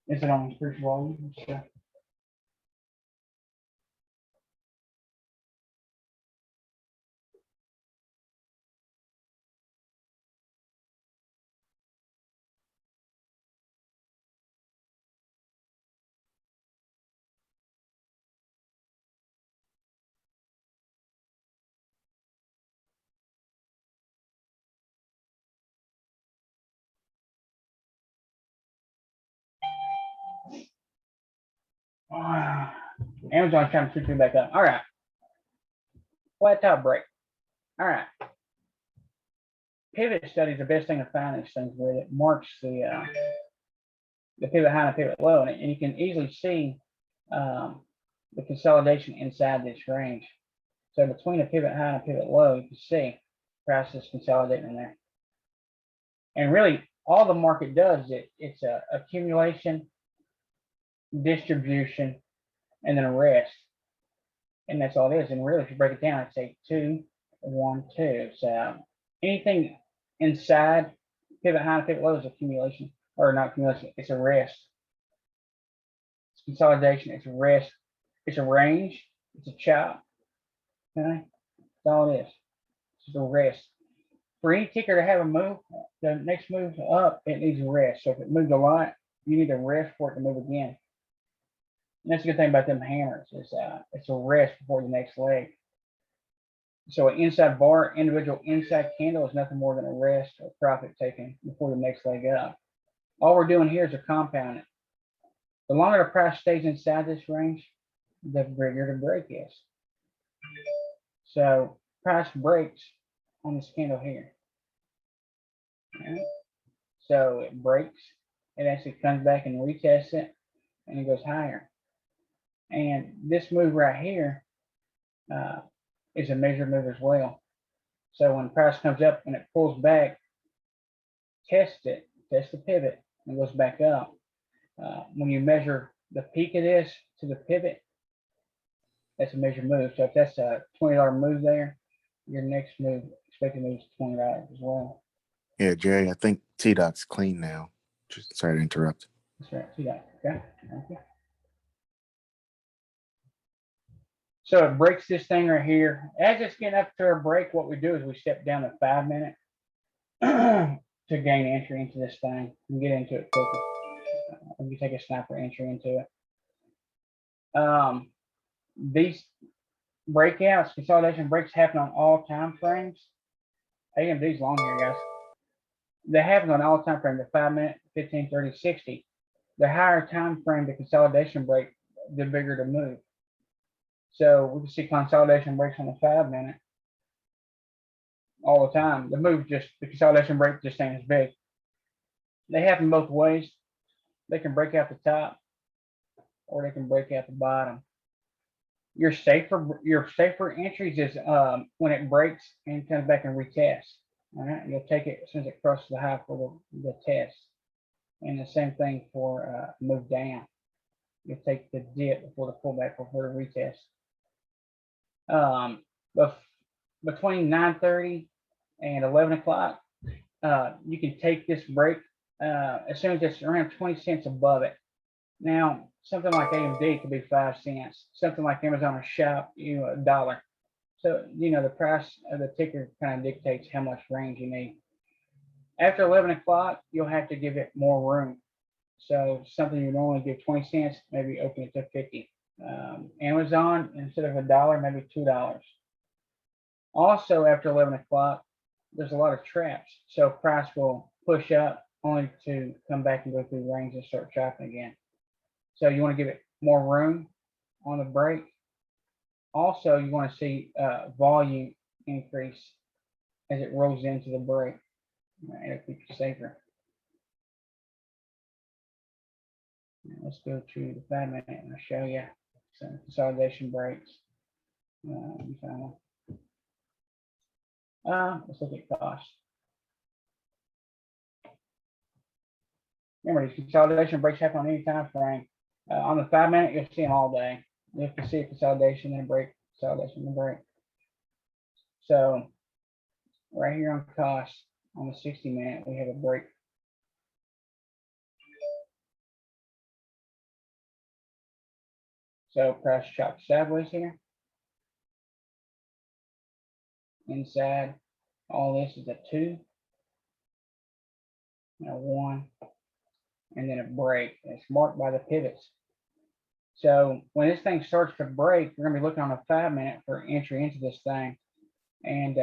A: Is it on increased volume? So, Amazon trying to switch me back up. All right. Flat top break. All right. Pivot study is the best thing to find these things with. It marks the pivot high and pivot low, and you can easily see the consolidation inside this range. So between a pivot high and a pivot low, you can see prices consolidating in there. And really, all the market does it's a accumulation, distribution, and then a rest. And that's all it is. And really, if you break it down, I'd say 2, 1, 2. So anything inside pivot high and pivot low is accumulation, or not accumulation, it's a rest. It's consolidation, it's a rest, it's a range, it's a chop. Okay, that's all it is. It's just a rest. For any ticker to have a move, the next move up, it needs a rest. So if it moved a lot, you need a rest for it to move again. And that's the good thing about them hammers is it's a rest before the next leg. So an inside bar, individual inside candle is nothing more than a rest or profit taken before the next leg up. All we're doing here is a compound it. The longer the price stays inside this range, the bigger the break is. So price breaks on this candle here. Right. So it breaks, it actually comes back and retests it, and it goes higher. And this move right here is a measured move as well. So when the price comes up and it pulls back, test it, test the pivot, and goes back up. When you measure the peak of this to the pivot, that's a measured move. So if that's a $20 move there, your next move, expected move is $20 as well.
C: Yeah, Jerry, I think T-Dot's clean now. Just sorry to interrupt.
A: That's right, T-Dot. Okay. Okay. So it breaks this thing right here. As it's getting up to our break, what we do is we step down to 5 minute to gain entry into this thing and get into it quicker. You take a sniper entry into it. These breakouts, consolidation breaks happen on all time frames. AMD's long here, guys. They happen on all time frames, the 5 minute, 15, 30, 60. The higher time frame the consolidation break, the bigger the move. So we can see consolidation breaks on the 5 minute all the time. The move just, the consolidation break just ain't as big. They happen both ways. They can break out the top or they can break out the bottom. Your safer entries is when it breaks and comes back and retests. All right, you'll take it as soon as it crosses the high for the test. And the same thing for move down. You'll take the dip before the pullback before the retest. But between 9:30 and 11 o'clock, you can take this break as soon as it's around 20 cents above it. Now, something like AMD could be 5 cents. Something like Amazon or Shop, $1. So, the price of the ticker kind of dictates how much range you need. After 11 o'clock, you'll have to give it more room. So something you normally give 20 cents, maybe open it to 50. Amazon, instead of $1, maybe $2. Also, after 11 o'clock, there's a lot of traps. So price will push up only to come back and go through range and start chopping again. So you want to give it more room on the break. Also, you want to see volume increase as it rolls into the break. It'll keep you safer. Now let's go to the 5 minute and I'll show you some consolidation breaks. Let's look at cost. Remember, these consolidation breaks happen on any time frame. On the 5 minute, you'll see them all day. You have to see a consolidation and a break, consolidation and a break. So right here on cost, on the 60 minute, we have a break. So price chopped sideways here. Inside, all this is a 2, and a 1, and then a break. It's marked by the pivots. So when this thing starts to break, we're going to be looking on a 5 minute for entry into this thing. And,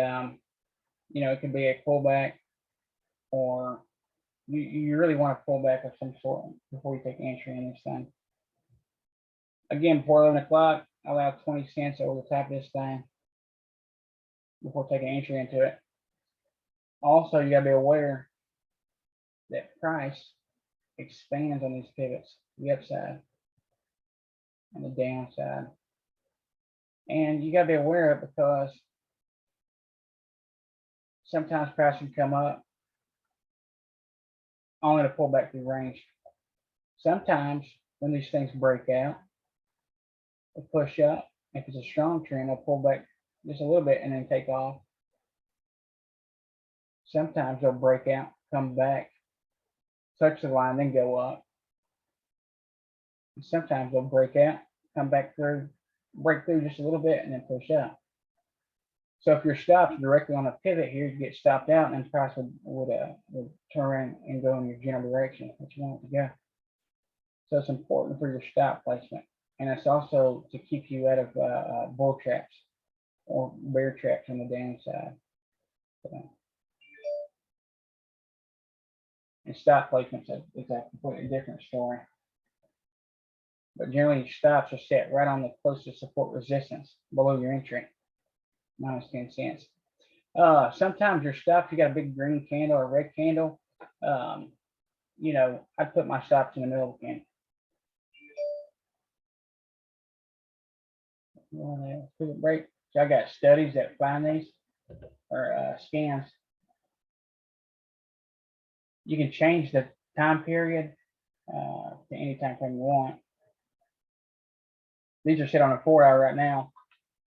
A: it can be a pullback, or you really want a pullback of some sort before you take entry in this thing. Again, before 11 o'clock, I allow 20 cents over the top of this thing before taking entry into it. Also, you got to be aware that price expands on these pivots, the upside and the downside. And you got to be aware of it because sometimes price can come up only to pull back through range. Sometimes when these things break out, they push up. If it's a strong trend, they'll pull back just a little bit and then take off. Sometimes they'll break out, come back, touch the line, then go up. And sometimes they'll break out, come back through, break through just a little bit, and then push up. So if you're stopped directly on a pivot here, you get stopped out, and the price would turn around and go in your general direction, which you want it to go. So it's important for your stop placement, and it's also to keep you out of bull traps or bear traps on the downside. So, and stop placement is a completely different story. But generally, your stops are set right on the closest support resistance below your entry, minus 10 cents. Sometimes your stops, you got a big green candle or red candle. I'd put my stops in the middle of the candle. Break. So I got studies that find these or scans. You can change the time period to any time frame you want. These are set on a 4 hour right now,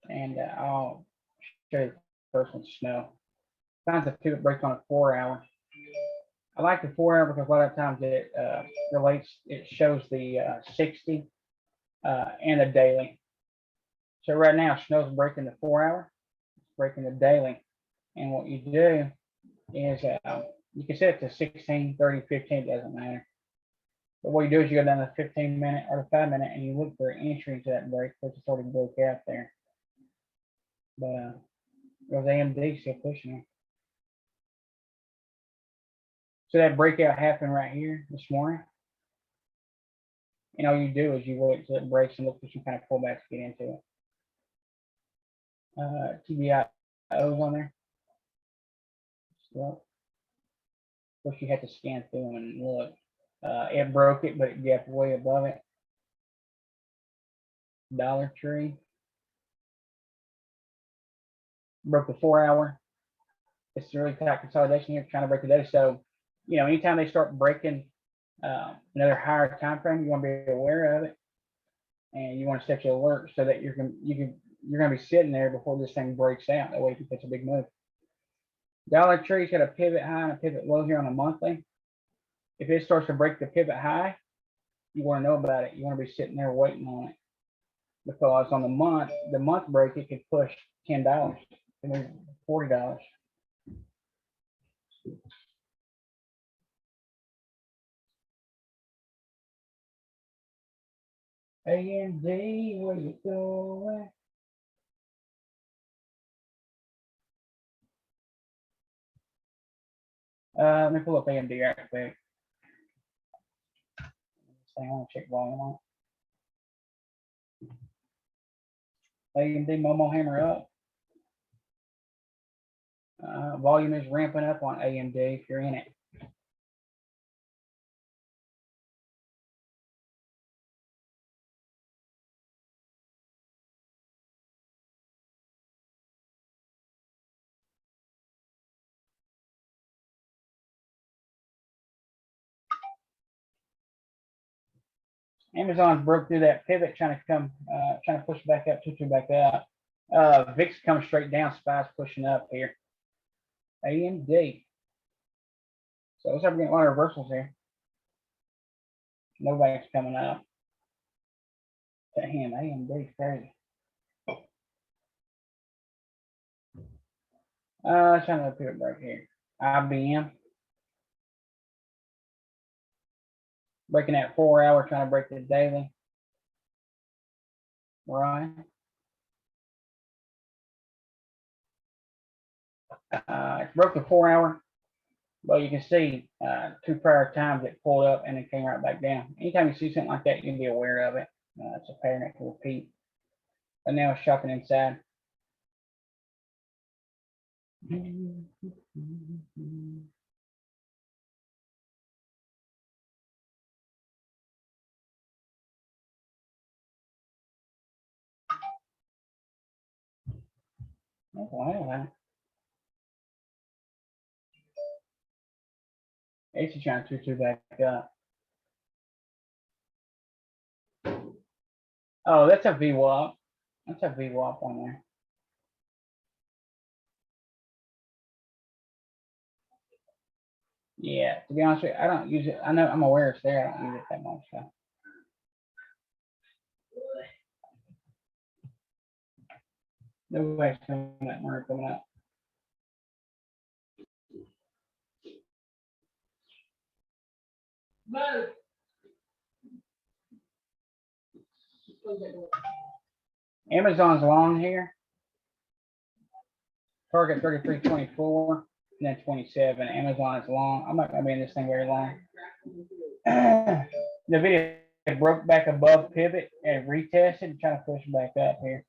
A: and I'll show you the first one, snow. Finds a pivot break on a 4 hour. I like the 4 hour because a lot of times it it shows the 60 and the daily. So right now, snow's breaking the 4 hour, it's breaking the daily. And what you do is you can set it to 16, 30, 15, doesn't matter. But what you do is you go down to the 15 minute or the 5 minute and you look for an entry into that break, which is already broke out there. But those AMD still pushing it. So that breakout happened right here this morning. And all you do is you wait till it breaks and look for some kind of pullback to get into it. TBIOs on there. So, of course, you have to scan through them and look. It broke it, but it gapped way above it. Dollar Tree. broke the 4 hour. It's a really tight consolidation here, trying to break the day. So, anytime they start breaking another higher time frame, you want to be aware of it, and you want to set your alert so that you're going to be sitting there before this thing breaks out. That way, you can catch a big move. Dollar Tree's got a pivot high and a pivot low here on a monthly. If it starts to break the pivot high, you want to know about it. You want to be sitting there waiting on it, because on the month break, it could push $10, $40. AMD, where you going? Let me pull up AMD right quick. I want to check volume on it. AMD Momo hammer up. Volume is ramping up on AMD if you're in it. Amazon's broke through that pivot, trying to push back up, tutu back up. VIX comes straight down, SPY's pushing up here. AMD. So looks like we're getting a lot of reversals here. Nobody's coming up. Damn, AMD crazy. Trying to pivot break here. IBM. Breaking that 4 hour, trying to break the daily. Right. It broke the 4 hour. Well, you can see 2 prior times it pulled up and it came right back down. Anytime you see something like that, you can be aware of it. It's a pattern that can repeat. And now it's shopping inside. Okay. It's trying to tutu back up. Oh, that's a VWAP. That's a VWAP on there. Yeah, to be honest with you, I don't use it. I know I'm aware it's there. I don't use it that much. So. Nobody's coming up. We're coming up. Amazon's long here. Target 33.24 and then 27. Amazon is long. I'm not gonna be in this thing very long. The video broke back above pivot and retested and trying to push back up here.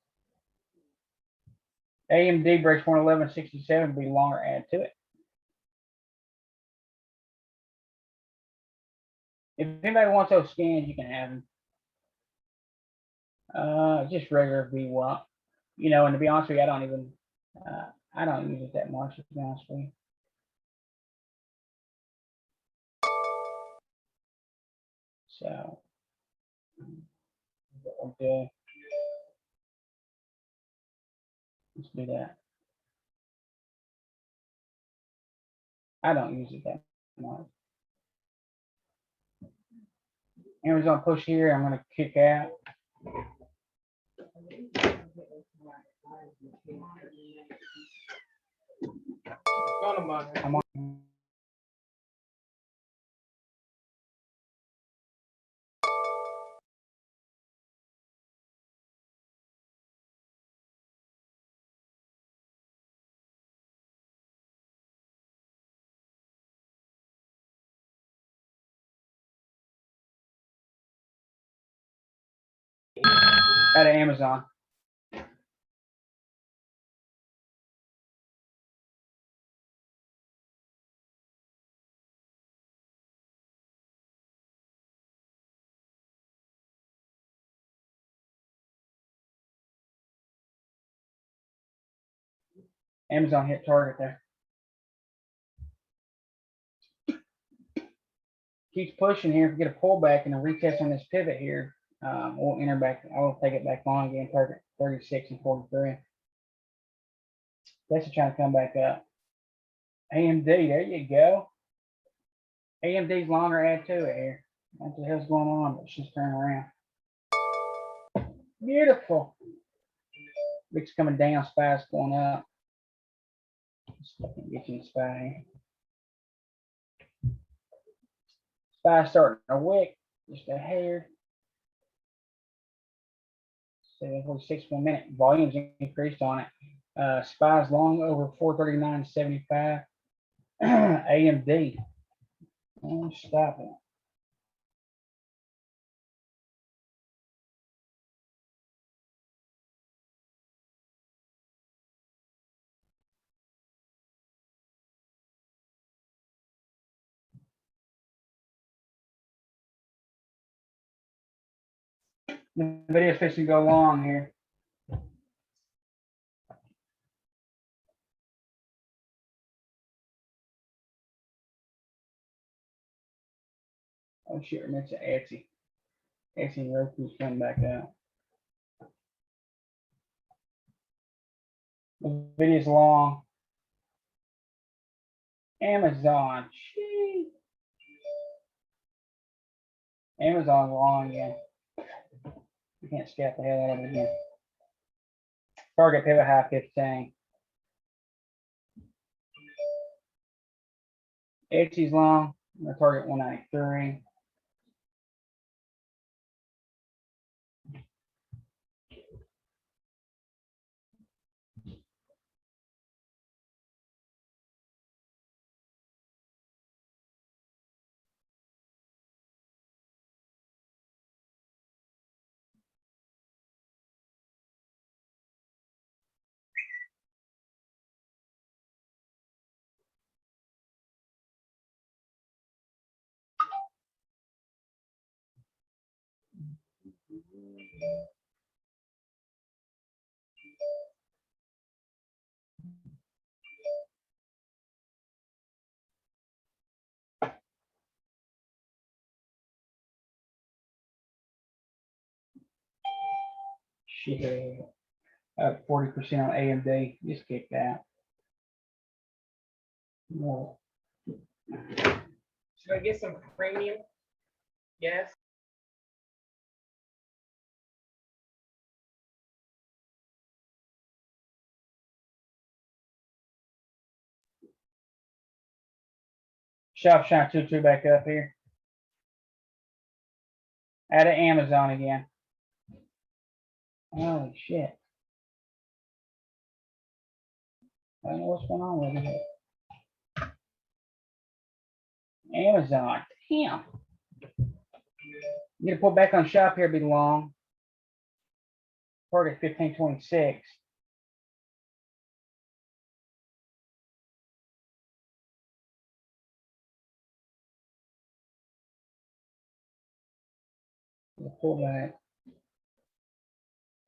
A: AMD breaks 111.67, be longer, add to it. If anybody wants those scans, you can have them. Just regular VWAP. And to be honest with you, I don't use it that much, to be honest with you. So, okay. Let's do that. I don't use it that much. Amazon push here, I'm gonna kick out. I'm on. Out of Amazon. Amazon hit target there. Keeps pushing here. If we get a pullback and a retest on this pivot here, we'll enter back. I will take it back long again. Target 36 and 43. That's trying to come back up. AMD, there you go. AMD's longer, add to it here. What the hell's going on? But she's turning around. Beautiful. Wick's coming down, SPY's going up. Let's fucking get you in SPY here. SPY starting a wick, just a hair. 746 per minute. Volume's increased on it. SPY's long over 439.75. AMD. Oh, stop it. The video's fixing to go long here. Oh shit, remember to Etsy. Etsy and Roku's coming back out. The video's long. Amazon. Sheesh. Amazon's long again. You can't scalp the hell out of it again. Target pivot high 15. Etsy's long. The target 193. Shit. Up 40% on AMD. Just kick that. No.
M: Should I get some premium? Yes.
A: Shop Shine 22 back up here. Add an Amazon again. Holy shit. I don't know what's going on with it. Amazon. Damn. You get to pull back on shop here, be long. Target 1526. Pull back.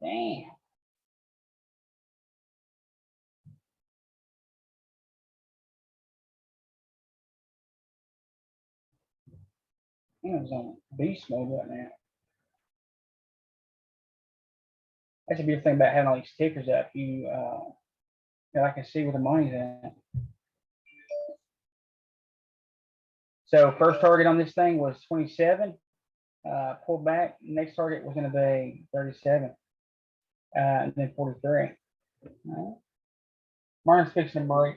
A: Damn. Amazon beast mode right now. That's a beautiful thing about having all these tickers up. I can see where the money's at. So first target on this thing was 27. Pull back. Next target was going to be 37. And then 43. All right. Martin's fixing to break.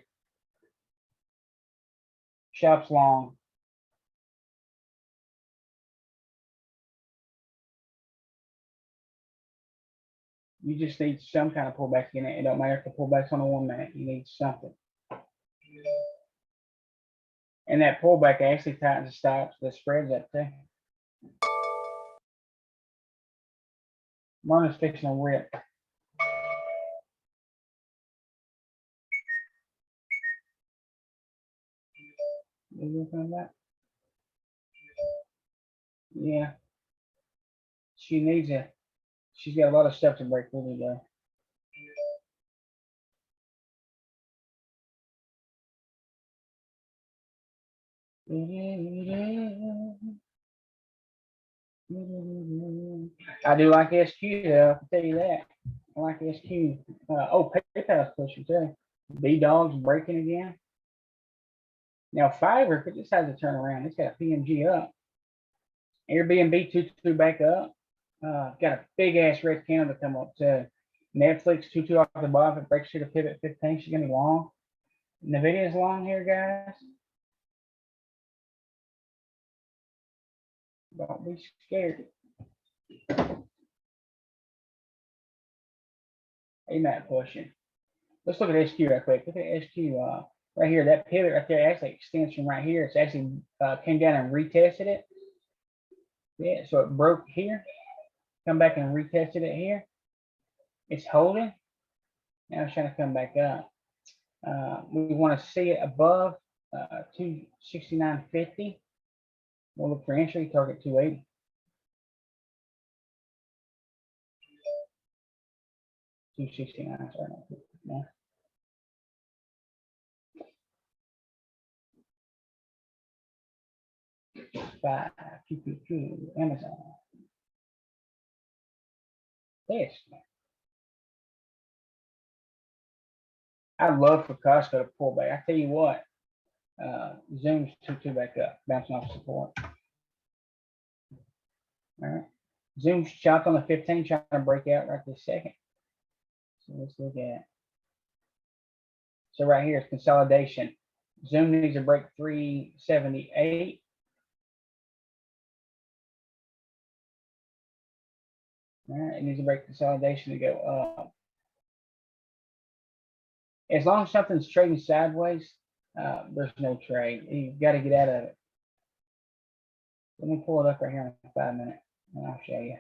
A: Shop's long. You just need some kind of pullback in it. It don't matter if the pullback's on a 1 minute. You need something. And that pullback actually tightens the stops. The spreads up too. Martin's fixing to rip. Yeah. She needs it. She's got a lot of stuff to break through today. I do like SQ though, I can tell you that. I like SQ. Oh, PayPal's pushing too. B Dog's breaking again. Now Fiverr could decide to turn around. It's got a PMG up. Airbnb 22 back up. Got a big ass red candle to come up to. Netflix 22 off the bottom. If it breaks through the pivot 15, she's gonna be long. Nvidia's long here, guys. Don't be scared. AMAT pushing. Let's look at SQ real quick. Look at SQ right here. That pivot right there actually extends from right here. It's actually came down and retested it. Yeah, so it broke here. Come back and retested it here. It's holding. Now it's trying to come back up. We want to see it above 269.50. We'll look for entry, target 280. $269, sorry. No. Five, QQQ, Amazon. This. I'd love for Costco to pull back. I tell you what, Zoom's 2 back up, bouncing off support. All right. Zoom's chopped on the 15, trying to break out right this second. So let's look at it. So right here is consolidation. Zoom needs to break 378. All right, it needs to break consolidation to go up. As long as something's trading sideways, there's no trade. You've got to get out of it. Let me pull it up right here in 5 minutes, and I'll show you.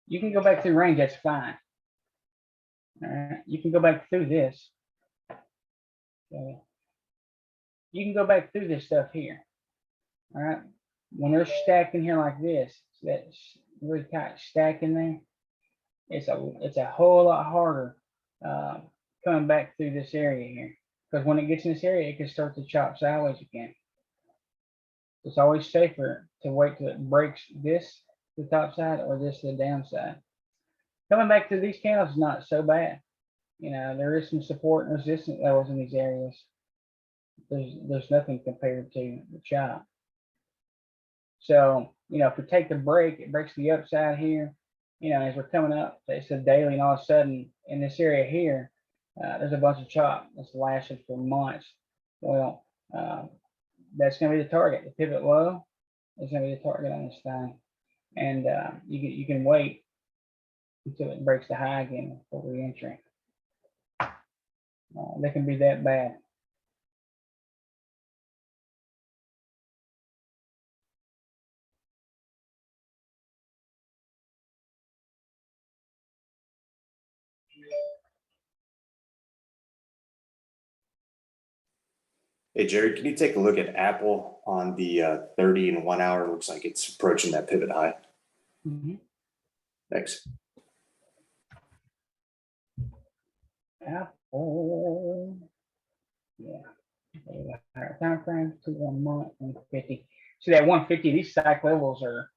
A: You can go back through range, that's fine. All right, you can go back through this. Okay. You can go back through this stuff here. All right, when they're stacked in here like this, so that's really tight stack in there. It's a whole lot harder coming back through this area here, because when it gets in this area, it can start to chop sideways again. It's always safer to wait till it breaks this to the top side or this to the downside. Coming back to these candles is not so bad. You know, there is some support and resistance levels in these areas. There's nothing compared to the chop. So, you know, if we take the break, it breaks the upside here. You know, as we're coming up, it's a daily, and all of a sudden in this area here, there's a bunch of chop that's lasted for months. Well, that's going to be the target. The pivot low is going to be the target on this thing, and you can wait until it breaks the high again for re-entry. They can be that bad.
I: Hey, Jerry, can you take a look at Apple on the 30 and 1 hour? Looks like it's approaching that pivot high.
A: Mm-hmm.
I: Thanks.
A: Apple. Yeah. Time frame to 1 month, 150. So that 150, these stack levels are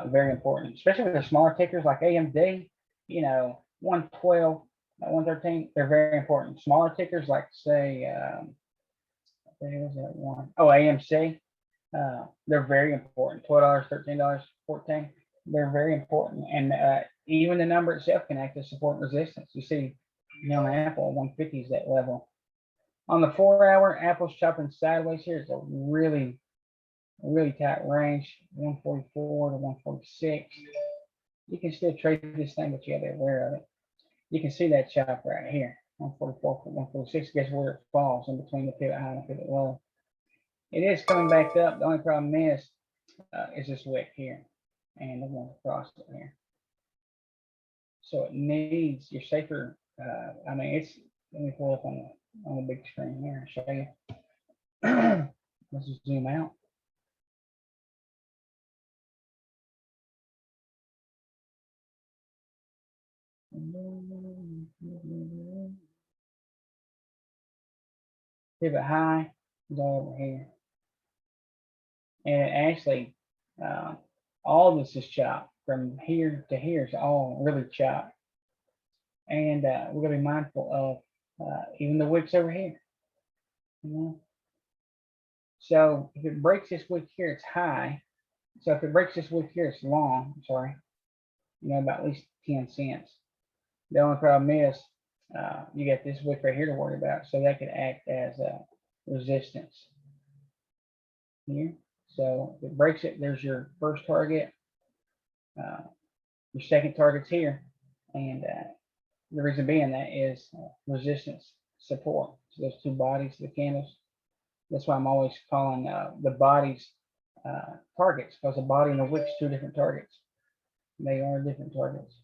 A: very important, especially with the smaller tickers like AMD. You know, 112, 113, they're very important. Smaller tickers like say, what was that one? Oh, AMC. They're very important. $12, $13, $14. They're very important, and even the number itself can act as support and resistance. You see, you know, on Apple, 150 is that level. On the 4 hour, Apple's chopping sideways here. It's a really tight range, 144 to 146. You can still trade this thing, but you gotta be aware of it. You can see that chop right here, 144 to 146. Guess where it falls in between the pivot high and the pivot low. It is coming back up. The only problem is this wick here, and the one across it here. So it needs your safer. I mean, it's. Let me pull up on the big screen here and show you. Let's just zoom out. pivot high is all over here. And actually, all this is chopped from here to here is all really chopped. And we're gonna be mindful of even the wicks over here. You know? So if it breaks this wick here, it's high. So if it breaks this wick here, it's long. Sorry, you know, about at least 10 cents. The only problem is you got this wick right here to worry about, so that could act as a resistance here. So if it breaks it, there's your first target. Your second target's here, and the reason being that is resistance support. So those two bodies of the candles. That's why I'm always calling the bodies targets, because the body and the wick's two different targets. They are different targets.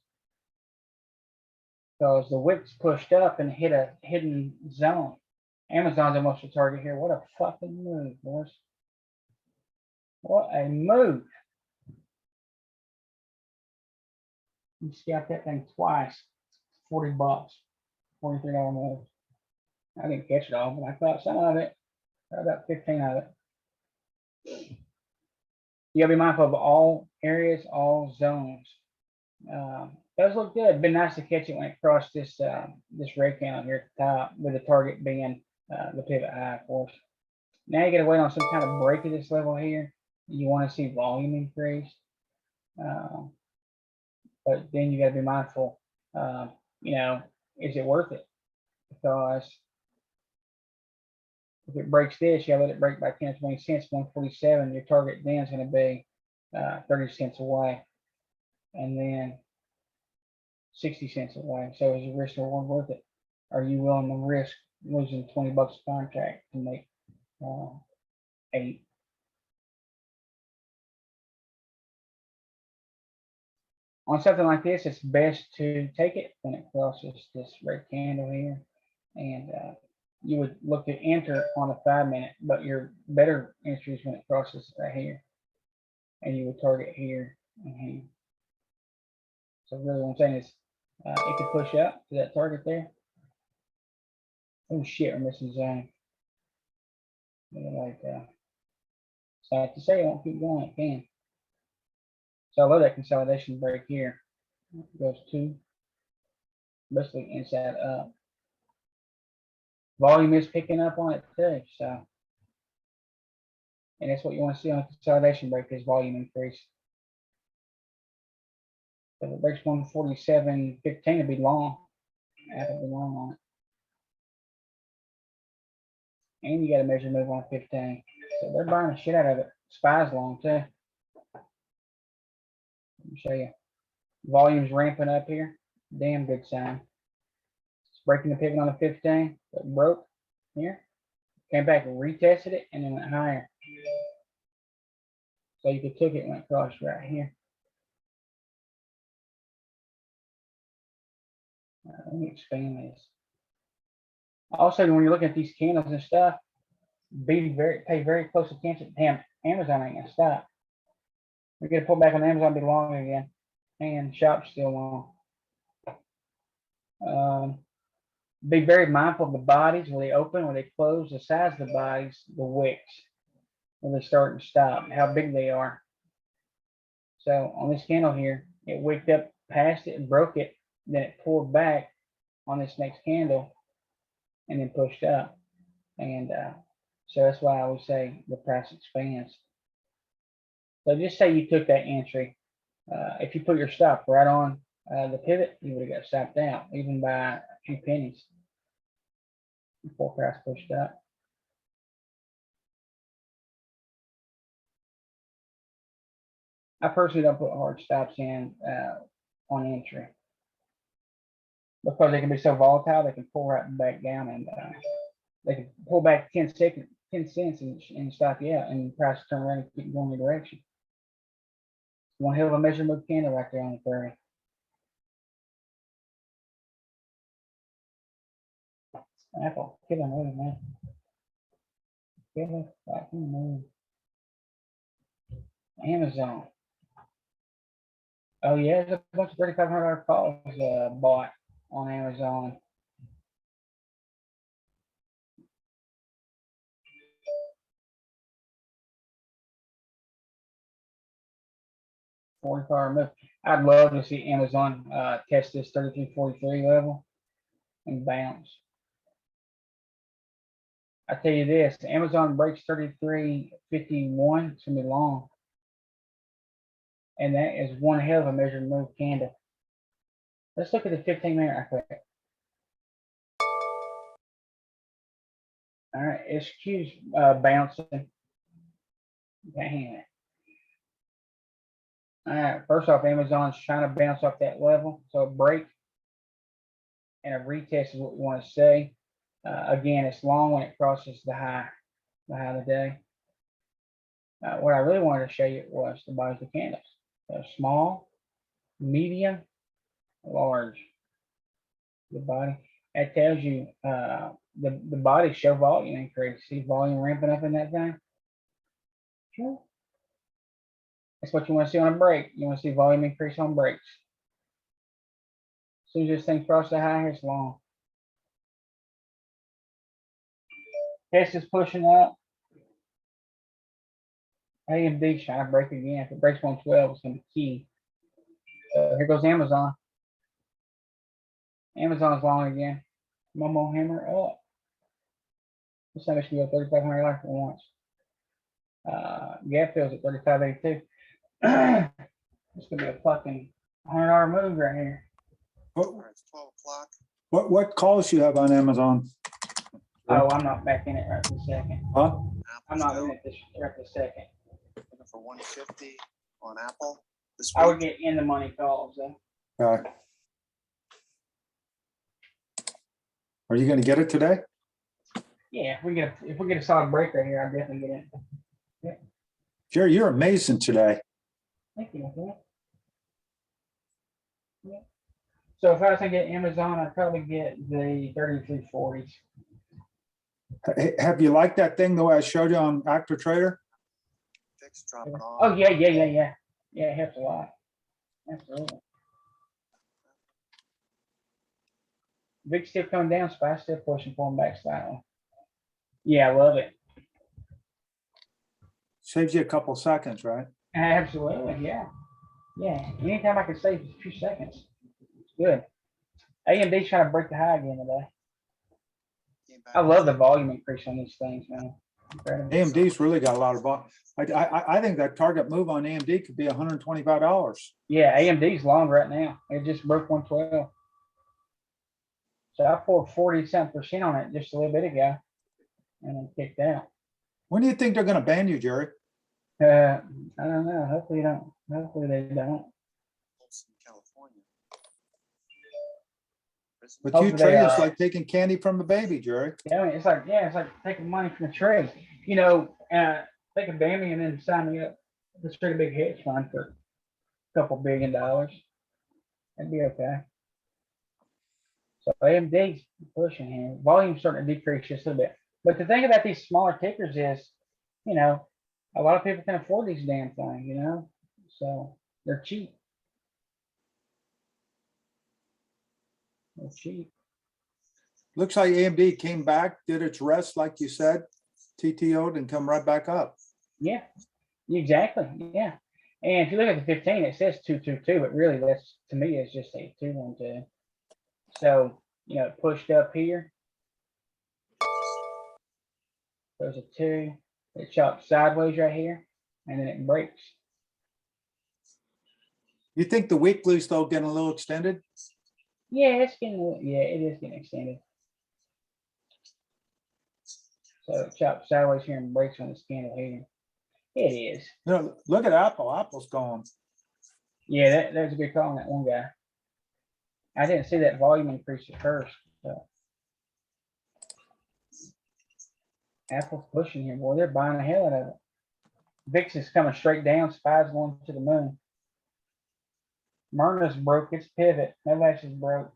A: Because the wick's pushed up and hit a hidden zone. Amazon's almost a target here. What a fucking move, boys. What a move. You scalped that thing twice. 40 bucks. $43 move. I didn't catch it all, but I caught some of it. About 15 of it. You gotta be mindful of all areas, all zones. Those look good. Been nice to catch it when it crossed this this red candle here at the top, with the target being the pivot high, of course. Now you gotta wait on some kind of break at this level here. You want to see volume increase, but then you gotta be mindful. You know, is it worth it? Because if it breaks this, you gotta let it break by 10 or 20 cents, 147. Your target then is going to be 30 cents away, and then 60 cents away. So is the risk reward worth it? Are you willing to risk losing 20 bucks a contract to make 8? On something like this, it's best to take it when it crosses this red candle here, and you would look to enter on a 5-minute, but your better entry is when it crosses right here, and you would target here and here. So really what I'm saying is it could push up to that target there. Oh shit, we're missing zone. Like sad to say, it won't keep going, it can. So I love that consolidation break here. It goes to basically inside up. Volume is picking up on it too, so. And that's what you want to see on a consolidation break, is volume increase. So if it breaks 147.15, it'd be long. That'd be long on it. And you got to measure move on 15. So they're buying the shit out of it. SPY's long too. Let me show you. Volume's ramping up here. Damn good sign. It's breaking the pivot on the 15. It broke here. Came back and retested it and then went higher. So you could took it when it crossed right here. Let me expand this. Also, when you're looking at these candles and stuff, pay very close attention. Damn, Amazon ain't gonna stop. We're gonna pull back on Amazon, be long again, and shop's still long. Be very mindful of the bodies, where they open, where they close, the size of the bodies, the wicks, where they start and stop, how big they are. So on this candle here, it wicked up past it and broke it, then it pulled back on this next candle and then pushed up. And so that's why I always say the price expands. So just say you took that entry. If you put your stop right on the pivot, you would have got stopped out, even by a few pennies before price pushed up. I personally don't put hard stops in on entry, because they can be so volatile. They can pull right back down, and they can pull back 10 cents and stop you out, and the price turn around and keep going your direction. One hell of a measurement candle right there on the 30. Apple, kill him, man. Kill him, fucking move. Amazon. Oh yeah, there's a bunch of $3,500 calls bought on Amazon. 45 move. I'd love to see Amazon test this 33.43 level and bounce. I tell you this, Amazon breaks 33.51, it's gonna be long. And that is one hell of a measured move candle. Let's look at the 15-minute right quick. All right, SQ's bouncing. Dang it. All right, first off, Amazon's trying to bounce off that level, so a break and a retest is what we want to say. Again, it's long when it crosses the high of the day. What I really wanted to show you was the bodies of candles. So small, medium, large. The body. That tells you the body show volume increase. See volume ramping up in that thing? Sure. That's what you want to see on a break. You want to see volume increase on breaks. As soon as this thing crosses the high, it's long. Test is pushing up. AMD trying to break again. If it breaks 112, it's going to be key. Here goes Amazon. Amazon's long again. Momo hammer up. This time it should go $3,500 for once. Gap fills at 35.82. This could be a fucking $100 move right here.
K: All right, it's 12 o'clock.
B: What calls you have on Amazon?
A: Oh, I'm not back in it right this second.
B: Huh?
A: I'm not in it this right this second.
K: Looking for 150 on Apple this
A: I would
K: week.
A: get in the money calls though.
B: Are you gonna get it today?
A: Yeah, if we get a solid break right here, I'll definitely get in.
B: Jerry, you're amazing today.
A: Thank you. Okay. Yeah. So if I was to get Amazon, I'd probably get the 33.40s.
B: Have you liked that thing the way I showed you on Actor Trader?
K: Fix dropping off.
A: Oh yeah. Yeah, it helps a lot. Absolutely. Big still coming down, Spy still pushing for him back slightly. Yeah, I love it.
B: Saves you a couple seconds, right?
A: Absolutely, yeah. Yeah. Anytime I can save a few seconds. It's good. AMD's trying to break the high again today. I love the volume increase on these things, man. Incredible.
B: AMD's really got a lot of volume. I think that target move on AMD could be $125.
A: Yeah, AMD's long right now. It just broke 112. So I pulled 40-something% on it just a little bit ago and then kicked out.
B: When do you think they're gonna ban you, Jerry?
A: I don't know. Hopefully they don't.
K: California.
B: With
A: Hopefully
B: you,
A: they,
B: Trey, it's like taking candy from the baby, Jerry.
A: Yeah, it's like taking money from the tree. You know, they could ban me and then sign me up. Let's create a big hedge fund for a couple $1 billion. That'd be okay. So AMD's pushing here. Volume's starting to decrease just a little bit. But the thing about these smaller tickers is, you know, a lot of people can afford these damn things, you know, so they're cheap. They're cheap.
B: Looks like AMD came back, did its rest, like you said, TTO'd and come right back up.
A: Yeah, exactly. Yeah. And if you look at the 15, it says 222, but really that's, to me, it's just a 212. So, you know, it pushed up here. There's a 2. It chopped sideways right here, and then it breaks.
B: You think the weekly's though getting a little extended?
A: Yeah, it is getting extended. So it chops sideways here and breaks on the candle here. It is.
B: You know, look at Apple. Apple's gone.
A: Yeah, there's a good call on that one guy. I didn't see that volume increase at first. So. Apple's pushing here, boy. They're buying the hell out of it. VIX is coming straight down. Spy's going to the moon. Myrna's broke its pivot. Novax is broke.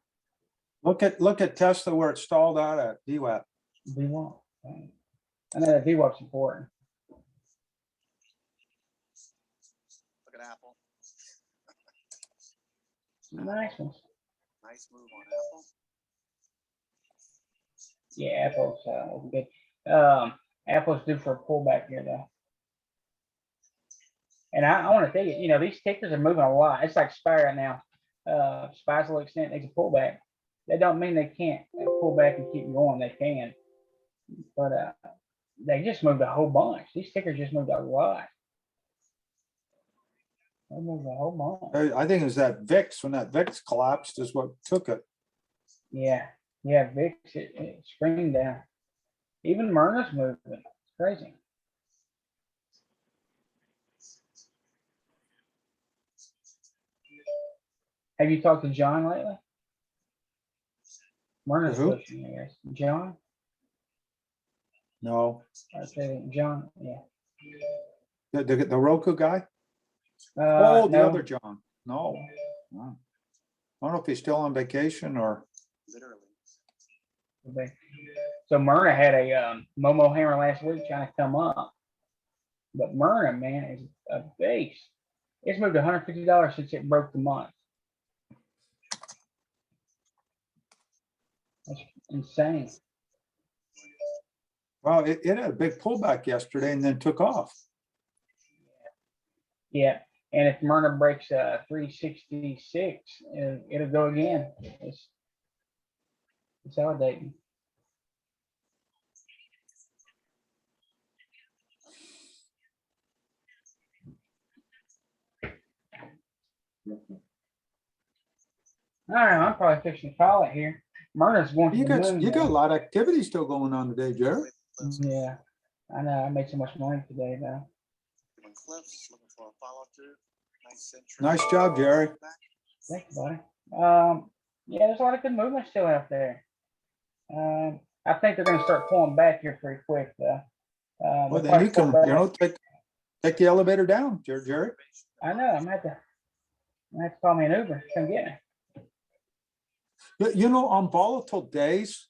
B: Look at Tesla where it stalled out at VWAP.
A: VWAP. I know that VWAP's important.
K: Look at Apple.
A: Nice ones.
K: Nice move on Apple.
A: Yeah, Apple's good. Apple's due for a pullback here though. And I want to tell you, these tickers are moving a lot. It's like SPY right now. SPY's a little extent needs a pullback. That don't mean they can't pull back and keep going. They can, but they just moved a whole bunch. These tickers just moved a lot. They moved a whole bunch.
B: I think it was that VIX, when that VIX collapsed is what took it.
A: Yeah, VIX, it screamed down. Even Myrna's moving. It's crazy. Have you talked to John lately? Myrna's
B: Who?
A: listening, I guess. John?
B: No.
A: Okay, John, yeah.
B: The Roku guy? The
A: No.
B: other John. No. No. I don't know if he's still on vacation or.
A: Okay. So Myrna had a Momo hammer last week trying to come up. But Myrna, man, is a beast. It's moved $150 since it broke the month. That's insane.
B: Well, it had a big pullback yesterday and then took off.
A: Yeah. And if Myrna breaks 366, it'll go again. It's validating. All right, I'm probably fixing to call it here. Myrna's going to
B: You
A: the
B: got
A: moon.
B: you got a
A: now.
B: lot of activity still going on today, Jared.
A: Yeah, I know. I made so much money today, though.
K: Cliffs, looking for a follow through. Nice entry.
B: Nice job, Jerry.
A: Thanks, buddy. Yeah, there's a lot of good movement still out there. I think they're going to start pulling back here pretty quick, though.
B: Well,
A: they'll
B: then
A: probably
B: you can,
A: pull back.
B: take the elevator down, Jerry.
A: I know. I'm gonna have to call me an Uber. Come get me.
B: On volatile days,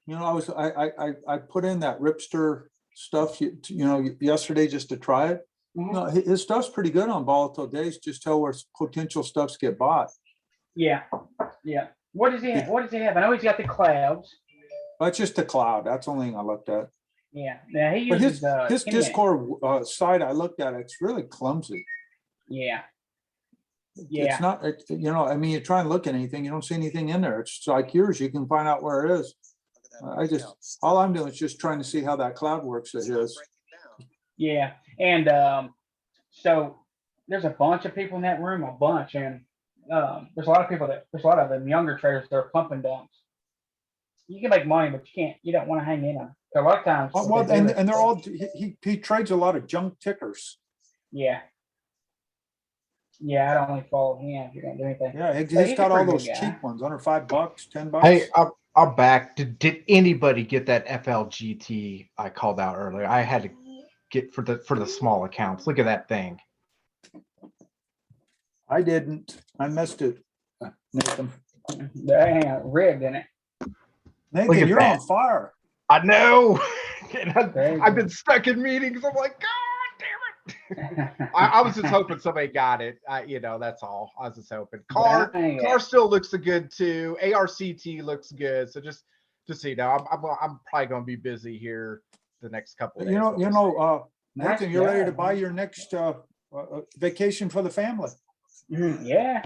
B: I put in that Ripster stuff, yesterday just to try it.
A: Mhm.
B: No, his stuff's pretty good on volatile days. Just tell where potential stuffs get bought.
A: Yeah. What does he have? I know he's got the clouds.
B: That's just the cloud. That's the only thing I looked at.
A: Yeah. Now he
B: But
A: uses
B: his
A: Kenny.
B: Discord site, I looked at, it's really clumsy.
A: Yeah.
B: It's not, you try and look at anything, you don't see anything in there. It's like yours, you can find out where it is. All I'm doing is just trying to see how that cloud works at his.
A: Yeah. And so there's a bunch of people in that room, and there's a lot of them younger traders that are pumping dumps. You can make money, but you don't want to hang in them. A lot of times.
B: And they're all, he trades a lot of junk tickers.
A: Yeah. Yeah, I'd only follow him if you're gonna do anything.
B: Yeah,
A: But
B: he's got all
A: a pretty
B: those
A: good guy.
B: cheap ones, under $5, $10.
E: Hey, I'm back. Did anybody get that FLGT I called out earlier? I had to get for the small accounts. Look at that thing.
B: I didn't. I missed it, Nathan.
A: Damn, rigged in it.
E: Look
B: Nathan,
E: at
B: you're
E: that.
B: on fire.
E: I know.
A: Crazy.
E: I've been stuck in meetings. I'm like, God damn it. I was just hoping somebody got it. That's all. I was just hoping. Car still looks good too. ARCT looks good. So just so you know, I'm probably going to be busy here the next couple of days.
B: Nathan, you're ready to buy your next vacation for the family.
A: Yeah.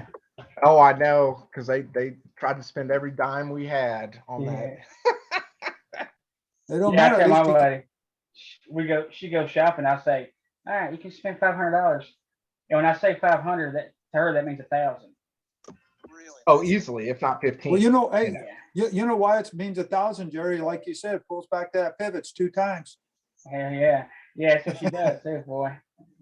E: Oh, I know, because they tried to spend every dime we had on that.
B: They don't
A: Yeah, I
B: matter.
A: tell
B: At
A: my
B: least
A: lady, she goes shopping. I say, all right, you can spend $500. And when I say 500, that to her that means 1,000.
E: Oh, easily, if not 15.
B: Well, hey, you know why it means 1,000, Jerry? Like you said, it pulls back to that pivots 2 times.
A: Hell yeah. Yeah, that's what she does too, boy.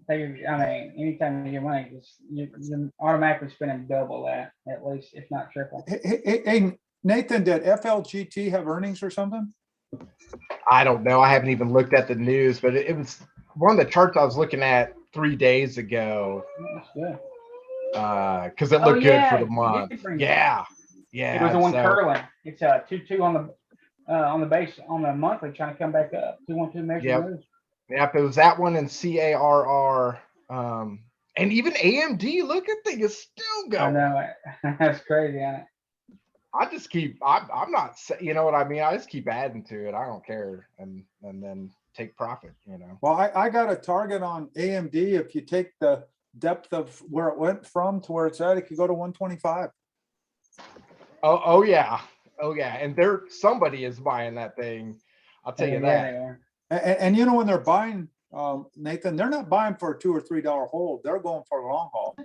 A: Anytime you get money, you're automatically spending double that, at least, if not triple.
B: Hey, Nathan, did FLGT have earnings or something?
E: I don't know. I haven't even looked at the news, but it was one of the charts I was looking at 3 days ago.
A: That's good.
E: Because it looked good for the month. Yeah.
A: It was the one curling. It's 2-2 on the base on the monthly, trying to come back up. 2-1-2 measure moves.
E: Yep, it was that one and CARR. And even AMD, look at thing is still going.
A: I know it. That's crazy, isn't it?
E: I just keep. I'm not. You know what I mean? I just keep adding to it. I don't care, and then take profit.
B: Well, I got a target on AMD. If you take the depth of where it went from to where it's at, it could go to 125.
E: Oh yeah. Oh yeah. And somebody is buying that thing. I'll tell you that.
A: They are.
B: And you know, when they're buying, Nathan, they're not buying for a $2 or $3 hold. They're going for a long haul.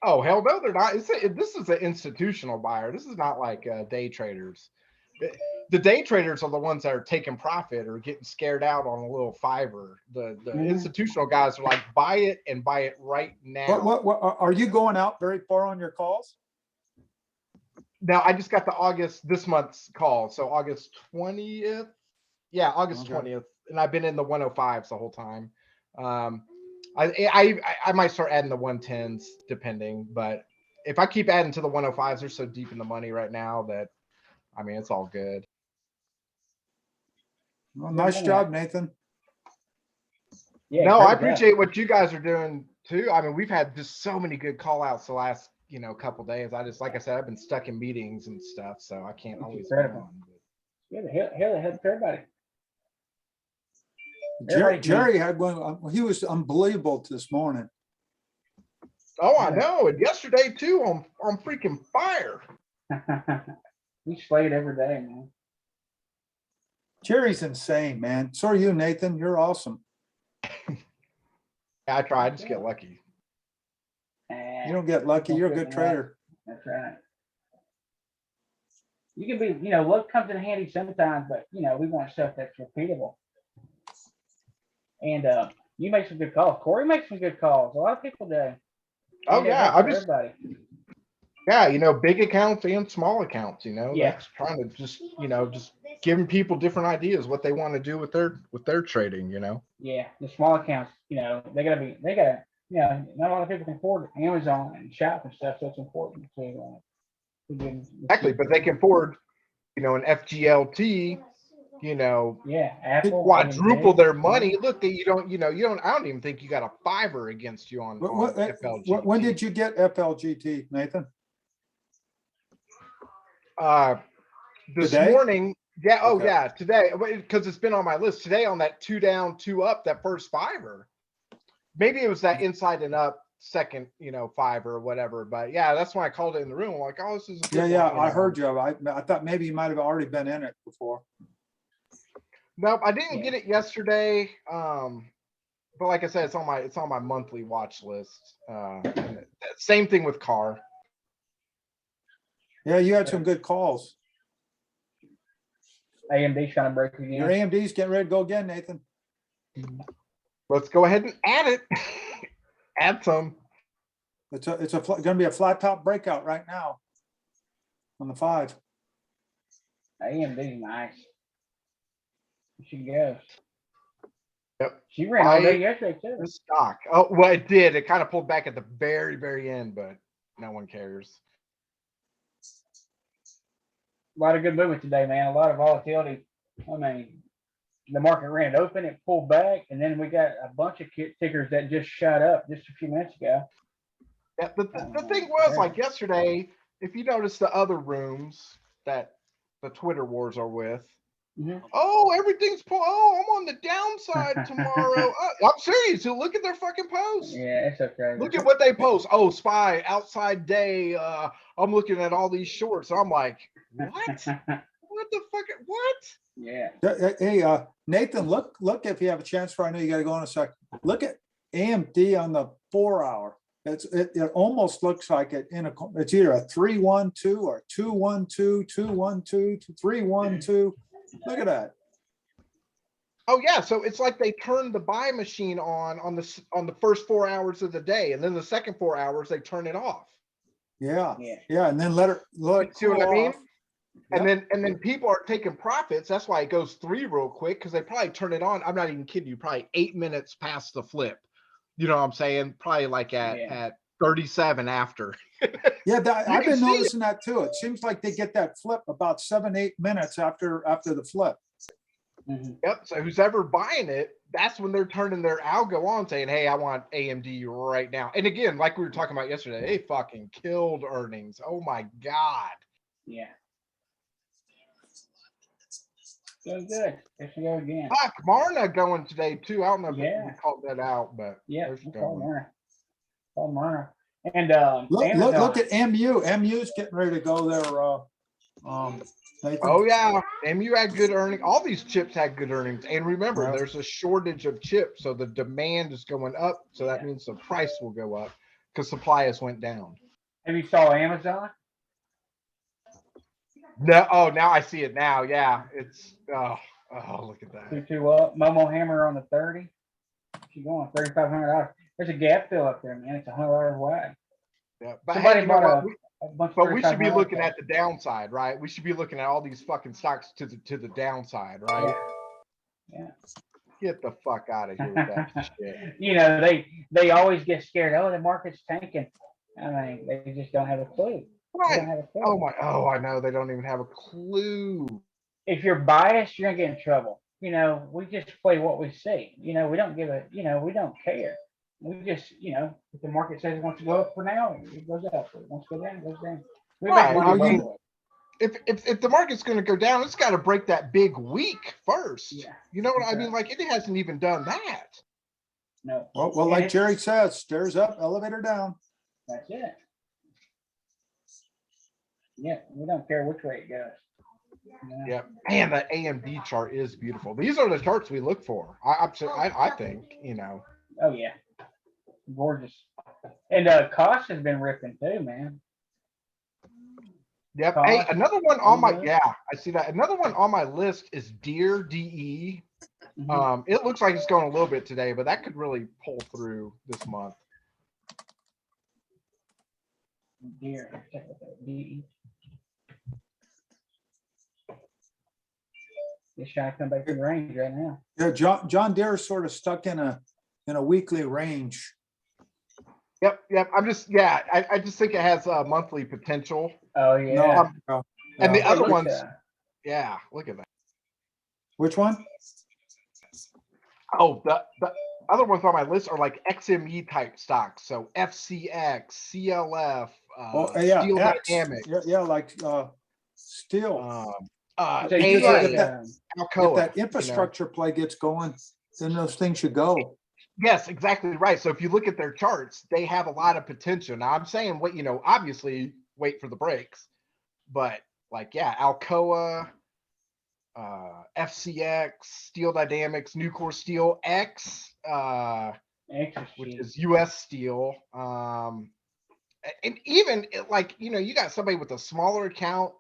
E: Oh hell no, they're not. This is an institutional buyer. This is not like day traders. The day traders are the ones that are taking profit or getting scared out on a little fiver. The institutional guys are like, buy it and buy it right now.
B: What are you going out very far on your calls?
E: Now I just got this month's call, so August 20th. Yeah, August 20th, and I've been in the 105s the whole time. I might start adding the 110s depending, but if I keep adding to the 105s, they're so deep in the money right now that, I mean, it's all good.
B: Well, nice job, Nathan.
E: Yeah, no, I appreciate what you guys are doing too. I mean, we've had just so many good call outs the last, couple days. Like I said, I've been stuck in meetings and stuff, so I can't always be on.
A: Yeah, the hell helped everybody.
B: Jerry had one. He was unbelievable this morning.
E: Oh, I know. And yesterday too, on freaking fire.
A: We slayed every day, man.
B: Jerry's insane, man. So are you, Nathan. You're awesome.
E: I try. I just get lucky.
B: You don't get lucky. You're a good trader.
A: That's right. You can be, luck comes in handy sometimes, but we want stuff that's repeatable. And you make some good calls. Corey makes some good calls. A lot of people do.
E: Oh yeah,
A: everybody.
E: Yeah, big accounts and small accounts.
A: Yeah.
E: That's trying to just giving people different ideas what they want to do with their trading.
A: Yeah, the small accounts. Not a lot of people can afford Amazon and shop and stuff, so it's important to
E: exactly, but they can afford, an FGLT.
A: Yeah, Apple
E: quadruple their money. Look, you don't. I don't even think you got a $5 against you on FLGT.
B: When did you get FLGT, Nathan?
E: This
B: Today?
E: morning. Yeah. Oh
B: Okay.
E: yeah, today, because it's been on my list today on that 2 down, 2 up, that first $5. Maybe it was that inside and up second, $5 or whatever. But yeah, that's why I called it in the room. I'm like, oh, this is a good
B: Yeah.
E: one,
B: I heard you. I thought maybe you might have already been in it before.
E: Nope, I didn't get it yesterday. But like I said, it's on my monthly watch list. Same thing with car.
B: Yeah, you had some good calls.
A: AMD's trying to break again.
B: Your AMD's getting ready to go again, Nathan.
E: Let's go ahead and add it. Add some.
B: It's going to be a flat top breakout right now on the 5.
A: AMD's nice. She goes.
E: Yep.
A: She ran all day yesterday too.
E: The stock. Oh, well, it did. It kind of pulled back at the very, very end, but no one cares.
A: A lot of good movement today, man. A lot of volatility. I mean, the market ran open, it pulled back, and then we got a bunch of tickers that just shot up just a few minutes ago.
E: Yeah, the thing was, like yesterday, if you notice the other rooms that the Twitter wars are with, oh, everything's I'm on the downside tomorrow. I'm serious. So look at their fucking posts.
A: Yeah, it's okay.
E: Look at what they post. Oh, SPY outside day. I'm looking at all these shorts. I'm like, what? What the fuck? What?
A: Yeah.
B: Hey, Nathan, look if you have a chance for. I know you got to go in a second. Look at AMD on the 4 hour. It almost looks like it's either a 3-1-2 or 2-1-2, 2-1-2, 3-1-2. Look at that.
E: Oh yeah, so it's like they turned the buy machine on the first 4 hours of the day, and then the second 4 hours they turn it off.
B: Yeah, and then let it
E: see what I mean?
B: Off.
E: And then people are taking profits. That's why it goes 3 real quick, because they probably turn it on. I'm not even kidding you. Probably 8 minutes past the flip. You know what I'm saying? Probably like at 37 after.
B: Yeah, I've been noticing that too. It seems like they get that flip about 7-8 minutes after the flip.
E: Yep. So who's ever buying it, that's when they're turning their algo on, saying, "Hey, I want AMD right now." And again, like we were talking about yesterday, they fucking killed earnings. Oh my god.
A: Yeah. So good. There she go again.
E: Fuck, Marna going today too. I don't know if we
A: Yeah.
E: called that out, but
A: Yeah,
E: there's
A: we'll call
E: going.
A: Marna. Paul Murrah. And
B: Look at MU. MU's getting ready to go there. Nathan.
E: Oh yeah, MU had good earnings. All these chips had good earnings. And remember,
B: Yeah.
E: there's a shortage of chips, so the demand is going up. So that means the price will go up because supply has went down.
A: Have you saw Amazon?
E: No, oh, now I see it now. Yeah, it's look at that.
A: 2 up. Momo Hammer on the 30. Keep going. $3,500. There's a gap fill up there, man. It's $100 wide.
E: Yeah, but
A: Somebody
E: hey, you know
A: bought
E: what?
A: a bunch.
E: But we should be
A: $3,500
E: looking at the downside, right? We should be looking at all these fucking stocks to the downside, right?
A: Yeah.
E: Get the fuck out of here with that shit.
A: You know, they always get scared. Oh, the market's tanking. I mean, they just don't have a clue. They don't
E: Right.
A: have a clue.
E: Oh, I know. They don't even have a clue.
A: If you're biased, you're gonna get in trouble. You know, we just play what we see. You know, we don't give a, you know, we don't care. We just, you know, if the market says it wants to go up for now, it goes up. If it wants to go down, it goes down. We make
E: Right.
A: money
E: I mean,
A: both ways.
E: if the market's going to go down, it's got to break that big week first.
A: Yeah.
E: You know what I mean? Like it hasn't even done that.
A: No.
B: Well,
A: And
B: like
A: it's-
B: Jerry says, stairs up, elevator down.
A: That's it. Yeah, we don't care which way it goes. Yeah.
E: Yeah, man, that AMD chart is beautiful. These are the charts we look for. I think, you know.
A: Oh yeah, gorgeous. And cost has been ripping too, man.
E: Yep. Hey,
A: Cost.
E: another one on my
A: Mhm.
E: I see that. Another one on my list is Deer DE.
A: Mhm.
E: It looks like it's going a little bit today, but that could really pull through this month.
A: Deer. DE. Just trying to come back in range right now.
B: Yeah, John Deere is sort of stuck in a weekly range.
E: Yep. I'm just I just think it has a monthly potential.
A: Oh yeah.
B: No.
E: And the
B: no.
E: other
A: Look,
E: ones, yeah, look at that.
B: Which one?
E: Oh, the other ones on my list are like XME type stocks. So FCX, CLF,
B: Yeah,
E: Steel
B: X.
E: Dynamics.
B: Yeah, like steel.
A: So you
B: Because
A: like,
B: if
E: Alcoa,
B: that infrastructure play gets going, then those things should go.
E: Yes, exactly right. So if you look at their charts, they have a lot of potential. Now I'm saying obviously wait for the breaks, but like, yeah, Alcoa, FCX, Steel Dynamics, Nucor Steel X, which is US Steel. And even you got somebody with a smaller account,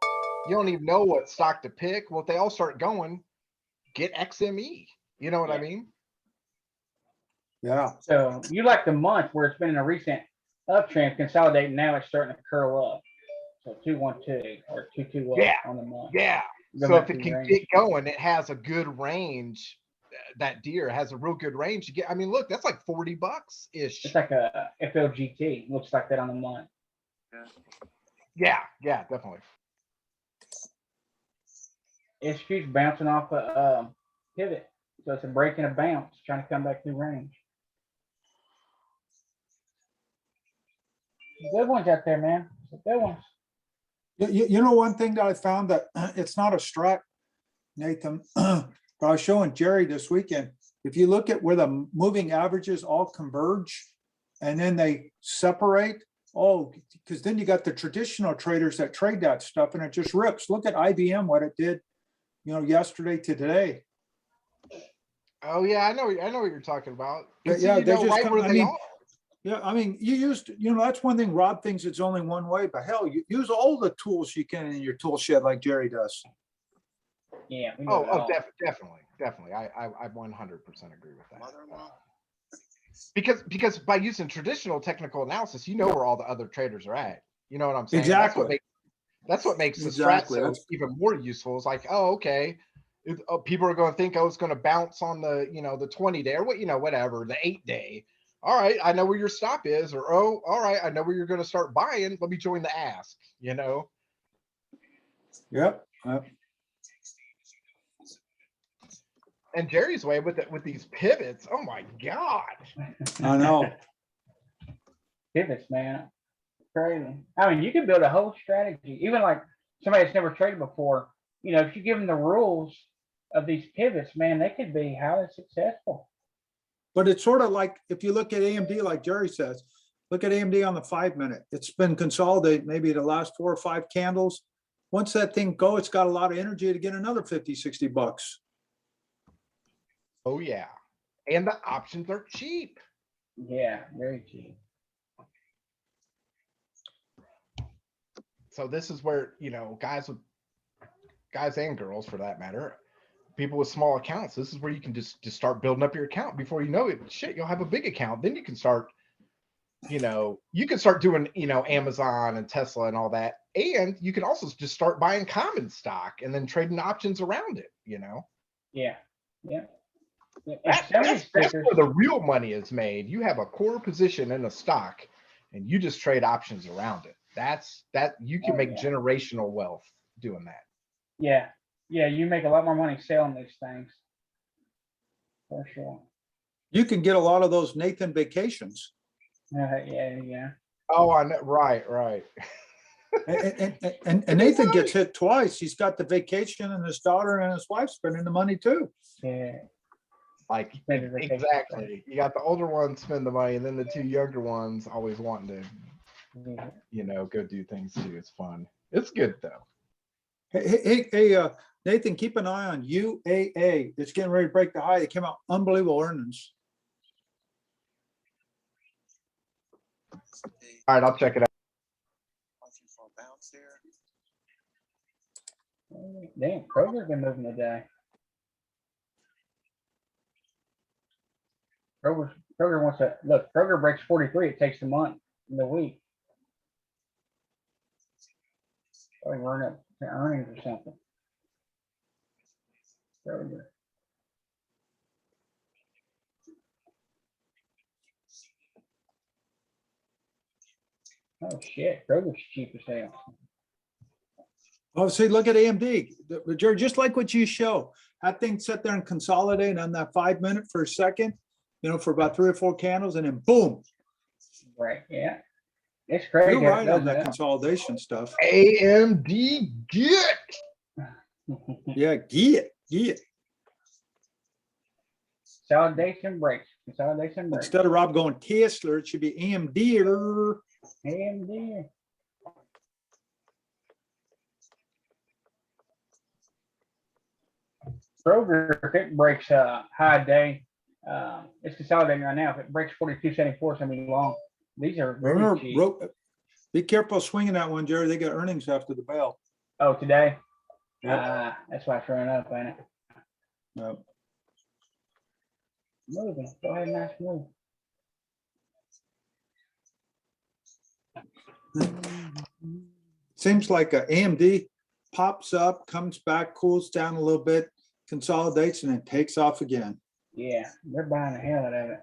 E: you don't even know what stock to pick. Well, if they all start going, get XME. You know what I mean?
B: Yeah.
A: so you like the month where it's been in a recent uptrend, consolidating. Now it's starting to curl up. So 212 or 22 up
E: Yeah.
A: on the month.
E: Yeah.
A: Go
E: So
A: back
E: if
A: to
E: it
A: the
E: can
A: range.
E: get going, it has a good range. That Deer has a real good range to get. I mean, look, that's like $40 ish.
A: It's like a FLGT. Looks like that on the month.
E: Yeah, definitely.
A: SQ's bouncing off a pivot. So it's a break and a bounce, trying to come back through range. Good ones out there, man. Good ones.
B: You know, one thing that I found that it's not a strat, Nathan, but I was showing Jerry this weekend. If you look at where the moving averages all converge and then they separate, because then you got the traditional traders that trade that stuff and it just rips. Look at IBM, what it did, yesterday to today.
E: Oh yeah, I know what you're talking about.
B: Yeah,
E: Yeah,
B: they just
E: right
B: come-
E: where
B: I
E: they
B: mean,
E: are.
B: Yeah, I mean, that's one thing Rob thinks it's only one way, but hell, you use all the tools you can in your tool shed like Jerry does.
A: Yeah. We
E: Oh,
A: know it all.
E: definitely. I 100% agree with that. Because by using traditional technical analysis, you know where all the other traders are at. You know what I'm saying?
B: Exactly.
E: That's what makes the
B: Exactly.
E: strat so even more useful. It's like, oh, okay. People are going to think, it's going to bounce on the, the 20-day or whatever, the 8-day. All right, I know where your stop is, or all right, I know where you're going to start buying. Let me join the ask.
B: Yep.
E: And Jerry's way with these pivots. Oh my God.
B: I know.
A: Pivots, man. Crazy. I mean, you can build a whole strategy. Even like somebody that's never traded before, if you give them the rules of these pivots, man, they could be highly successful.
B: But it's sort of like, if you look at AMD, like Jerry says, Look at AMD on the 5-minute. It's been consolidated maybe the last 4 or 5 candles. Once that thing go, it's got a lot of energy to get another 50, 60 bucks.
E: Oh, yeah. And the options are cheap.
A: Yeah, very cheap.
E: So this is where, you know, guys and girls for that matter, people with small accounts, this is where you can just start building up your account. Before you know it, shit, you'll have a big account. Then you can start, you know, you can start doing, you know, Amazon and Tesla and all that. And you can also just start buying common stock and then trading options around it, you know?
A: Yeah, yeah. Yeah,
E: That's where the real money is made. You have a core position in a stock and you just trade options around it. That you can make generational wealth doing that.
A: Yeah, yeah, you make a lot more money selling these things. For sure.
B: You can get a lot of those Nathan vacations.
A: Yeah.
E: Oh, I know. Right.
B: And Nathan gets hit twice. He's got the vacation and his daughter and his wife spending the money too.
A: Yeah.
E: Like, exactly. You got the older ones spend the money, and then the 2 younger ones always wanting to, you know, go do things too. It's fun. It's good though.
B: Hey, Nathan, keep an eye on UAA. It's getting ready to break the high. It came out unbelievable earnings.
E: All right, I'll check it out.
K: Watching for a bounce here.
A: Damn, Kroger's been moving today. Kroger wants to look. Kroger breaks 43. It takes the month in the week. Probably run up to earnings or something. Kroger. Oh shit, Kroger's cheap as hell.
B: Oh, see, look at AMD. Jerry, just like what you show. That thing sit there and consolidate on that 5-minute for a second, you know, for about 3 or 4 candles, and then boom.
A: Right, yeah. It's crazy.
B: You're right on that consolidation stuff.
E: AMD, get.
B: Yeah, get it.
A: Consolidation breaks. Consolidation breaks.
B: Instead of Rob going Tesla, it should be AMD.
A: AMD. Kroger, if it breaks high day, it's consolidating right now. If it breaks 42.74, it's gonna be long. These are very cheap.
B: Be careful swinging that one, Jerry. They got earnings after the bell.
A: Oh, today?
B: Yep.
A: That's why it's running up, ain't it?
B: Yep.
A: Moving. Go ahead, nice move.
B: Seems like AMD pops up, comes back, cools down a little bit, consolidates, and then takes off again.
A: Yeah, they're buying the hell out of it.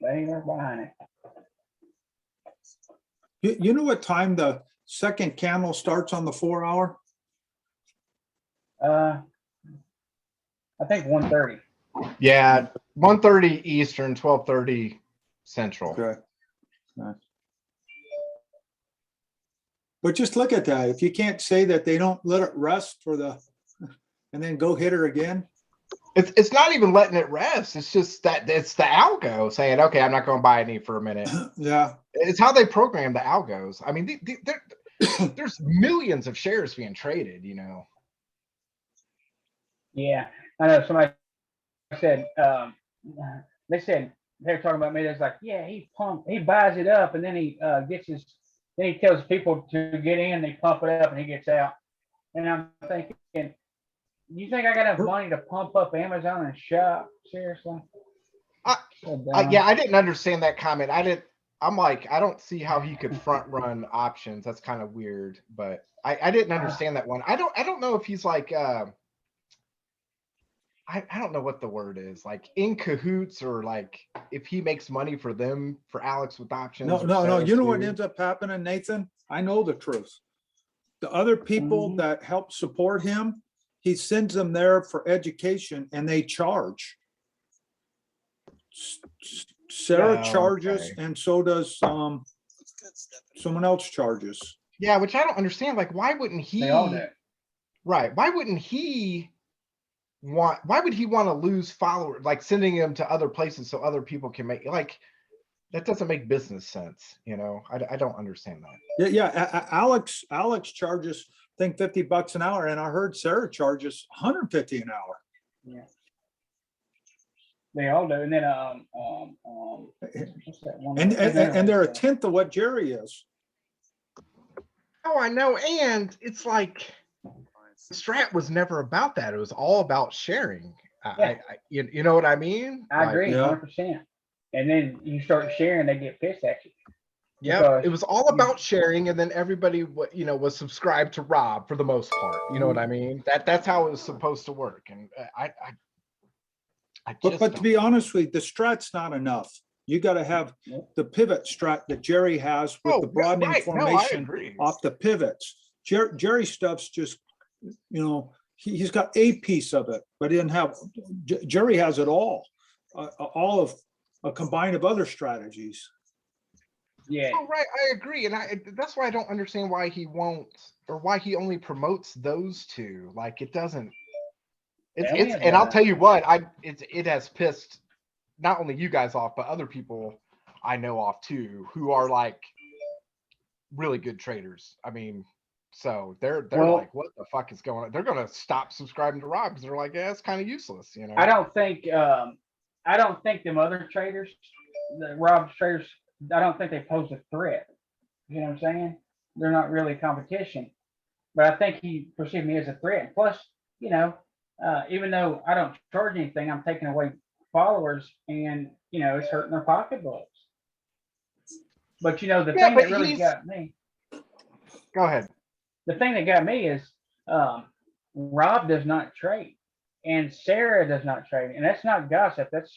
A: They are buying it.
B: You know what time the second candle starts on the 4-hour?
A: I think 1:30.
E: Yeah, 1:30 Eastern, 12:30 Central.
B: Okay. Nice. But just look at that. If you can't say that they don't let it rest for the, and then go hit her again.
E: It's not even letting it rest. It's just that it's the algo saying, okay, I'm not going to buy any for a minute.
B: Yeah.
E: It's how they program the algos. I mean, there's millions of shares being traded, you know.
A: Yeah, I know somebody said, they said, they were talking about me. It's like, yeah, he buys it up and then he then he tells people to get in, they pump it up and he gets out. And I'm thinking, you think I got enough money to pump up Amazon and shop? Seriously?
E: Yeah, I didn't understand that comment. I'm like, I don't see how he could front run options. That's kind of weird, but I didn't understand that one. I don't know if he's like, I don't know what the word is, like in cahoots, or like if he makes money for them, for Alex with options.
B: No. You know what ends up happening, Nathan? I know the truth. The other people that help support him, he sends them there for education and they charge. Sarah charges, and so does someone else charges.
E: Yeah, which I don't understand. Like, why wouldn't he?
A: They all do.
E: Right. Why wouldn't he why would he want to lose followers, like sending them to other places so other people can make, like, that doesn't make business sense, you know? I don't understand that.
B: Yeah. Alex charges, I think $50 an hour, and I heard Sarah charges 150 an hour.
A: Yeah. They all do. And then, what's that one?
B: And they're a tenth of what Jerry is.
E: Oh, I know. And it's like, Strat was never about that. It was all about sharing. You know what I mean?
A: I agree,
B: Yeah.
A: 100%. And then you start sharing, they get pissed at you.
E: Yeah,
A: Because-
E: it was all about sharing, and then everybody, was subscribed to Rob for the most part. You know what I mean? That's how it was supposed to work. And I just
B: But to be honest with you, the strat's not enough. You got to have the pivot strat that Jerry has with the broadening
E: right. No, I
B: formation
E: agree.
B: off the pivots. Jerry stuff's just, he's got a piece of it, but he didn't have, Jerry has it all of a combine of other strategies.
A: Yeah.
E: Oh, right. I agree. And that's why I don't understand why he won't, or why he only promotes those two. Like, it doesn't, and I'll tell you what, it has pissed not only you guys off, but other people I know off too, who are like really good traders. I mean, so they're like, what the fuck is going on? They're gonna stop subscribing to Rob because they're like, yeah, it's kind of useless, you know.
A: I don't think them other traders, the Rob's traders, I don't think they pose a threat. You know what I'm saying? They're not really competition. But I think he perceived me as a threat. Plus, even though I don't charge anything, I'm taking away followers, and it's hurting their pocketbooks. But the thing that really got me.
E: Go ahead.
A: The thing that got me is Rob does not trade, and Sarah does not trade, and that's not gossip. That's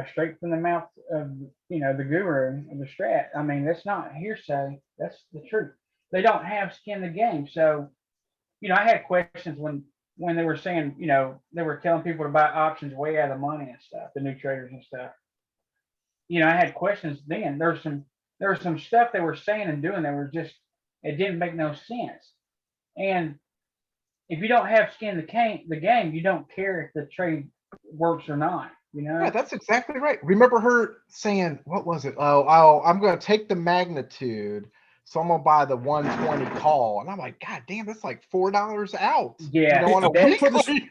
A: straight from the mouth of the guru of the strat. I mean, that's not hearsay. That's the truth. They don't have skin in the game. So, I had questions when they were saying, they were telling people to buy options way out of the money and stuff, the new traders and stuff. I had questions then. There was some stuff they were saying and doing that were just, it didn't make no sense. And if you don't have skin in the game, you don't care if the trade works or not.
E: Yeah, that's exactly right. Remember her saying, what was it? Oh, I'm going to take the magnitude, so I'm going to buy the 120 call. And I'm like, God damn, that's like $4 out.
A: Yeah.
E: On a weekly.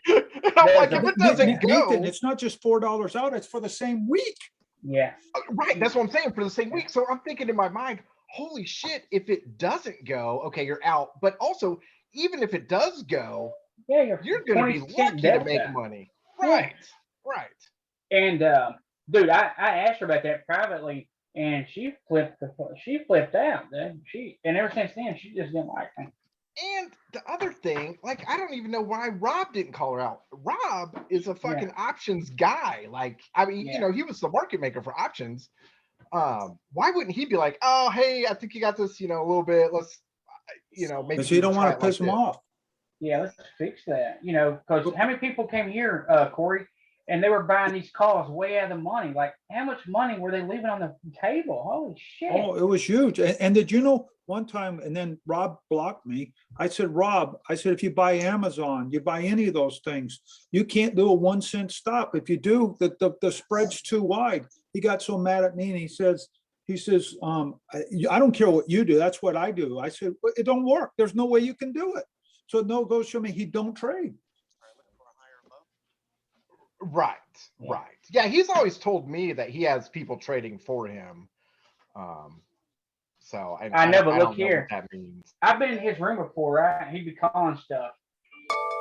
E: I'm like, if it doesn't go.
B: Nathan, it's not just $4 out, it's for the same week.
A: Yeah.
E: Right. That's what I'm saying, for the same week. So I'm thinking in my mind, holy shit, if it doesn't go, okay, you're out. But also, even if it does go, you're going to be lucky to make money. Right. Right.
A: And dude, I asked her about that privately, and she flipped out. And ever since then, she just didn't like me.
E: And the other thing, like, I don't even know why Rob didn't call her out. Rob is a fucking options guy. Like, I mean, he was the market maker for options. Why wouldn't he be like, oh, hey, I think you got this, a little bit. Let's, maybe.
B: Because you don't want to piss him off.
A: Yeah, let's fix that. Because how many people came here, Corey, and they were buying these calls way out of the money? Like, how much money were they leaving on the table? Holy shit.
B: Oh, it was huge. And did you know one time, and then Rob blocked me. I said, Rob, if you buy Amazon, you buy any of those things, you can't do a 1 cent stop. If you do, the spread's too wide. He got so mad at me, and he says, I don't care what you do. That's what I do. I said, it don't work. There's no way you can do it. So no, go show me he don't trade.
E: Right. Yeah, he's always told me that he has people trading for him. So
A: I know, but
E: I
A: look
E: don't know
A: here.
E: what that means.
A: I've been in his room before, right? He'd be calling stuff,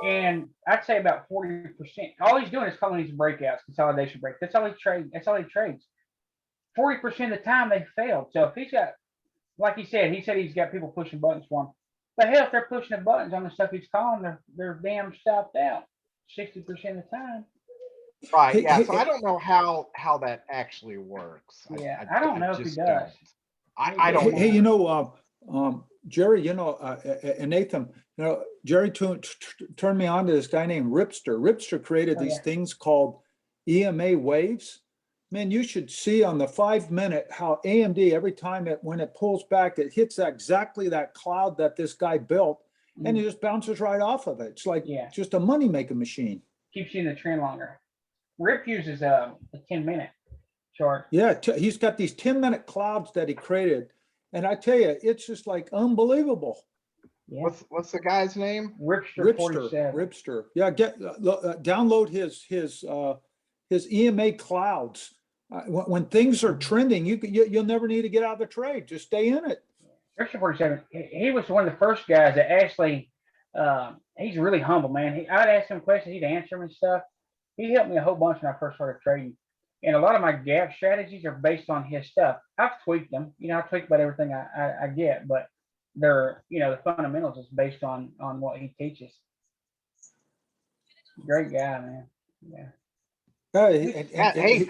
A: and I'd say about 40%. All he's doing is calling these breakouts, consolidation breaks. That's all he trades. 40% of the time they failed. So if he's got, like he said he's got people pushing buttons for him. But hell, if they're pushing the buttons on the stuff he's calling, they're damn stopped out 60% of the time.
E: Right. Yeah. So I don't know how that actually works.
A: Yeah, I don't know if he does.
E: I don't.
B: Hey, Jerry, and Nathan, Jerry turned me on to this guy named Ripster. Ripster created these things called EMA waves. Man, you should see on the 5-minute how AMD, every time when it pulls back, it hits exactly that cloud that this guy built, and it just bounces right off of it. It's like just a money making machine.
A: keeps you in the trend longer. Rip uses a 10-minute chart.
B: Yeah, he's got these 10-minute clouds that he created. And I tell you, it's just like unbelievable.
A: Yeah.
E: What's the guy's name?
A: Ripster 47.
B: Ripster. Yeah, download his EMA clouds. When things are trending, you'll never need to get out of the trade. Just stay in it.
A: Ripster 47. He was one of the first guys that actually. He's really humble, man. I'd ask him questions, he'd answer them and stuff. He helped me a whole bunch when I first started trading. And a lot of my gap strategies are based on his stuff. I've tweaked them. I tweak about everything I get, but they're, the fundamentals is based on what he teaches. Great guy, man. Yeah.
E: Hey,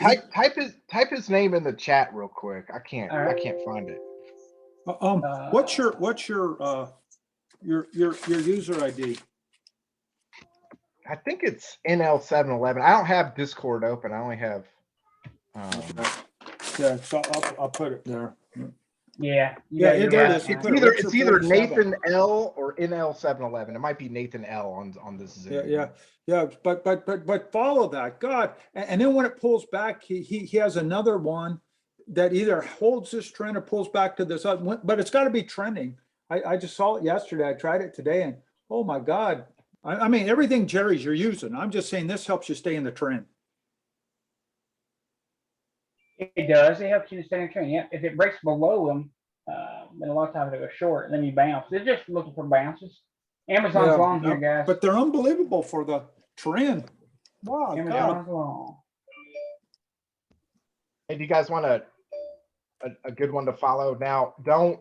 E: type his name in the chat real quick. I can't find it.
B: What's your user ID?
E: I think it's NL711. I don't have Discord open. I only have.
B: Yeah, so I'll put it there.
A: Yeah.
E: It's either Nathan L or NL711. It might be Nathan L on this Zoom.
B: Yeah. But follow that, God. And then when it pulls back, he has another one that either holds this trend or pulls back to this other. But it's got to be trending. I just saw it yesterday. I tried it today, and oh my God. I mean, everything Jerry's you're using. I'm just saying this helps you stay in the trend.
A: It does. It helps you to stay in the trend. Yeah. If it breaks below them, then a lot of times they go short, and then you bounce. They're just looking for bounces. Amazon's long here, guys.
B: But they're unbelievable for the trend. Wow,
A: Amazon's long.
E: Hey, do you guys want a good one to follow? Now, don't.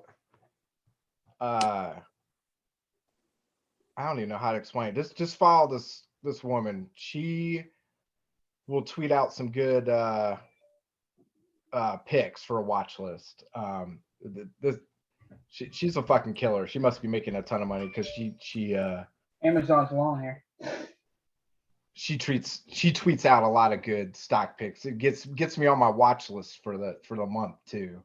E: I don't even know how to explain it. Just follow this woman. She will tweet out some good picks for a watch list. She's a fucking killer. She must be making a ton of money because she
A: Amazon's long here.
E: She tweets out a lot of good stock picks. It gets me on my watch list for the month too.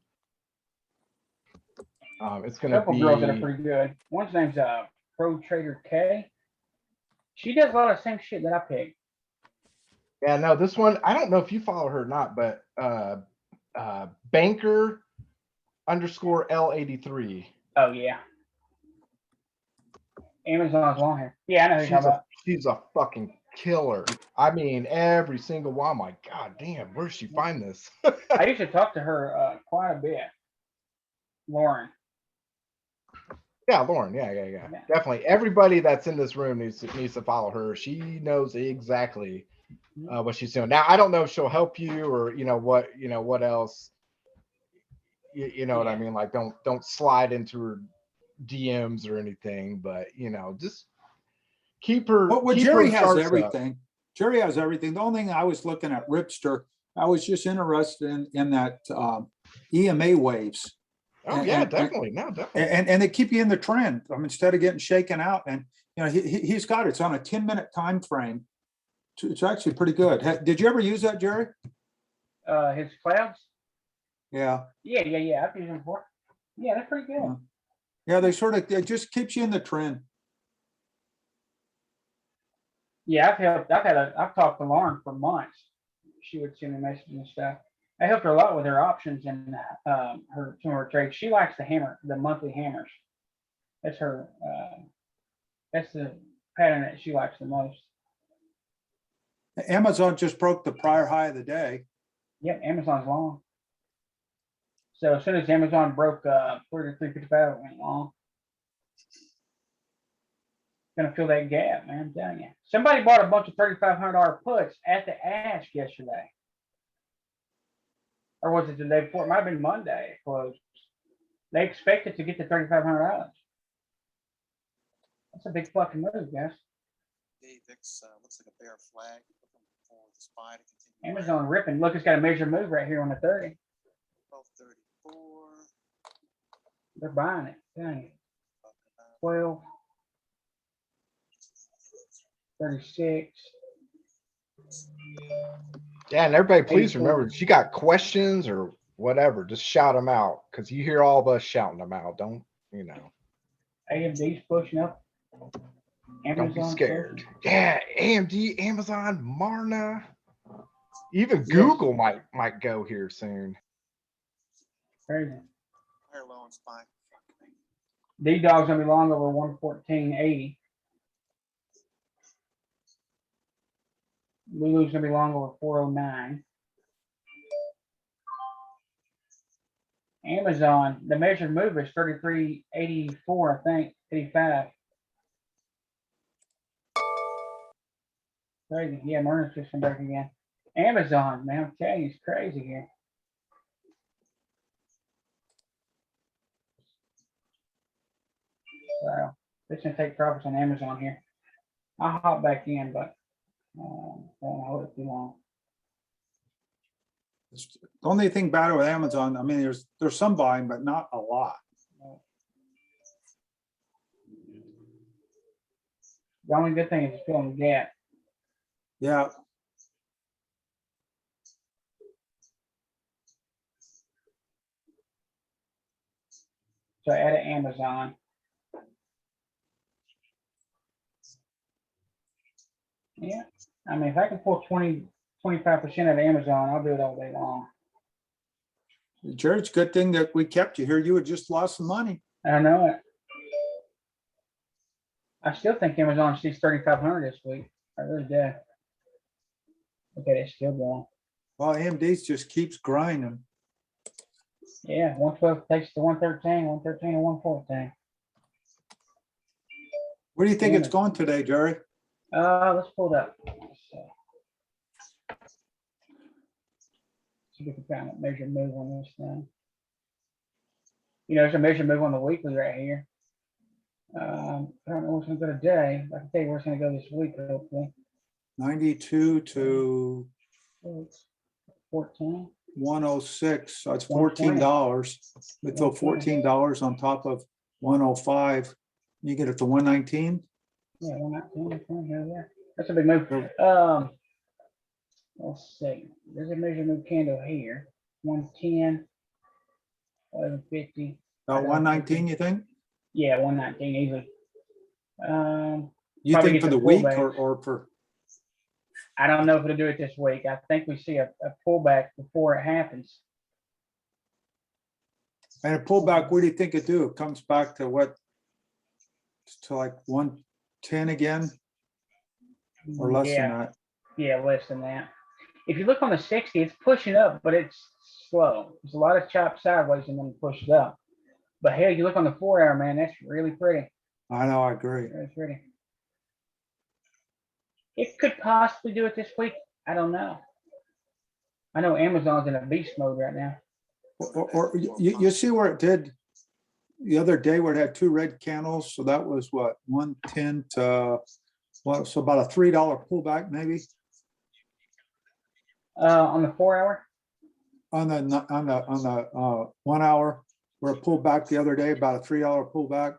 E: It's gonna
A: Couple
E: be
A: girls that are pretty good. One's name's Pro Trader K. She does a lot of the same shit that I pick.
E: Yeah, no, this one, I don't know if you follow her or not, but banker _ L83.
A: Oh yeah. Amazon's long here. Yeah, I know who you're talking about.
E: She's a fucking killer. I mean, every single one. I'm like, God damn, where'd she find this?
A: I used to talk to her quite a bit. Lauren.
E: Yeah, Lauren. Yeah. Definitely. Everybody that's in this room needs to follow her. She knows exactly what she's doing. Now, I don't know if she'll help you or what else. You know what I mean? Like, don't slide into her DMs or anything, but just keep her.
B: Well, Jerry has everything. Jerry has everything. The only thing I was looking at Ripster, I was just interested in that EMA waves.
E: Oh yeah, definitely. No, definitely.
B: And they keep you in the trend. Instead of getting shaken out, and he's got it's on a 10-minute time frame. It's actually pretty good. Did you ever use that, Jerry?
A: His clouds.
B: Yeah.
A: Yeah. I've used them before. Yeah, they're pretty good.
B: Yeah, it just keeps you in the trend.
A: Yeah, I've talked to Lauren for months. She would send me messages and stuff. I helped her a lot with her options and some of her trades. She likes the monthly hammers. That's her. That's the pattern that she likes the most.
B: Amazon just broke the prior high of the day.
A: Yep, Amazon's long. So as soon as Amazon broke 355, it went long. Gonna fill that gap, man. I'm telling you. Somebody bought a bunch of $3,500 puts at the Ask yesterday. Or was it the day before? It might have been Monday. It closed. They expected to get to $3,500. That's a big fucking move, guys.
K: VIX looks like a bear flag. Looking for the SPY to continue.
A: Amazon ripping. Look, it's got a major move right here on the 30.
K: 1234.
A: They're buying it. Dang it. 12. 36.
E: Yeah, and everybody, please remember, if you got questions or whatever, just shout them out because you hear all of us shouting them out. Don't.
A: AMD's pushing up.
E: Don't be
A: Amazon,
E: scared. Yeah, AMD, Amazon, Marna. Even
A: Yes.
E: Google might go here soon.
A: Crazy.
K: Higher low on SPY.
A: D-Dog's gonna be long over 114.80. Lulu's gonna be long over 409. Amazon, the measured move is 33.84, I think, 85. Crazy. Yeah, Myrna's just come back again. Amazon, man, I'm telling you, it's crazy here. So, it's gonna take profits on Amazon here. I'll hop back in, but I don't hold it too long.
B: The only thing bad with Amazon, I mean, there's some buying, but not a lot.
A: The only good thing is it's filling the gap.
B: Yeah,
A: So add an Amazon. Yeah, I mean, if I can pull 25% of Amazon, I'll do it all day long.
B: Jared, good thing that we kept you here. You had just lost some money.
A: I know it. I still think Amazon sees 3,500 this week. I really do. Okay, it's still going.
B: Well, AMD just keeps grinding.
A: Yeah, 112 takes to 113, 113 and 114.
B: Where do you think it's going today, Jerry?
A: Let's pull it up. See if we can find a measured move on this thing. You know, there's a measured move on the weekly right here. I don't know what's going to go today. I can tell you where it's going to go this week, hopefully.
B: 92 to
A: 14.
B: 106. So it's $14. We throw $14 on top of 105. You get it to 119.
A: Yeah, 119. Yeah, that's a big move. Let's see. There's a measure move candle here. 110, 1150.
B: About 119, you think?
A: Yeah, 119 easily.
B: You
A: Probably
B: think
A: get
B: for
A: the
B: the week
A: pullback.
B: or for?
A: I don't know if it'll do it this week. I think we see a pullback before it happens.
B: And a pullback, what do you think it do? It comes back to what? To like 110 again? Or less than that?
A: Yeah, less than that. If you look on the 60, it's pushing up, but it's slow. There's a lot of chop sideways and then pushed up. But hell, you look on the 4 hour, man, that's really pretty.
B: I know, I agree.
A: Really pretty. It could possibly do it this week. I don't know. I know Amazon's in a beast mode right now.
B: Or you see where it did the other day where it had two red candles. So that was what, 110 to, well, so about a $3 pullback maybe?
A: On the 4 hour?
B: On the 1 hour, where it pulled back the other day, about a $3 pullback.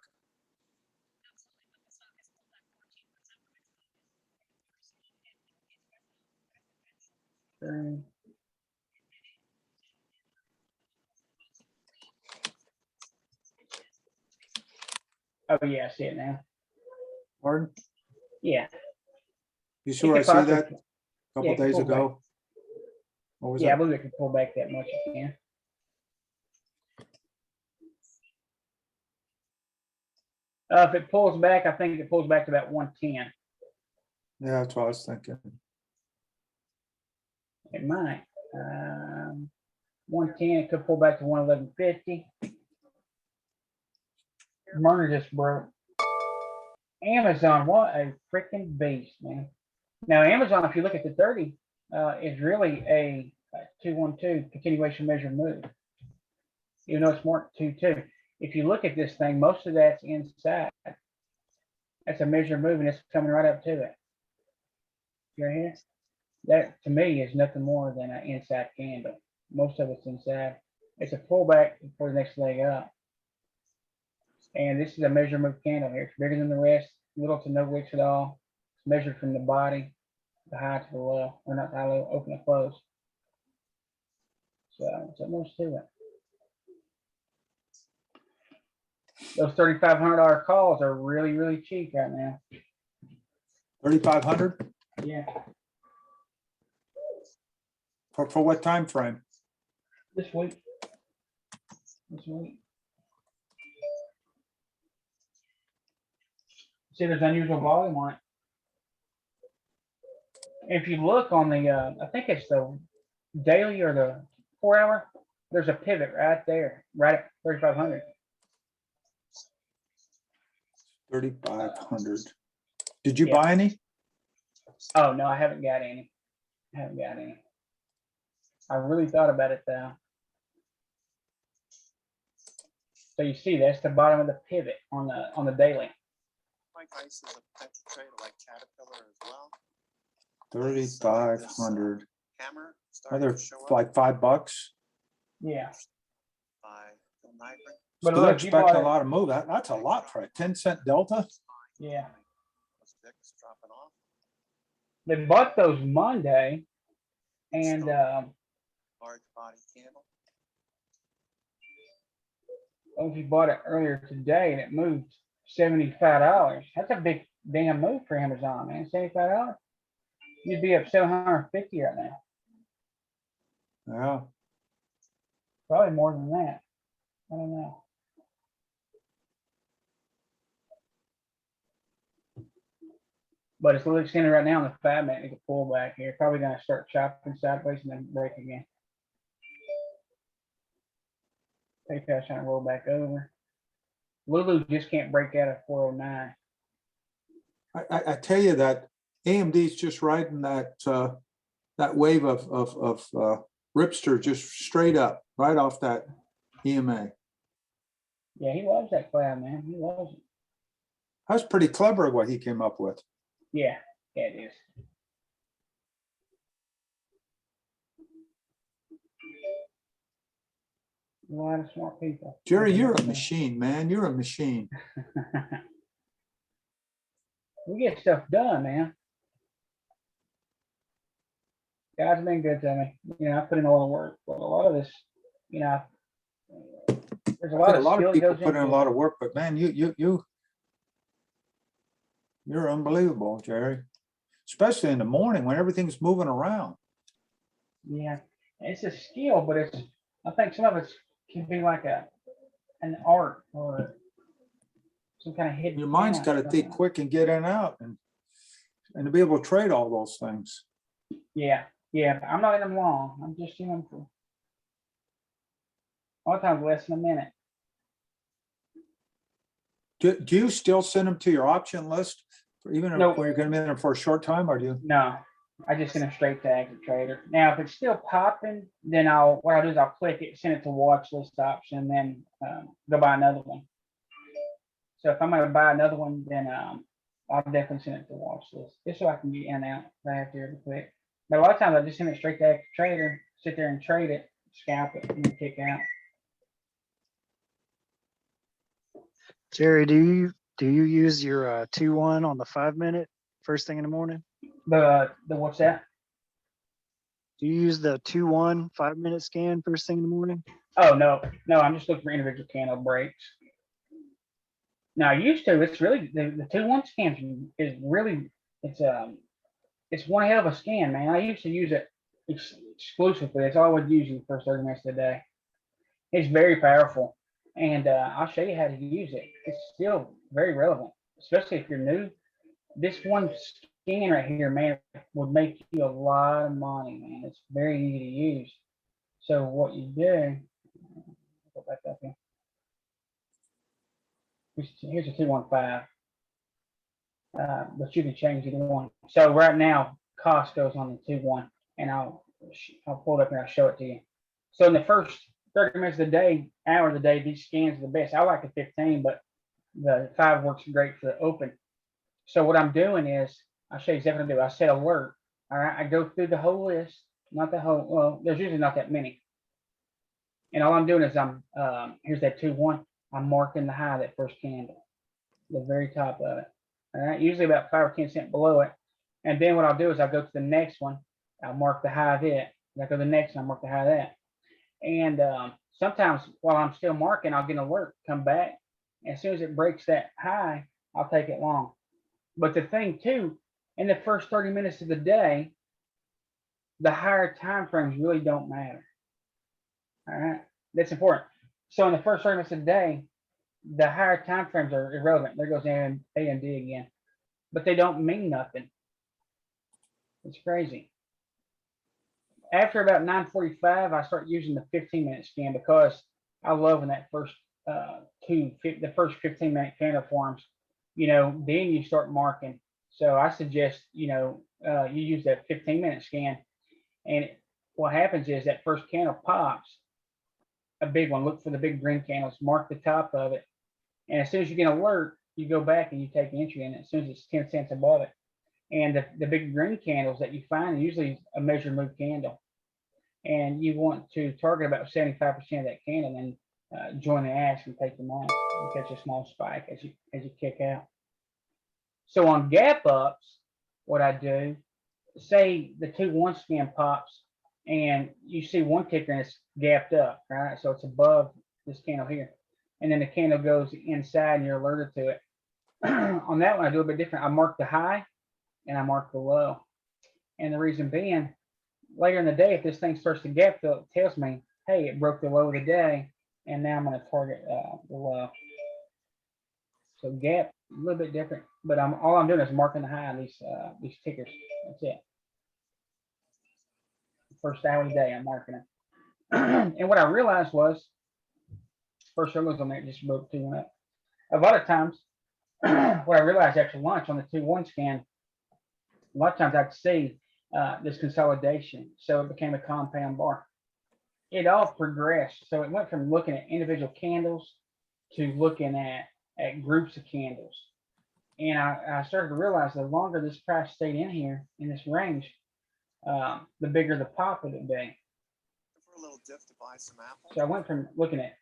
A: Oh yeah, I see it now.
B: Pardon?
A: Yeah.
B: You sure I see that a couple
A: it could
B: days
A: pull
B: ago?
A: back.
B: What was
A: Yeah, I
B: that?
A: believe it can pull back that much again. If it pulls back, I think it pulls back to about 110.
B: Yeah, that's what I was thinking.
A: It might. 110, it could pull back to 111.50. Murder just broke. Amazon, what a freaking beast, man. Now, Amazon, if you look at the 30, is really a 212 continuation measure move. Even though it's marked 2-2. If you look at this thing, most of that's inside. That's a measure move, and it's coming right up to it. You're here. That to me is nothing more than an inside candle. Most of it's inside. It's a pullback for the next leg up. And this is a measure move candle here. It's bigger than the rest, little to no wicks at all. It's measured from the body, the high to the low, or not the high, low, open and close. So it's almost to it. Those $3,500 calls are really, really cheap right now.
B: 3,500
A: Yeah,
B: for what time frame?
A: this week. This week. See, there's unusual volume on it. If you look on the, I think it's the daily or the 4 hour, there's a pivot right there, right at 3,500.
B: 3,500. Did you
A: Yeah.
B: buy any?
A: Oh, no, I haven't got any. I haven't got any. I really thought about it though. So you see, that's the bottom of the pivot on the daily.
K: Mike Ice is a potential trade like Caterpillar as well.
B: 3,500.
K: Hammer
B: Are
K: starting
B: there
K: to show up
B: like $5?
A: Yeah.
K: by Phil Nygren.
A: But
B: So they're
A: look, you bought
B: expecting a
A: it.
B: lot of move. That's a lot for a 10-cent delta.
A: Yeah.
K: Those VIX dropping off.
A: They bought those Monday, and
K: Large body candle.
A: if you bought it earlier today and it moved $75, that's a big damn move for Amazon, man. $75. You'd be up 750 right now.
B: Yeah.
A: Probably more than that. I don't know. But it's a little extended right now on the 5 minute. It could pull back here. Probably gonna start chopping sideways and then break again. PayPal's trying to roll back over. Lulu just can't break out of 409.
B: I tell you that AMD's just riding that that wave of Ripster just straight up, right off that EMA.
A: Yeah, he loves that cloud, man. He loves it.
B: That's pretty clever what he came up with.
A: Yeah, it is. A lot of smart people.
B: Jerry, you're a machine, man. You're a machine.
A: We get stuff done, man. God's been good to me. You know, I put in a lot of work, but a lot of this, you know, there's a lot of skill that
B: people
A: goes
B: put in a
A: into
B: lot
A: it.
B: of work, but man, you're unbelievable, Jerry. Especially in the morning when everything's moving around.
A: Yeah, it's a skill, but it's, I think some of it can be like an art or some kind of hidden.
B: Your mind's got to
A: talent.
B: think quick and get in and out and to be able to trade all those things.
A: Yeah, yeah. I'm not in them long. I'm just in them for a lot of times less than a minute.
B: Do you still send them to your option list, for even
A: Nope.
B: when you're going to be in there for a short time, or do you?
A: No, I just send them straight to active trader. Now, if it's still popping, then what I'll do is I'll click it, send it to watch list option, and then go buy another one. So if I'm going to buy another one, then I'll definitely send it to watch list, just so I can get in and out right after every click. But a lot of times I just send it straight to active trader, sit there and trade it, scalp it, and then kick out.
N: Jerry, do you use your 2-1 on the 5 minute first thing in the morning?
A: The what's that?
N: Do you use the 2-1 5 minute scan first thing in the morning?
A: Oh no, I'm just looking for individual candle breaks. Now I used to. It's really the 2-1 scan is really it's one hell of a scan, man. I used to use it exclusively. That's all I would use in the first 30 minutes of the day. It's very powerful, and I'll show you how to use it. It's still very relevant, especially if you're new. This one scan right here, man, would make you a lot of money, man. It's very easy to use. So what you do, go back up here. Here's a 215. But you can change either one. So right now, Costco's on the 2-1, and I'll pull it up and I'll show it to you. So in the first 30 minutes of the day, hour of the day, these scans are the best. I like the 15, but the 5 works great for the open. So what I'm doing is, I'll show you exactly what I do. I set alert. All right, I go through the whole list, not the whole. Well, there's usually not that many. And all I'm doing is here's that 2-1. I'm marking the high of that first candle, the very top of it. All right, usually about 5 or 10 cents below it. And then what I'll do is I'll go to the next one. I'll mark the high of it. And I go to the next one, I'll mark the high of that. And sometimes while I'm still marking, I'll get an alert, come back. As soon as it breaks that high, I'll take it long. But the thing too, in the first 30 minutes of the day, the higher time frames really don't matter. All right, that's important. So in the first 30 minutes of the day, the higher time frames are irrelevant. There goes AMD again, but they don't mean nothing. It's crazy. After about 9:45, I start using the 15-minute scan because I love when that first the first 15-minute candle forms. Then you start marking. So I suggest you use that 15-minute scan, and what happens is that first candle pops, a big one. Look for the big green candles. Mark the top of it, and as soon as you get an alert, you go back and you take entry in it. As soon as it's 10 cents above it. And the big green candles that you find are usually a measured move candle. And you want to target about 75% of that candle and join the ash and take them off and catch a small spike as you kick out. So on gap ups, what I do, say the 2-1 scan pops and you see one ticker and it's gapped up, right? So it's above this candle here. And then the candle goes inside and you're alerted to it. On that one, I do a bit different. I mark the high and I mark the low. And the reason being, later in the day, if this thing starts to gap fill, it tells me, hey, it broke the low of the day, and now I'm going to target the low. So gap, a little bit different, but all I'm doing is marking the high on these tickers. That's it. First hour of the day, I'm marking it. And what I realized was, first circles on there just broke 2 up. A lot of times, what I realized after lunch on the 2-1 scan, a lot of times I'd see this consolidation. So it became a compound bar. It all progressed. So it went from looking at individual candles to looking at groups of candles. And I started to realize the longer this price stayed in here in this range, the bigger the pop would be.
K: For a little diff to buy some apples.
A: So I went from looking at,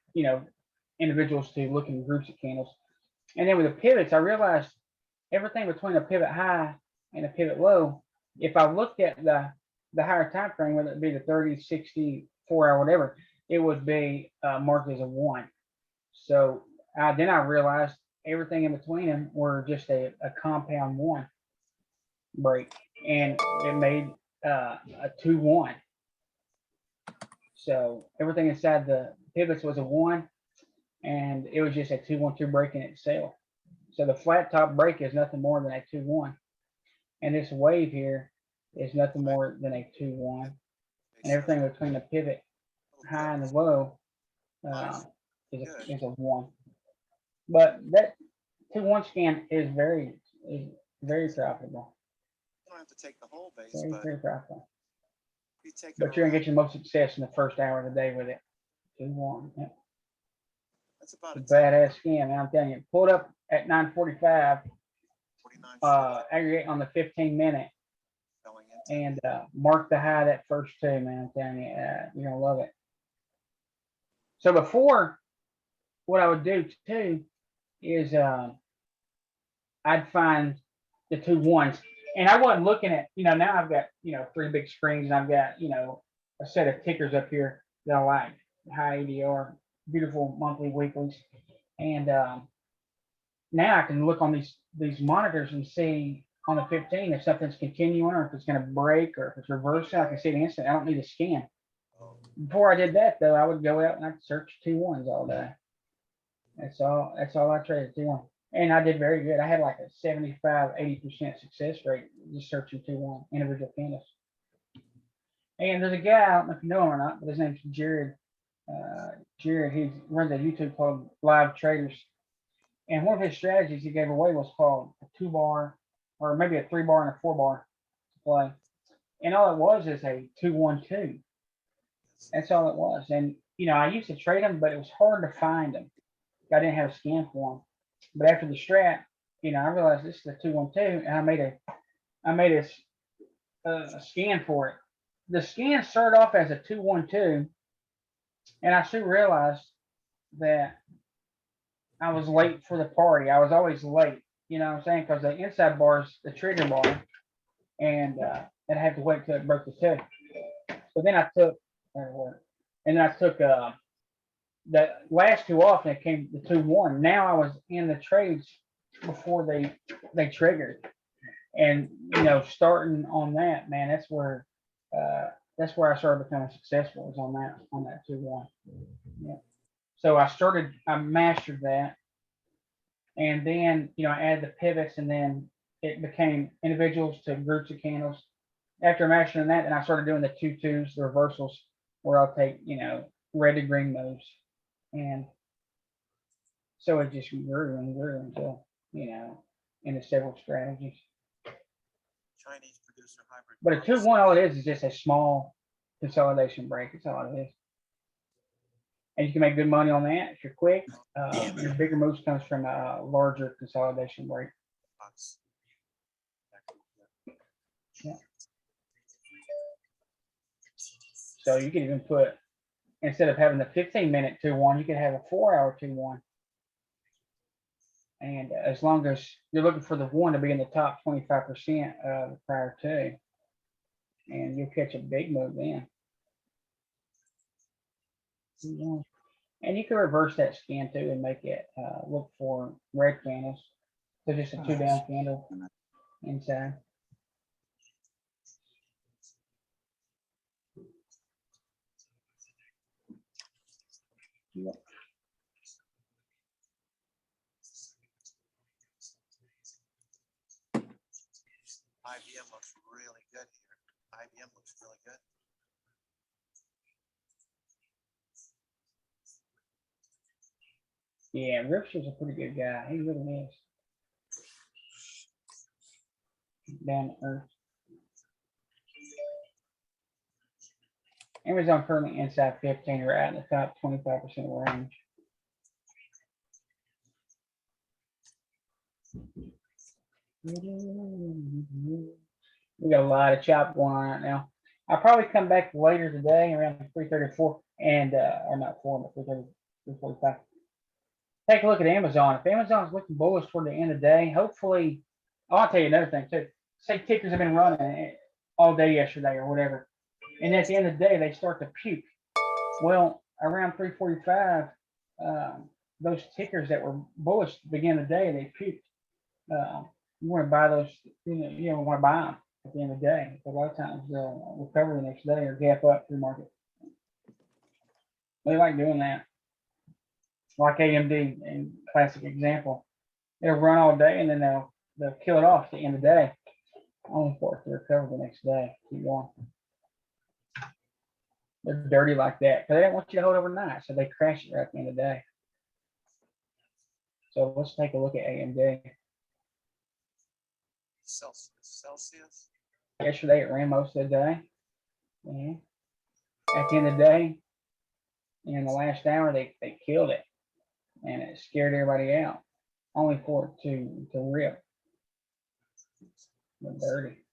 A: individuals to looking at groups of candles. And then with the pivots, I realized everything between a pivot high and a pivot low, if I looked at the higher time frame, whether it be the 30, 60, 4-hour, whatever, it would be marked as a 1. So then I realized everything in between them were just a compound 1 break, and it made a 2-1. So everything inside the pivots was a 1, and it was just a 2-1-2 break in itself. So the flat top break is nothing more than a 2-1. And this wave here is nothing more than a 2-1. And everything between the pivot high and the low is a 1. But that 2-1 scan is very profitable.
K: You don't have to take the whole base,
A: Very profitable.
K: you take
A: But you're gonna get your most success in the first hour of the day with it. 2-1. Yeah.
K: That's about
A: It's a badass scan, man. I'm telling you. Pulled up at 9:45. Aggregate on the 15-minute and mark the high that first 2, man. I'm telling you, you're gonna love it. So before, what I would do too is I'd find the 2-1s, and I wasn't looking at, now I've got 3 big screens, and I've got a set of tickers up here that I like, high ADR, beautiful monthly weeklies, and now I can look on these monitors and see on the 15 if something's continuing or if it's going to break or if it's reversing. I can see it instantly. I don't need a scan. Before I did that, though, I would go out and I'd search 2-1s all day. That's all I traded, 2-1. And I did very good. I had like a 75-80% success rate just searching 2-1 individual candles. And there's a guy, I don't know if you know him or not, but his name's Jared. Jared, he runs a YouTube called Live Traders. And one of his strategies he gave away was called a 2-bar, or maybe a 3-bar and a 4-bar play. And all it was is a 2-1-2. That's all it was. And I used to trade them, but it was hard to find them. I didn't have a scan for them. But after the strat, I realized this is a 2-1-2, and I made a scan for it. The scan started off as a 2-1-2, and I soon realized that I was late for the party. I was always late, you know what I'm saying? Because the inside bar is the trigger bar, and I had to wait till it broke the 2. So then I took, the last 2 off, and it came the 2-1. Now I was in the trades before they triggered, And, you know, starting on that, man, that's where I started becoming successful, is on that 2-1. Yeah. So I mastered that. And then, you know, I added the pivots, and then it became individuals to groups of candles. After mastering that, then I started doing the 2-2s, the reversals, where I'll take, you know, red to green moves. And so it just grew and grew until, you know, into several strategies.
K: Chinese producer hybrid.
A: But a 2-1, all it is just a small consolidation break. That's all it is. And you can make good money on that if you're quick. Your bigger moves comes from a larger consolidation break. Yeah. So you can even put, instead of having the 15-minute 2-1, you can have a 4-hour 2-1. And as long as you're looking for the one to be in the top 25% of the prior two, and you'll catch a big move then. And you can reverse that scan too and make it look for red candles. So just a 2-down candle inside. Yep.
K: IBM looks really good here. IBM looks really good.
A: Yeah, Ripster's a pretty good guy. He really is. Down to earth. Amazon currently inside 15, or at the top 25% range. We got a lot of chop going on right now. I'll probably come back later today around 3:34 and or not 4, but 3:45. Take a look at Amazon. If Amazon's looking bullish toward the end of the day, hopefully, I'll tell you another thing too. Say tickers have been running all day yesterday or whatever, and at the end of the day they start to puke. Well, around 3:45, those tickers that were bullish at the beginning of the day, they puked. You want to buy those, you don't want to buy them at the end of the day. A lot of times they'll recover the next day or gap up through market. They like doing that. Like AMD, and classic example. It'll run all day and then they'll kill it off at the end of the day, only for it to recover the next day. Keep going. They're dirty like that, but they don't want you to hold overnight, so they crash it right at the end of the day. So let's take a look at AMD.
K: Celsius.
A: Yesterday it ran most of the day. Yeah. At the end of the day, in the last hour, they killed it, and it scared everybody out, only for it to rip. They're dirty.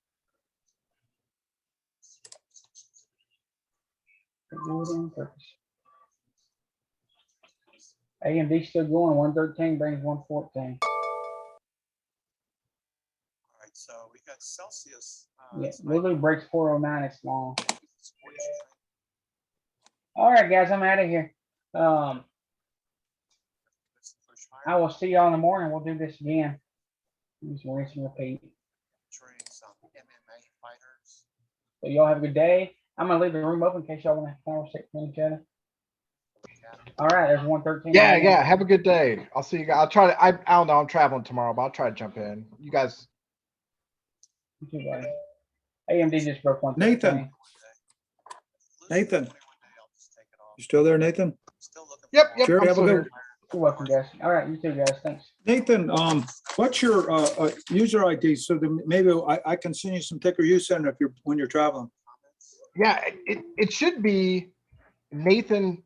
A: AMD still going. 113 brings 114.
K: All right, so we got Celsius.
A: Yeah, Lulu breaks 409. It's long. All right, guys, I'm out of here. I will see y'all in the morning. We'll do this again. Just rinse and repeat.
K: Some MMA fighters.
A: So y'all have a good day. I'm gonna leave the room open in case y'all want to conversate with each other. All right, there's 113.
E: Yeah. Have a good day. I'll see you guys. I'll try to. I don't know. I'm traveling tomorrow, but I'll try to jump in. You guys.
A: You too, buddy. AMD just broke 113.
B: Nathan, you still there, Nathan?
E: Yep.
B: Sure,
E: I'm
B: have a
E: still
B: good
E: here.
A: You're welcome, guys. All right, you too, guys. Thanks.
B: Nathan, what's your user ID so that maybe I can send you some ticker you send if you're when you're traveling.
E: Yeah, it should be Nathan